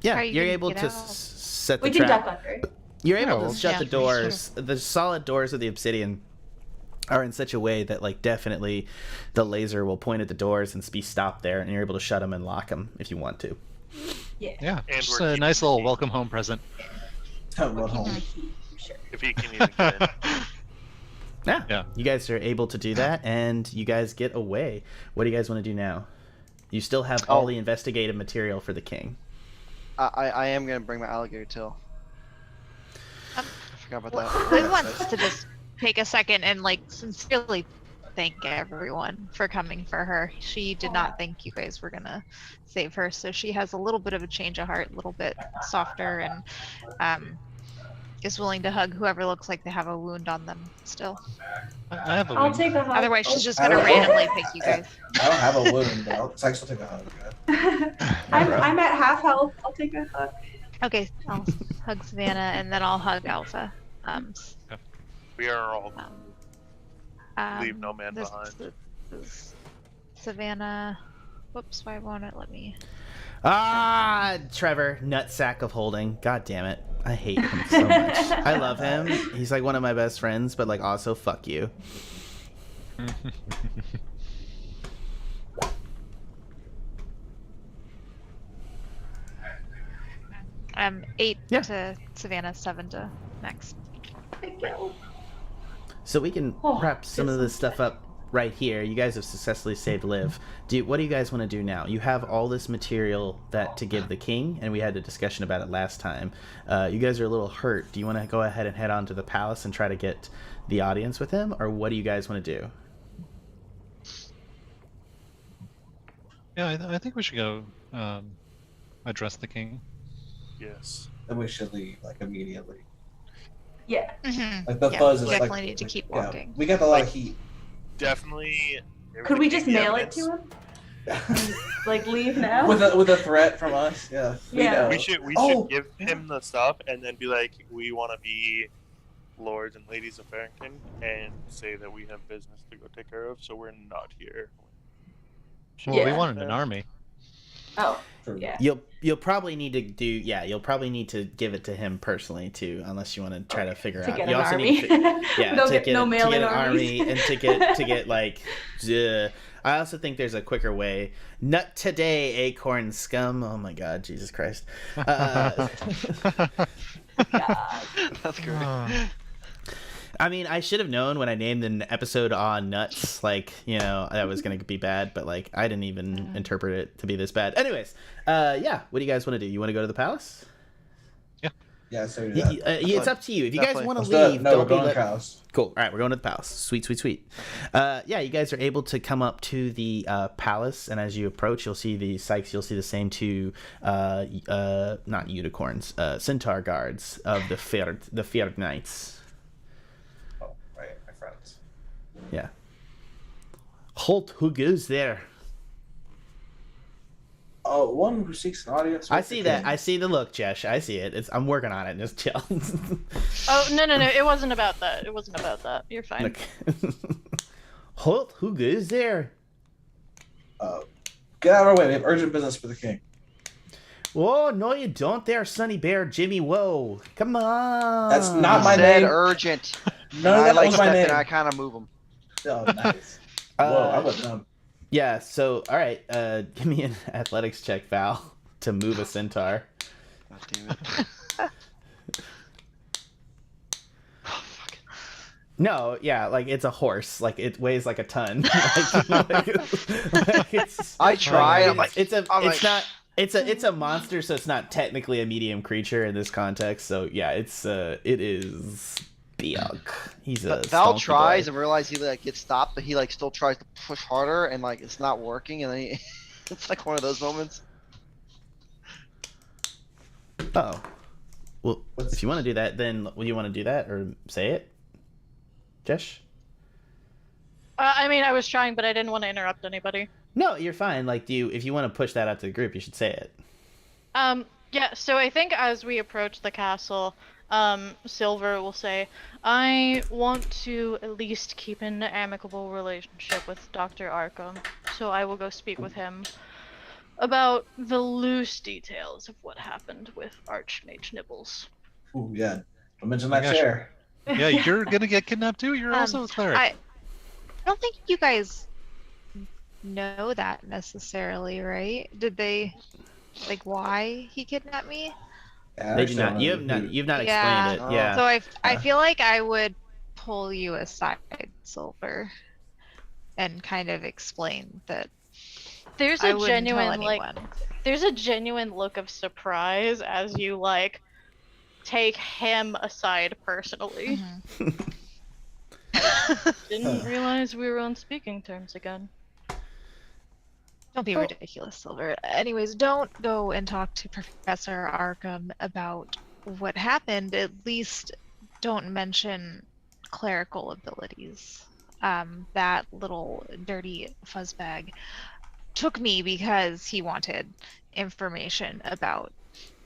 A: Yeah,
H: How are you
A: you're
H: gonna
A: able
H: get
A: to
H: out?
A: set the
C: We can
A: trap.
C: duck under.
A: You're able
E: Yeah,
A: to shut
H: yeah,
A: the
H: for
A: doors. The solid doors of the obsidian are in such a way that like definitely the laser will point at the doors and be stopped there, and you're able to shut them and lock them if you want to.
E: Yeah.
F: And
E: Just
F: we're
E: a nice
F: keeping
E: little
F: the-
E: welcome home present.
B: Run home.
C: Sure.
F: If he can even get in.
A: Yeah.
E: Yeah.
A: You guys are able to do that, and you guys get away. What do you guys want to do now? You still have all
D: Oh.
A: the investigative material for the king.
D: I am gonna bring my alligator tail. I forgot about that.
H: Liz wants to just take a second and like sincerely thank everyone for coming for her. She did not think you guys were gonna save her, so she has a little bit of a change of heart, a little bit softer, and is willing to hug whoever looks like they have a wound on them still.
E: I have a
C: I'll
E: wound.
C: take a hug.
H: Otherwise, she's just
B: I
H: gonna
B: don't-
H: randomly pick you guys.
B: I don't have a wound, but Sikes will take a hug.
C: I'm at half health. I'll take a hug.
H: Okay, I'll hug Savannah and then I'll hug Alpha.
F: We are all Leave
H: Um,
F: no man
H: this-
F: behind.
H: this- Savannah. Whoops, why won't it let me?
A: Ah, Trevor, nutsack of holding. God damn it. I hate him so much. I love him. He's like one of my best friends, but like also fuck you.
H: 8
A: Yeah.
H: to Savannah, 7 to Max.
C: go.
A: So we can
C: Oh,
A: wrap some of
C: this
A: this stuff up right here. You guys have successfully saved Liv. What do you guys want to do now? You have all this material to give the king, and we had a discussion about it last time. You guys are a little hurt. Do you want to go ahead and head on to the palace and try to get the audience with him, or what do you guys want to do?
E: Yeah, I think we should go address the king.
F: Yes.
B: Then we should leave like immediately.
C: Yeah.
H: Mhm.
B: Like the
H: Yeah,
B: fuzz
H: we
B: is
H: definitely
B: like
H: need to keep
B: yeah,
H: walking.
B: we got a lot of heat.
F: Definitely.
C: Could we just
F: everything
C: mail it
F: evidence-
C: to him? Like leave now?
B: with a threat from us, yeah.
C: Yeah.
F: We should
B: Oh.
F: give him the stuff and then be like, we want to be lords and ladies of Farrington, and say that we have business to go take care of, so we're not here.
E: Well, we
C: Yeah.
E: wanted an army.
C: Oh,
B: True.
C: yeah.
A: You'll probably need to do you'll probably need to give it to him personally too, unless you want to try to figure
C: To
A: out.
C: get
A: You
C: an
A: also
C: army.
A: need to
C: no,
A: to
C: get,
A: get
C: no
A: to
C: mailing
A: get an
C: armies.
A: army and to get like. I also think there's a quicker way. Nut today, acorn scum. Oh my God, Jesus Christ.
C: God.
D: That's great.
A: I mean, I should have known when I named an episode on nuts, like, that was going to be bad, but, like, I didn't even interpret it to be this bad. Anyways, yeah, what do you guys want to do? You want to go to the palace?
B: Yeah, so do that.
A: It's up to you. If you guys
D: Definitely.
A: want to
B: Let's do it.
A: leave,
B: No,
A: don't
B: we're
A: be
B: going to
A: let-
B: the palace.
A: Cool. All right, we're going to the palace. Sweet, sweet, sweet. Yeah, you guys are able to come up to the palace, and as you approach, you'll see the Sikes. You'll see the same two, not unicorns, centaur guards of the Fjord Knights.
B: Oh, right, my friends.
A: Yeah. Halt! Who goes there?
B: Oh, one who seeks an audience.
A: I
B: with
A: see
B: the
A: that.
B: king.
A: I see the look, Chesh. I see it. I'm working on it. Just chill.
I: Oh no, it wasn't about that. It wasn't about that. You're fine.
A: Look. Halt! Who goes there?
B: Get out of our way. We have urgent business for the king.
A: Oh no, you don't. There, Sonny Bear, Jimmy. Whoa, come on.
B: That's not my
D: Said
B: name.
D: urgent.
B: None of
D: I
B: that
D: like
B: was my
D: Steph
B: name.
D: and I kind of move him.
B: Oh, nice. Whoa, I went dumb.
A: Yeah. So, all right. Give me an athletics check, Val, to move a centaur.
D: God damn it.
A: No, yeah, like it's a horse. Like it weighs like a ton.
D: I try. I'm like,
A: it's
D: like-
A: not. It's a monster, so it's not technically a medium creature in this context. So yeah, it is big. He's a
D: Val
A: stonky
D: tries
A: boy.
D: and realizes he gets stopped, but he still tries to push harder and it's not working, and then it's like one of those moments.
A: Oh, well, if you want to do that, then will you want to do that or say it, Chesh?
I: I mean, I was trying, but I didn't want to interrupt anybody.
A: No, you're fine. Like, if you want to push that out to the group, you should say it.
I: Yeah, so I think as we approach the castle, Silver will say, I want to at least keep an amicable relationship with Dr. Arkham, so I will go speak with him about the loose details of what happened with Archmage Nibbles.
B: Ooh, yeah. Don't mention that
E: gosh.
B: chair.
E: Yeah, you're gonna get kidnapped too. You're also a cleric.
H: I don't think you guys know that necessarily, right? Did they, why he kidnapped me?
B: Yeah,
A: They do not.
B: actually,
A: You've not
H: Yeah.
A: explained it. Yeah.
H: So I feel like I would pull you aside, Silver, and kind of explain that
I: There's
H: I
I: a
H: wouldn't tell
I: genuine
H: anyone.
I: there's a genuine look of surprise as you take him aside personally. Didn't realize we were on speaking terms again.
H: Don't be ridiculous, Silver. Anyways, don't go and talk to Professor Arkham about what happened. At least don't mention clerical abilities. That little dirty fuzzbag took me because he wanted information about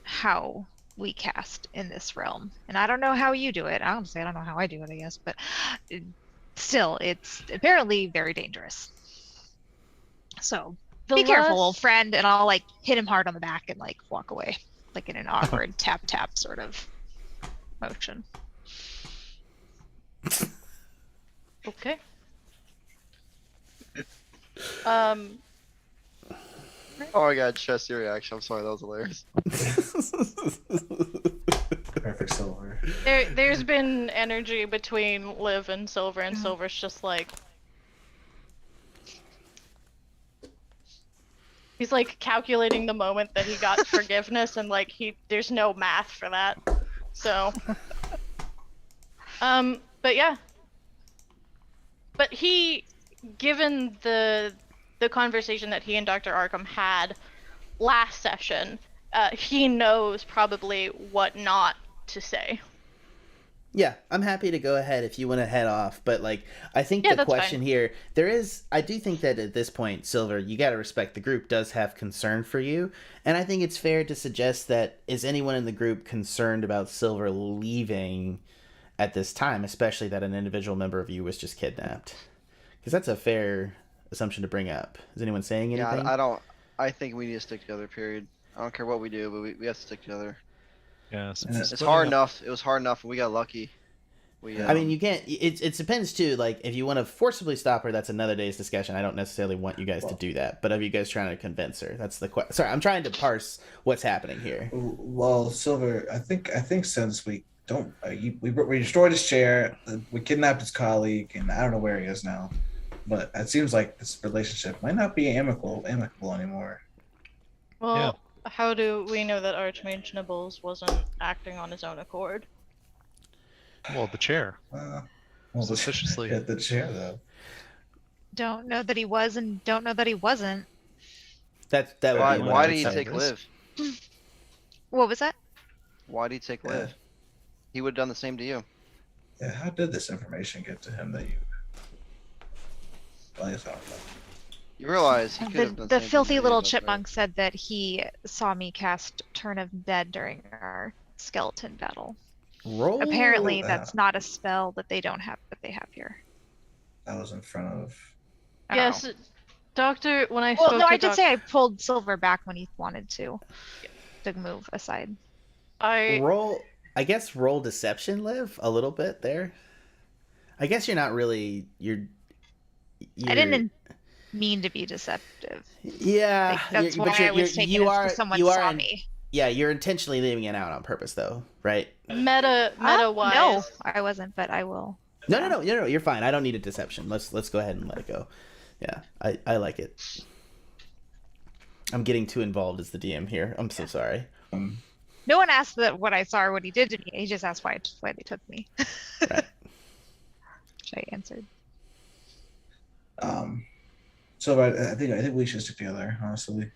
H: how we cast in this realm. And I don't know how you do it. Honestly, I don't know how I do it, I guess. But still, it's apparently very dangerous. So be careful, old friend, and I'll hit him hard on the back and walk away, in an awkward tap tap sort of motion.
I: Okay.
D: Oh my god, Chess, your reaction. I'm sorry, that was hilarious.
B: Perfect. Perfect silver.
I: There's been energy between Liv and Silver's just like he's like calculating the moment that he got forgiveness, and like there's no math for that. So, but yeah. But given the conversation that he and Dr. Arkham had last session, he knows probably what not to say.
A: Yeah, I'm happy to go ahead if you want to head off, but like I think
I: Yeah,
A: the
I: that's
A: question
I: fine.
A: here, I do think that at this point, Silver, you got to respect the group does have concern for you, and I think it's fair to suggest that is anyone in the group concerned about Silver leaving at this time, especially that an individual member of you was just kidnapped? Because that's a fair assumption to bring up. Is anyone saying anything?
D: Yeah, I think we need to stick together, period. I don't care what we do, but we have to stick together.
E: Yeah, so
D: It's hard enough. It was hard enough, and we got lucky.
A: I mean, you can't. It depends too. Like, if you want to forcibly stop her, that's another day's discussion. I don't necessarily want you guys to do that. But are you guys trying to convince her? That's the question. Sorry, I'm trying to parse what's happening here.
B: Well, Silver, I think since we don't, we destroyed his chair, we kidnapped his colleague, and I don't know where he is now. But it seems like this relationship might not be amicable anymore.
I: Well, how do we know that Archmage Nibbles wasn't acting on his own accord?
E: Well, the chair.
B: Well,
E: Suspiciously.
B: the chair though.
H: Don't know that he was and don't know that he wasn't.
A: That would be
D: Why
A: what
D: did
A: I
D: he
A: would say.
D: take Liv?
H: What was that?
D: Why did he take Liv? He would have done the same to you.
B: Yeah, how did this information get to him that you? Well, I guess I don't know.
D: You realize he could have done
H: The
D: same thing
H: filthy
D: to
H: little
D: you,
H: chipmunk said that he saw me cast Turn of Dead during our skeleton battle.
A: Roll.
H: Apparently, that's not a spell that they don't have, that they have here.
B: That was in front of.
H: I don't
I: Yes,
H: know.
I: Doctor. When I
H: Well,
I: spoke
H: no,
I: to
H: I did say I pulled Silver back when he wanted to move aside.
A: Roll. I guess roll deception, Liv, a little bit there. I guess you're not really. You're
H: I didn't mean to be deceptive.
A: Yeah,
H: Like, that's
A: but
H: why I was taking it as someone saw me.
A: Yeah, you're intentionally leaving it out on purpose, though, right?
I: meta wise.
H: No, I wasn't, but I will.
A: No, you're fine. I don't need a deception. Let's go ahead and let it go. Yeah, I like it. I'm getting too involved as the DM here. I'm so sorry.
H: No one asked what I saw or what he did to me. He just asked why they took me.
A: Right.
H: Which I answered.
B: So I think we should stick together, honestly.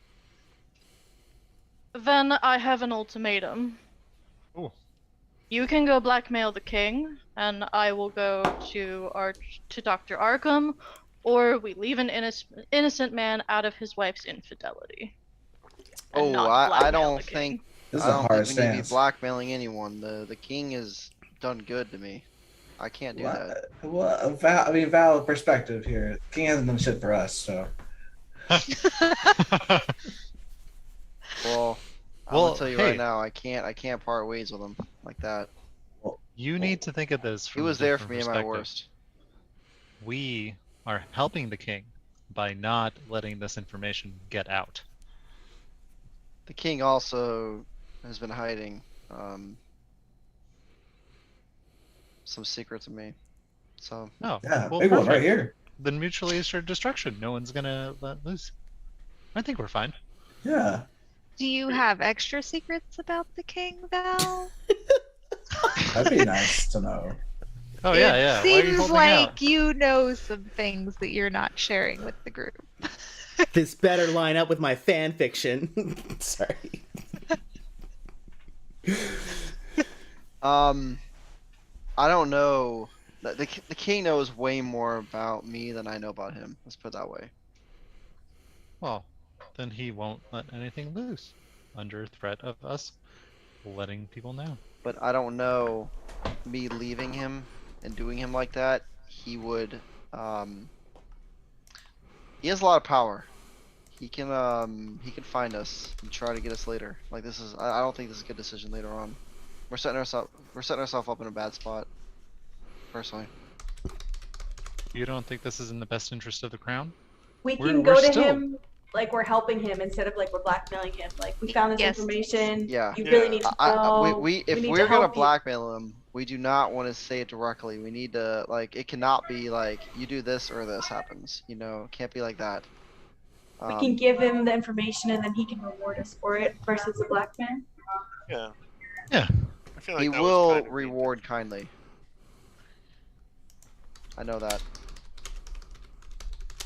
I: Then I have an ultimatum.
E: Ooh.
I: You can go blackmail the king, and I will go to Dr. Arkham, or we leave an innocent man out of his wife's infidelity. and
D: Oh,
I: not
D: I
I: blackmail
D: don't
I: the king.
D: think
B: This is
D: I
B: a
D: don't
B: hard
D: think we need to be
B: stance.
D: blackmailing anyone. The king has done good to me. I can't do that.
B: Well, valid perspective here. King hasn't done shit for us, so.
D: Well, I'm
E: Well,
D: gonna tell you
E: hey.
D: right now, I can't part ways with him like that.
E: You need to think of this
D: He
E: from
D: was
E: a
D: there for
E: different
D: me at my
E: perspective.
D: worst.
E: We are helping the king by not letting this information get out.
D: The king also has been hiding some secrets of me. So
E: Oh,
B: Yeah,
E: well,
B: big one right
E: perfect.
B: here.
E: Then mutually assured destruction. No one's gonna let loose. I think we're fine.
B: Yeah.
H: Do you have extra secrets about the king, Val?
B: That'd be nice to know.
E: Oh yeah, yeah. Why are you
H: Seems
E: holding
H: like
E: out?
H: you know some things that you're not sharing with the group.
A: This better line up with my fan fiction. Sorry.
D: I don't know. The king knows way more about me than I know about him. Let's put it that way.
E: Well, then he won't let anything loose, under threat of us letting people know.
D: But I don't know, me leaving him and doing him like that, he would, he has a lot of power. He can find us and try to get us later. Like this is, I don't think this is a good decision later on. We're setting ourselves up in a bad spot, personally.
E: You don't think this is in the best interest of the crown?
C: We
E: We're-
C: can
E: we're
C: go to
E: still-
C: him like we're helping him instead of like we're blackmailing him. Like we found this
H: Yes.
C: information.
D: Yeah.
C: You really need to know.
D: If
C: need
D: we're
C: to
D: gonna
C: help you.
D: blackmail him, we do not want to say it directly. We need to like it cannot be like you do this or this happens. You know, it can't be like that.
C: We can give him the information and then he can reward us for it versus a blackmail.
F: Yeah.
E: Yeah.
F: I feel like
D: He
F: that was
D: will
F: kind of
D: reward kindly. I know that.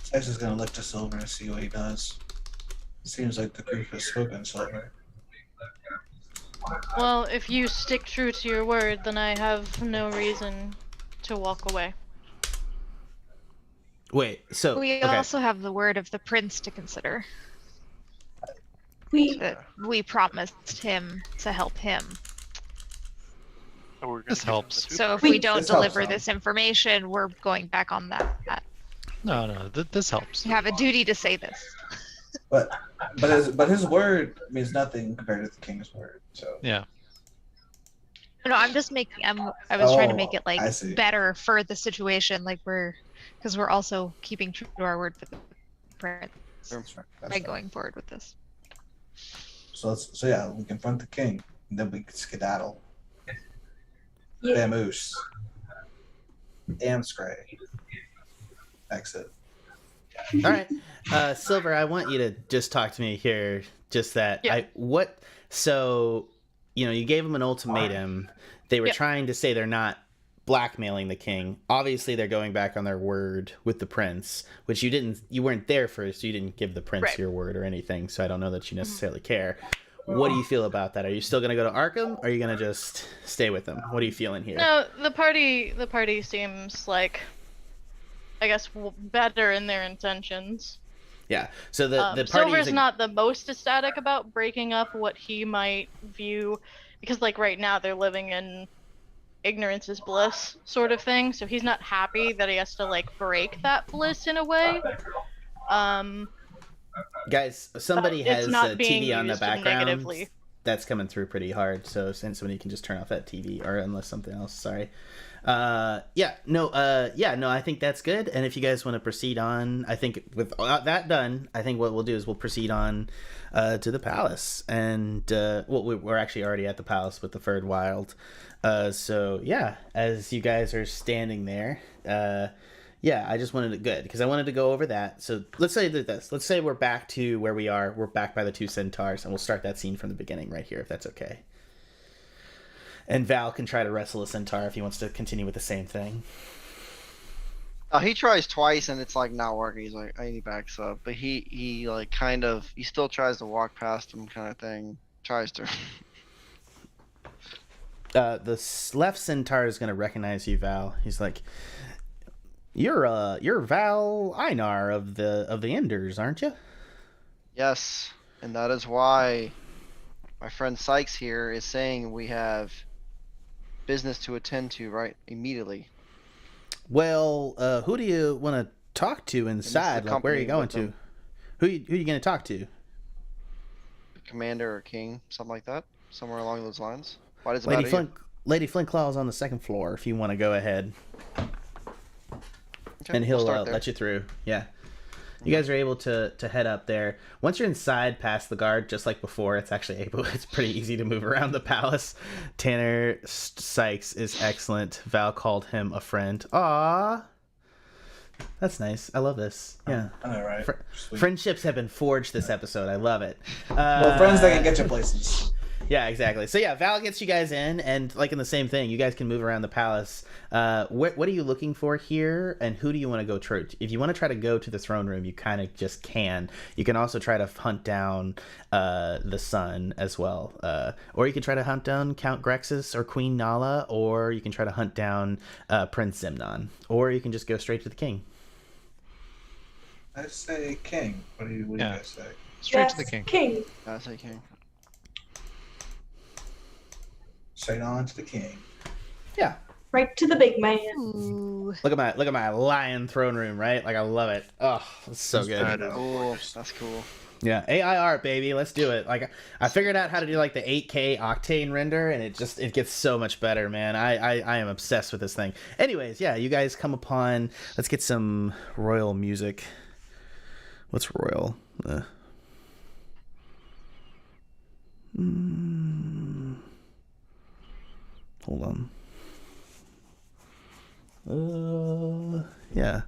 B: Sikes is gonna look to Silver and see what he does. Seems like the group has spoken, Silver.
I: Well, if you stick true to your word, then I have no reason to walk away.
A: Wait, so
H: We
A: okay.
H: also have the word of the prince to consider.
C: We
H: That we promised him to help him.
F: So we're gonna
E: This
F: give him
E: helps.
F: the
H: So if
C: We-
H: we don't
B: This helps,
H: deliver
B: though.
H: this information, we're going back on that.
E: No, this helps.
H: You have a duty to say this.
B: But his word means nothing compared to the king's word. So
E: Yeah.
H: No, I'm just making. I was trying to make it
B: I
H: like
B: see.
H: better for the situation, like because we're also keeping true to our word for the prince
B: that's right. That's
H: by
B: right.
H: going forward with this.
B: So yeah, we confront the king, and then we skedaddle.
C: yeah.
B: Vamoose. Amscray. Exit.
A: All right, Silver, I want you to just talk to me here. Just that.
I: Yeah.
A: So, you gave them an ultimatum. They were
I: Yep.
A: trying to say they're not blackmailing the king. Obviously, they're going back on their word with the prince, which you weren't there first. So you didn't give the prince
I: Right.
A: your word or anything. So I don't know that you necessarily care. What do you feel about that? Are you still going to go to Arkham, or are you going to just stay with them? What are you feeling here?
I: No, the party seems like, I guess, better in their intentions.
A: Yeah. So the party
I: Silver's not the most ecstatic about breaking up what he might view, because like right now they're living in ignorance is bliss sort of thing. So he's not happy that he has to like break that bliss in a way.
A: Guys, somebody
I: But it's
A: has
I: not
A: a
I: being
A: TV on the
I: used
A: background.
I: negatively.
A: That's coming through pretty hard. So since somebody can just turn off that TV, or unless something else. Sorry. I think that's good. And if you guys want to proceed on, I think with that done, I think what we'll do is we'll proceed on to the palace. And we're actually already at the palace with the Third Wild. So yeah, as you guys are standing there, I just wanted it good because I wanted to go over that. So let's say this. Let's say we're back to where we are. We're back by the two centaurs, and we'll start that scene from the beginning right here, if that's okay. And Val can try to wrestle a centaur if he wants to continue with the same thing.
D: He tries twice and it's like not working. He's like, I need backs up, but he like kind of he still tries to walk past him, kind of thing. Tries to.
A: The left centaur is gonna recognize you, Val. He's like, You're Val Einar of the Enders, aren't you?
D: Yes, and that is why my friend Sikes here is saying we have business to attend to right immediately.
A: Well, who do you want to talk to inside? Like, where are you
D: company
A: going
D: with
A: to?
D: them.
A: Who you going to talk to?
D: Commander or king, something like that, somewhere along those lines. Why does it
A: Lady
D: matter?
A: Lady Flinkclaw is on the second floor. If you want to go ahead,
D: Okay,
A: and he'll
D: we'll start there.
A: let you through. Yeah. You guys are able to head up there. Once you're inside past the guard, just like before, it's pretty easy to move around the palace. Tanner Sikes is excellent. Val called him a friend. Aww. That's nice. I love this. Yeah.
B: I know, right? Sweet.
A: Friendships have been forged this episode. I love it.
B: Well, friends that can get you places.
A: Yeah, exactly. So yeah, Val gets you guys in, and like in the same thing, you guys can move around the palace. What are you looking for here, and who do you want to go to? If you want to try to go to the throne room, you kind of just can. You can also try to hunt down the son as well, or you can try to hunt down Count Grexus or Queen Nala, or you can try to hunt down Prince Zimnon, or you can just go straight to the king.
B: I say king. What do you guys say?
E: Straight to the king.
C: King.
D: I say king.
B: Straight on to the king.
A: Yeah.
C: Right to the big man.
H: Ooh.
A: Look at my lion throne room, right? Like I love it. Oh, it's so good.
F: That is
D: Cool.
F: gorgeous.
D: That's cool.
A: Yeah, AI art, baby. Let's do it. Like I figured out how to do like the 8K octane render, and it gets so much better, man. I am obsessed with this thing. Anyways, yeah, you guys come upon. Let's get some royal music. What's royal? Hold on. Yeah.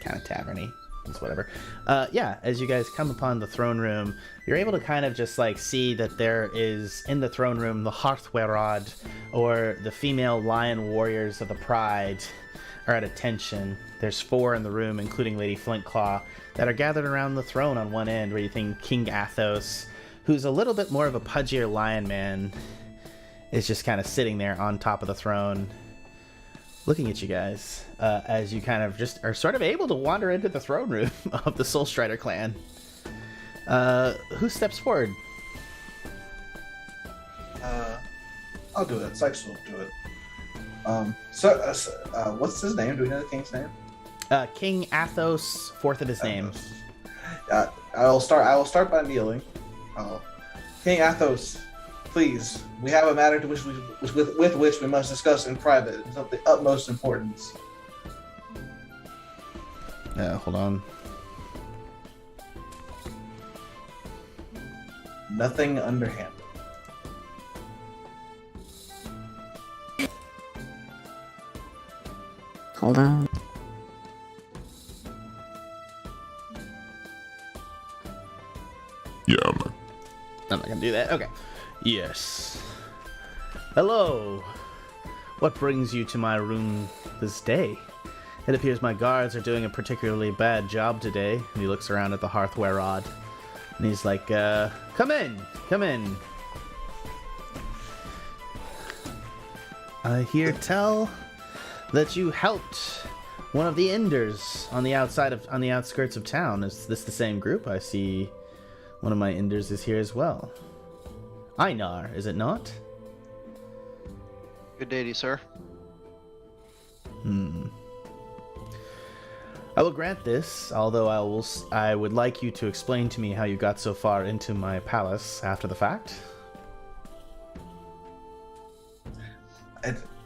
A: Kind of taverny. It's whatever. Yeah, as you guys come upon the throne room, you're able to kind of just like see that there is in the throne room the Hearthwerod, or the female lion warriors of the Pride, are at attention. There's 4 in the room, including Lady Flintclaw, that are gathered around the throne on one end, where you think King Athos, who's a little bit more of a pudgier lion man, is just kind of sitting there on top of the throne, looking at you guys, as you kind of just are sort of able to wander into the throne room of the Soulstrider clan. Who steps forward?
B: I'll do it. Sikes will do it. What's his name? Do we know the king's name?
A: King Athos, 4th of his name.
B: I will start by kneeling. King Athos, please, we have a matter to with which we must discuss in private. It's of the utmost importance.
A: Hold on.
B: Nothing underhand.
G: Hold on.
J: Yeah, man.
A: I'm not gonna do that. Okay. Yes. Hello. What brings you to my room this day? It appears my guards are doing a particularly bad job today. And he looks around at the Hearthwerod. And he's like, come in. Come in. I hear tell that you helped one of the Enders on the outskirts of town. Is this the same group? I see one of my Enders is here as well. Einar, is it not?
D: Good day to you, sir.
A: I will grant this, although I would like you to explain to me how you got so far into my palace after the fact.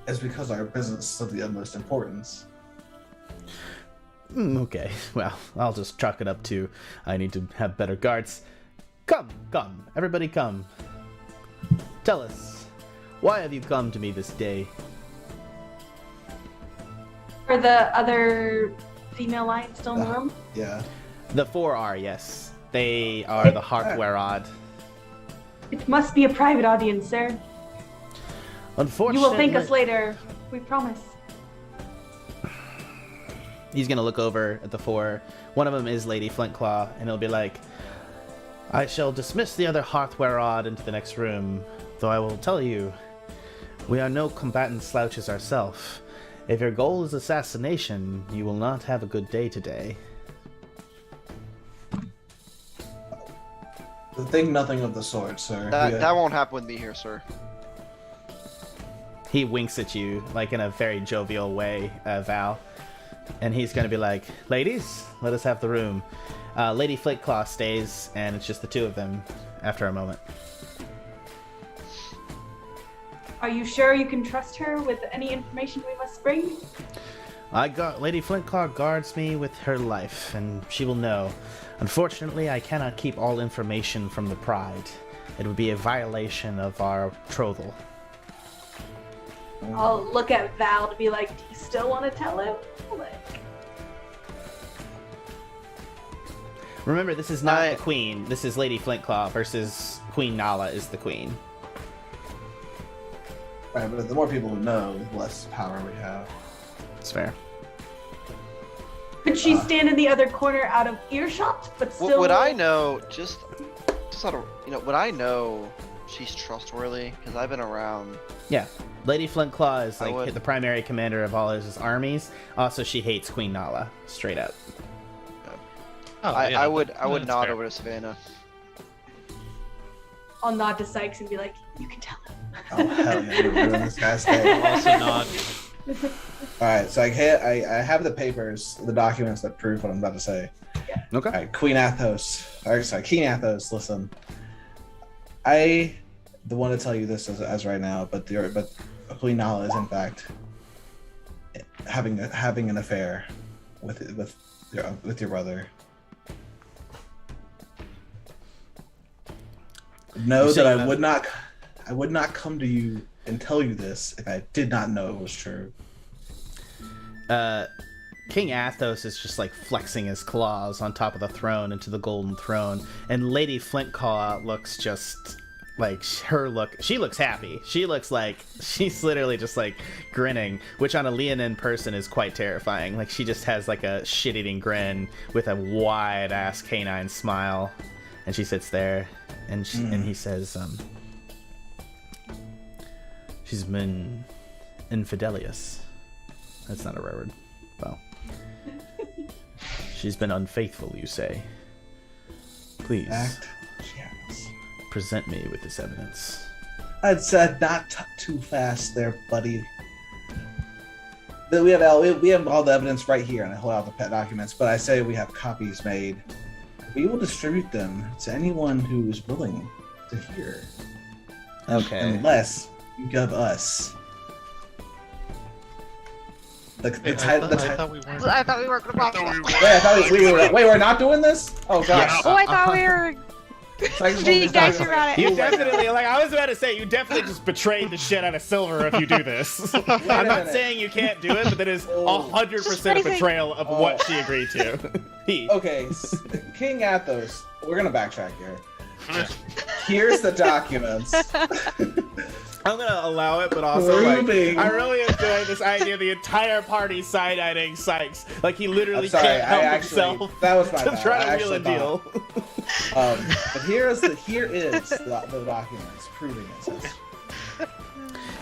B: It's because our business is of the utmost importance.
A: Okay, well, I'll just chalk it up to I need to have better guards. Come, everybody come. Tell us, why have you come to me this day?
C: Are the other female lions still in the room?
B: Yeah.
A: The 4 are, yes. They are the Hearthwerod.
C: It must be a private audience, sir.
A: Unfortunately,
C: You will thank us later. We promise.
A: he's gonna look over at the 4. One of them is Lady Flintclaw, and he'll be like, I shall dismiss the other Hearthwerod into the next room, though I will tell you, we are no combatant slouches ourselves. If your goal is assassination, you will not have a good day today.
B: Think nothing of the sort, sir.
D: That won't happen with me here, sir.
A: He winks at you, like in a very jovial way, Val. And he's gonna be like, ladies, let us have the room. Lady Flintclaw stays, and it's just the 2 of them after a moment.
C: Are you sure you can trust her with any information we must bring?
A: Lady Flintclaw guards me with her life, and she will know. Unfortunately, I cannot keep all information from the Pride. It would be a violation of our betrothal.
C: I'll look at Val to be like, do you still want to tell him? Like,
A: Remember, this is not the queen. This is Lady Flintclaw versus Queen Nala is the queen.
B: Right, but the more people who know, the less power we have.
A: It's fair.
C: could she stand in the other corner out of earshot, but still?
D: Would I know, just out of, would I know she's trustworthy? Because I've been around.
A: Yeah. Lady Flintclaw is like the primary commander of all his armies. Also, she hates Queen Nala, straight up.
D: Oh, I would nod
E: fair.
D: over to Savannah.
C: I'll nod to Sikes and be like, you can tell him.
B: Oh hell yeah! You're ruining this guy's day.
E: I'll also nod.
B: All right, so I have the papers, the documents that prove what I'm about to say.
A: Okay.
B: All right, King Athos. Listen, I don't want to tell you this as right now, but Queen Nala is in fact having an affair with your brother. know
A: You say
B: that
A: you
B: I
A: have-
B: would not come to you and tell you this if I did not know it was true.
A: King Athos is just like flexing his claws on top of the throne into the golden throne, and Lady Flintclaw looks just like she looks happy. She looks like she's literally just like grinning, which on a Leonin person is quite terrifying. Like she just has like a shit-eating grin with a wide ass canine smile, and she sits there, and and he says, she's been infidelious. That's not a rare word. Well, she's been unfaithful, you say. Please
B: Fact? Yes.
A: present me with this evidence.
B: I'd said not too fast there, buddy. We have all the evidence right here, and I hold out the pet documents, but I say we have copies made. We will distribute them to anyone who is willing to hear.
A: Okay.
B: Unless you give us the
E: I
B: title.
E: thought we weren't.
H: I thought we weren't gonna
F: I
H: pop
F: thought we
H: that.
F: were-
B: Wait, I thought we were. Wait, we're not doing this? Oh gosh.
H: Oh, I thought we were being nicer about
A: You
H: it.
A: definitely, like I was about to say, you definitely just betrayed the shit out of Silver if you do this. I'm not
B: minute.
A: saying you can't do it, but that is
B: Oh.
A: 100% a betrayal of what she agreed to.
B: Okay, King Athos. We're gonna backtrack here. Here's the documents.
A: I'm gonna allow it, but also like,
B: Proving-
A: I really enjoy this idea of the entire party side-eyeing Sykes. Like he literally
B: I'm sorry,
A: can't help
B: I actually
A: himself
B: that was my
A: to
B: bad.
A: try
B: I
A: to wheel
B: actually
A: and deal.
B: But here is the documents proving it.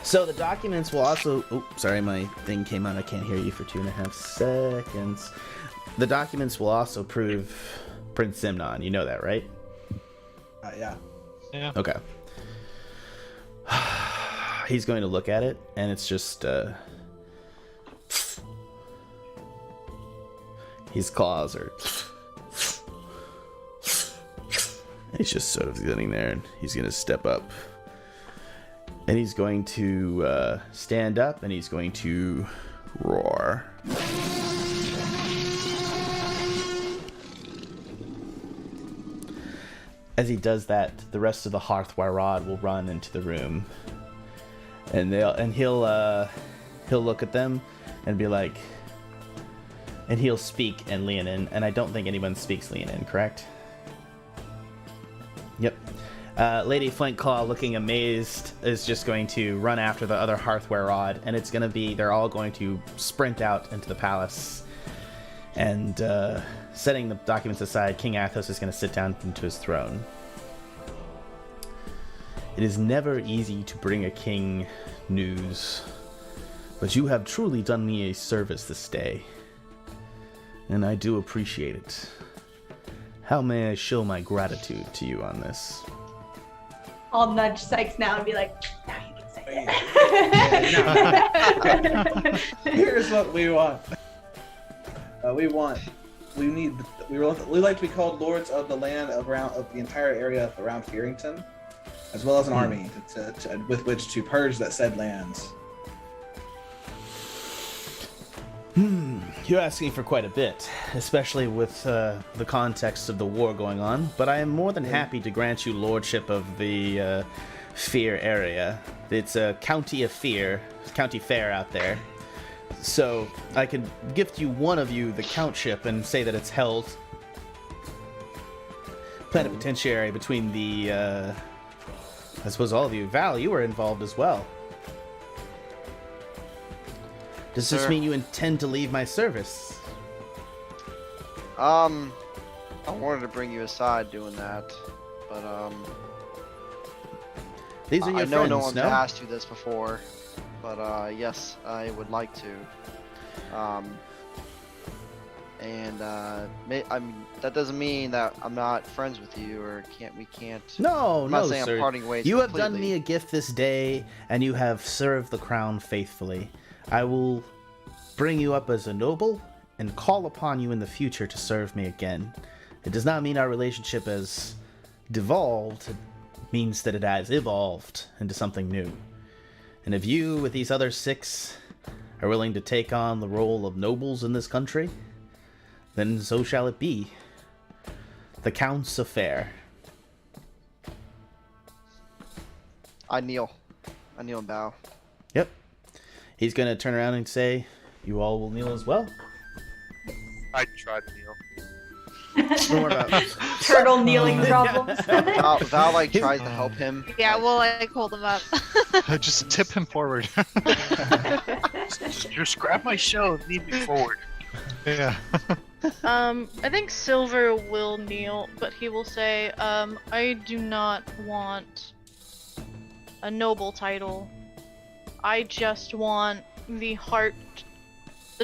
A: So the documents will also. Oh, sorry, my thing came out. I can't hear you for 2.5 seconds. The documents will also prove Prince Simnon. You know that, right?
B: Yeah.
E: Yeah.
A: Okay. He's going to look at it, and it's just his claws are. He's just sort of sitting there, and he's going to step up, and he's going to stand up, and he's going to roar. As he does that, the rest of the Hearthwarod will run into the room, and he'll look at them and be like, and he'll speak in Leonin, and I don't think anyone speaks Leonin, correct? Yep. Lady Flintclaw, looking amazed, is just going to run after the other Hearthwarod, and it's gonna be they're all going to sprint out into the palace, and setting the documents aside, King Athos is going to sit down into his throne. It is never easy to bring a king news, but you have truly done me a service this day, and I do appreciate it. How may I show my gratitude to you on this?
C: I'll nudge Sikes now and be like, now you can say it.
B: Here's what we want. We like to be called lords of the land of the entire area around Fearington, as well as an army with which to purge that said lands.
A: You're asking for quite a bit, especially with the context of the war going on, but I am more than happy to grant you lordship of the Fear area. It's a county of Fear, county fair out there. So I could gift you one of you the countship and say that it's held plenipotentiary between the, I suppose all of you. Val, you were involved as well. Does this
D: Sir.
A: mean you intend to leave my service?
D: I wanted to bring you aside doing that, but
A: These are your
D: I know
A: friends,
D: no one's
A: no?
D: asked you this before, but yes, I would like to. I mean that doesn't mean that I'm not friends with you or we can't.
A: No,
D: I'm not
A: no,
D: saying
A: sir.
D: I'm parting ways.
A: You have done
D: completely.
A: me a gift this day, and you have served the crown faithfully. I will bring you up as a noble and call upon you in the future to serve me again. It does not mean our relationship has devolved. It means that it has evolved into something new. And if you, with these other 6, are willing to take on the role of nobles in this country, then so shall it be. The Count's affair.
D: I kneel and bow.
A: Yep. He's gonna turn around and say, "You all will kneel as well."
F: I try to kneel.
A: Don't worry about it.
C: Turtle kneeling problems.
D: Val like tries to help him.
H: Yeah, we'll like hold him up.
E: Just tip him forward.
F: Just grab my shell and lead me forward.
E: Yeah.
I: I think Silver will kneel, but he will say, I do not want a noble title. I just want the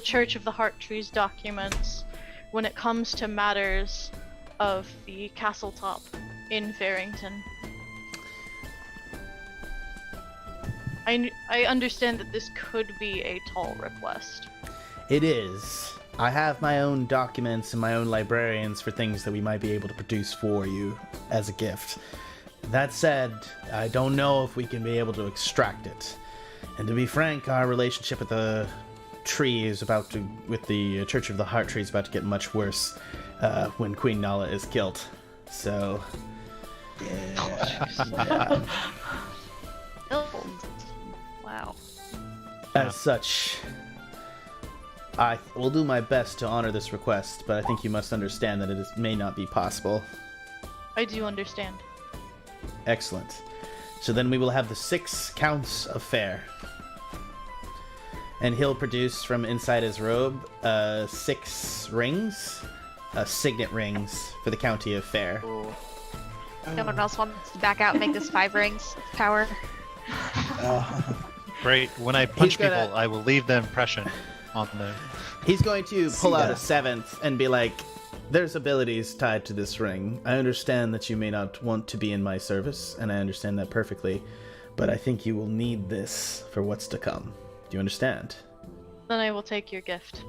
I: Church of the Heart Tree's documents when it comes to matters of the castle top in Farrington. I understand that this could be a tall request.
A: It is. I have my own documents and my own librarians for things that we might be able to produce for you as a gift. That said, I don't know if we can be able to extract it. And to be frank, our relationship with the tree is with the Church of the Heart Tree is about to get much worse when Queen Nala is killed. So, yeah.
H: Wow.
A: As such, I will do my best to honor this request, but I think you must understand that it may not be possible.
I: I do understand.
A: Excellent. So then we will have the 6 counts of fare. And he'll produce from inside his robe 6 rings, signet rings for the county of Fair.
H: No one else wants to back out and make this 5 rings power.
E: Great. When I punch
A: gonna-
E: people, I will leave the impression on the.
A: He's going to pull out a 7th and be like, there's abilities tied to this ring. I understand that you may not want to be in my service, and I understand that perfectly, but I think you will need this for what's to come. Do you understand?
I: Then I will take your gift.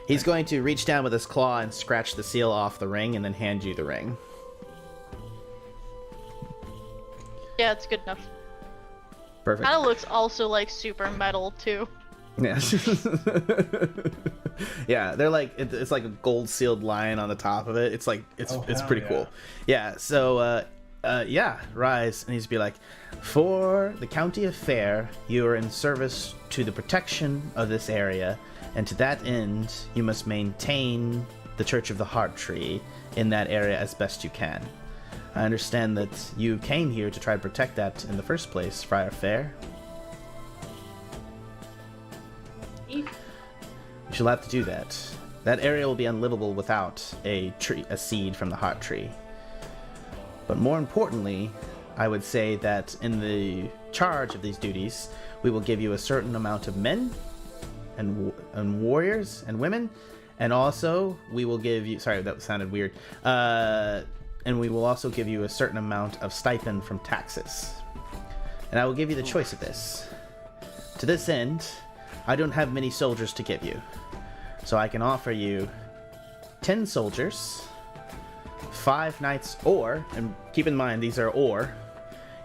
A: He's going to reach down with his claw and scratch the seal off the ring and then hand you the ring.
I: Yeah, it's good enough.
A: Perfect.
I: Kinda looks also like super metal too.
A: Yeah. Yeah, they're like it's like a gold sealed lion on the top of it. It's like it's pretty cool. Yeah. So yeah, rise, and he's be like, for the county of Fair, you are in service to the protection of this area, and to that end, you must maintain the Church of the Heart Tree in that area as best you can. I understand that you came here to try to protect that in the first place, Friar Fair. You shall have to do that. That area will be unlivable without a seed from the Heart Tree. But more importantly, I would say that in the charge of these duties, we will give you a certain amount of men and warriors and women, and also we will give you. Sorry, that sounded weird. And we will also give you a certain amount of stipend from taxes. And I will give you the choice of this. To this end, I don't have many soldiers to give you, so I can offer you 10 soldiers. 5 knights, or, and keep in mind these are or,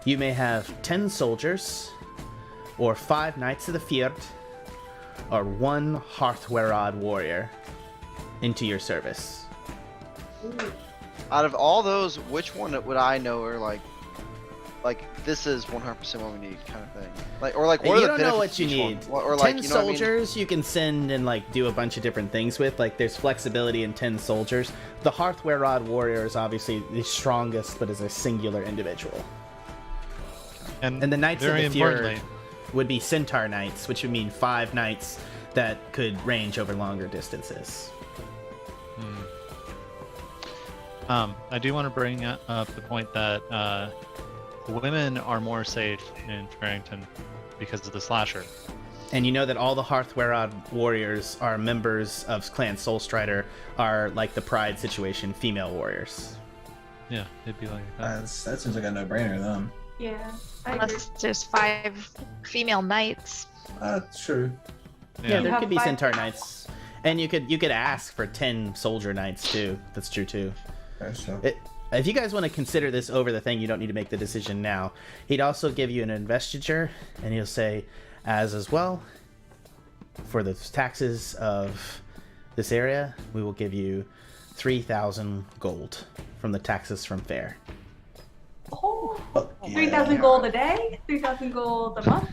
A: you may have 10 soldiers, or 5 knights of the Fjord, or 1 Hearthwerod warrior into your service.
D: Out of all those, which one would I know or like this is 100% what we need kind of thing? Like, or like, what are
A: you
D: the
A: don't know what
D: benefits
A: you
D: of
A: need.
D: each one? Or like,
A: 10
D: you know what I mean?
A: soldiers you can send and like do a bunch of different things with. Like there's flexibility in 10 soldiers. The Hearthwerod warrior is obviously the strongest, but is a singular individual. And the Knights of
E: very
A: the Fjord
E: importantly,
A: would be Centaur Knights, which would mean 5 knights that could range over longer distances.
E: I do want to bring up the point that women are more safe in Farrington because of the slasher.
A: And you know that all the Hearthwerod warriors are members of Clan Soulstrider, are like the Pride situation, female warriors.
E: Yeah, it'd be like that.
B: That seems like a no-brainer then.
C: Yeah, I agree.
H: Unless there's 5 female knights.
B: That's true.
A: Yeah, there
C: have
A: could be
C: 5
A: Centaur Knights. And you could ask for 10 soldier knights too. That's true too.
B: So.
A: If you guys want to consider this over the thing, you don't need to make the decision now. He'd also give you an investiture, and he'll say, as well, for the taxes of this area, we will give you 3,000 gold from the taxes from Fair.
C: Oh,
B: Fuck yeah.
C: 3,000 gold a day? 3,000 gold a month?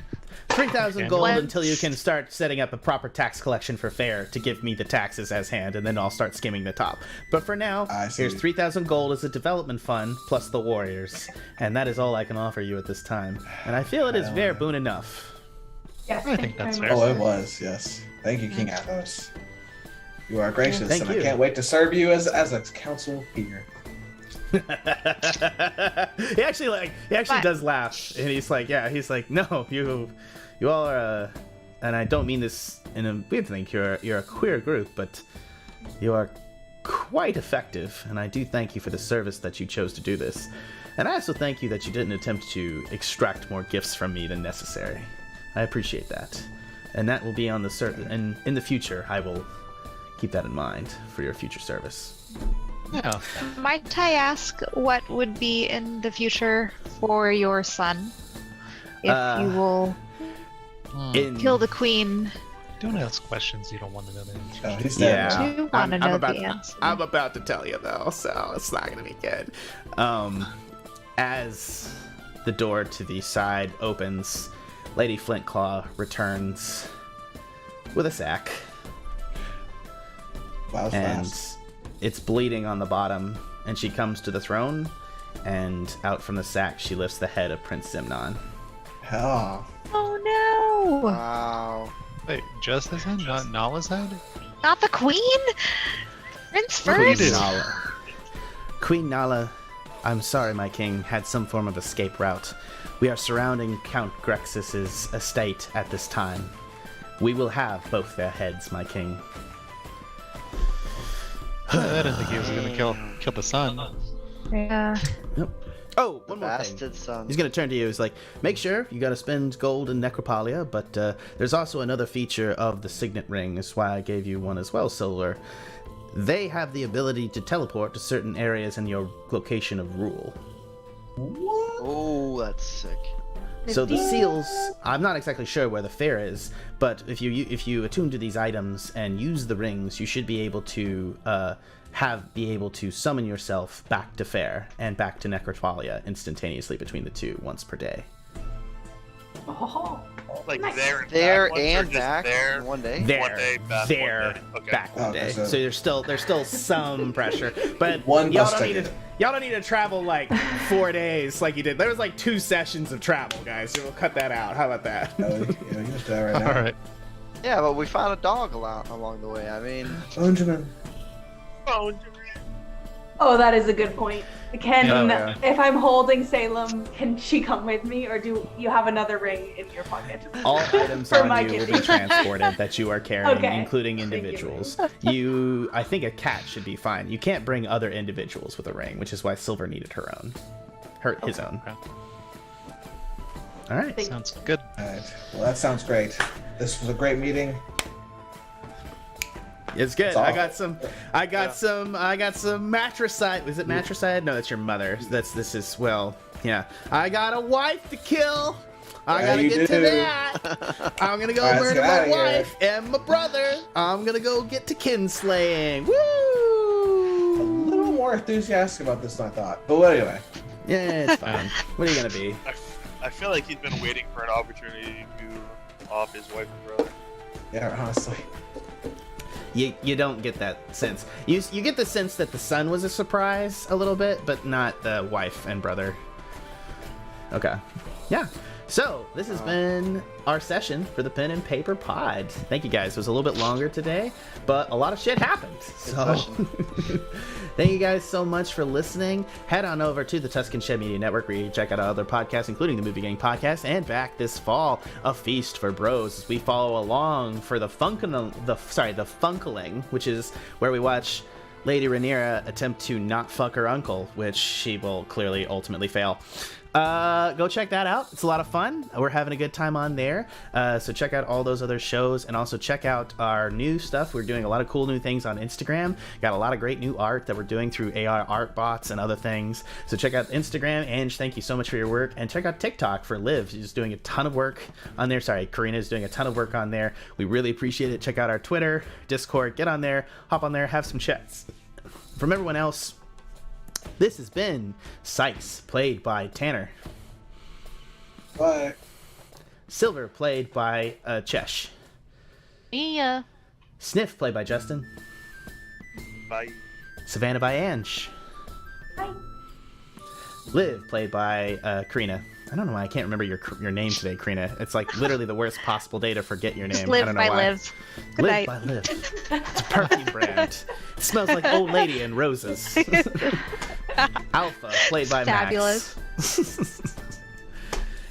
A: 3,000 gold
H: Let's-
A: until you can start setting up a proper tax collection for fair to give me the taxes as hand, and then I'll start skimming the top. But for now,
B: I see.
A: here's 3,000 gold as a development fund plus the warriors, and that is all I can offer you at this time. And I feel it is very boon enough.
C: Yes,
E: I
C: thank
E: think
C: you very
E: that's
C: much.
E: fair.
B: Oh, it was, yes. Thank you, King Athos. You are gracious,
A: Thank
B: and
A: you.
B: I can't wait to serve you as a council peer.
A: he actually
H: But-
A: does laugh, and he's like, no, you all are, and I don't mean this in a weird thing. You're a queer group, but you are quite effective, and I do thank you for the service that you chose to do this. And I also thank you that you didn't attempt to extract more gifts from me than necessary. I appreciate that, and that will be on the and in the future I will keep that in mind for your future service.
E: Yeah.
H: Might I ask what would be in the future for your son? If you will
A: In
H: kill the queen.
E: Don't ask questions you don't want to know the answer.
B: Oh, he's dead.
A: Yeah.
H: I do want to know
A: about
H: the answer.
A: I'm about to tell you though, so it's not gonna be good. As the door to the side opens, Lady Flintclaw returns with a sack,
B: Wow,
A: and
B: fast.
A: it's bleeding on the bottom. And she comes to the throne, and out from the sack she lifts the head of Prince Simnon.
B: Oh,
H: Oh no!
D: Wow.
E: Wait, just his head? Not Nala's head?
H: Not the queen? Prince
E: What do you
H: first?
E: do?
A: Nala. Queen Nala, I'm sorry, my king, had some form of escape route. We are surrounding Count Grexus's estate at this time. We will have both their heads, my king.
E: I didn't think he was gonna kill the son.
H: Yeah.
A: Oh, one more thing.
D: Bastard son.
A: He's gonna turn to you. He's like, make sure you gotta spend gold in Necropolia, but there's also another feature of the Signet Ring. That's why I gave you one as well, Silver. They have the ability to teleport to certain areas in your location of rule.
D: Oh, that's sick.
A: So the seals, I'm not exactly sure where the fair is, but if you attune to these items and use the rings, you should be able to be able to summon yourself back to fair and back to Necropolia instantaneously between the two once per day.
C: Oh,
F: Like
C: Nice.
F: there and
D: There
F: back once, or
D: and
F: just
D: back
F: there.
D: in one day.
A: There,
F: One day, back
A: there,
F: one day. Okay.
A: back one
B: Okay,
A: day.
B: so-
A: So there's still some pressure, but
B: One
A: y'all
B: bus
A: don't need
B: ticket.
A: y'all don't need to travel like 4 days like you did. There was like 2 sessions of travel, guys. So we'll cut that out. How about that?
B: oh, you can do that right now.
E: Alright.
D: Yeah, but we found a dog along the way. I mean,
B: Benjamin.
C: oh, that is a good point. Can
A: Oh, yeah.
C: if I'm holding Salem, can she come with me, or do you have another ring in your pocket?
A: All items
C: For
A: on
C: my
A: you will be
C: kitty.
A: transported that you are carrying,
C: Okay.
A: including
C: Thank you.
A: individuals. I think a cat should be fine. You can't bring other individuals with a ring, which is why Silver needed his own.
E: Okay.
A: All right.
C: Thank-
E: Sounds good.
B: All right. Well, that sounds great. This was a great meeting.
A: It's good.
B: It's
A: I
B: awesome.
A: got some matricide. Was it matricide? No, that's your mother. Yeah. I got a wife to kill. I
B: Yeah,
A: gotta
B: you
A: get to
B: do.
A: that. I'm gonna go
B: All right, let's
A: murder
B: get
A: my
B: outta here.
A: wife and my brother. I'm gonna go get to kinslaying.
B: A
A: Woo!
B: little more enthusiastic about this than I thought. But anyway.
A: Yeah, it's fine. What are you gonna be?
F: I feel like he's been waiting for an opportunity to off his wife and brother.
B: Yeah, honestly.
A: You don't get that sense. You get the sense that the son was a surprise a little bit, but not the wife and brother. Okay. Yeah. So this has been our session for the Pen and Paper Pod. Thank you guys. It was a little bit longer today, but a lot of shit happened. So thank you guys so much for listening. Head on over to the Tuscan Shed Media Network where you can check out our other podcasts, including the Movie Gang Podcast, and back this fall, A Feast for Bros, as we follow along for the Funkling, which is where we watch Lady Rhaenyra attempt to not fuck her uncle, which she will clearly ultimately fail. Go check that out. It's a lot of fun. We're having a good time on there. So check out all those other shows, and also check out our new stuff. We're doing a lot of cool new things on Instagram. Got a lot of great new art that we're doing through AR art bots and other things. So check out Instagram. Ange, thank you so much for your work. And check out TikTok for Liv. She's doing a ton of work on there. Sorry, Karina is doing a ton of work on there. We really appreciate it. Check out our Twitter, Discord. Get on there, hop on there, have some chats. From everyone else, This has been Sikes, played by Tanner.
B: Bye.
A: Silver, played by Chesh.
I: Yeah.
A: Sniff, played by Justin.
F: Bye.
A: Savannah by Ange.
C: Hi.
A: Liv, played by Karina. I don't know why I can't remember your name today, Karina. It's like literally the worst possible day to forget your name.
H: Just
A: I
H: live
A: don't know
H: by
A: why.
H: live. Good
A: Live
H: night.
A: by Liv. It's a perfume brand. It smells like old lady and roses. Alpha, played by
H: Fabulous.
A: Max.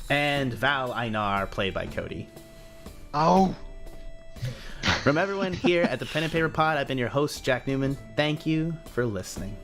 A: And Val Einar, played by Kody.
F: Oh.
A: From everyone here at the Pen and Paper Pod, I've been your host, Jack Newman. Thank you for listening.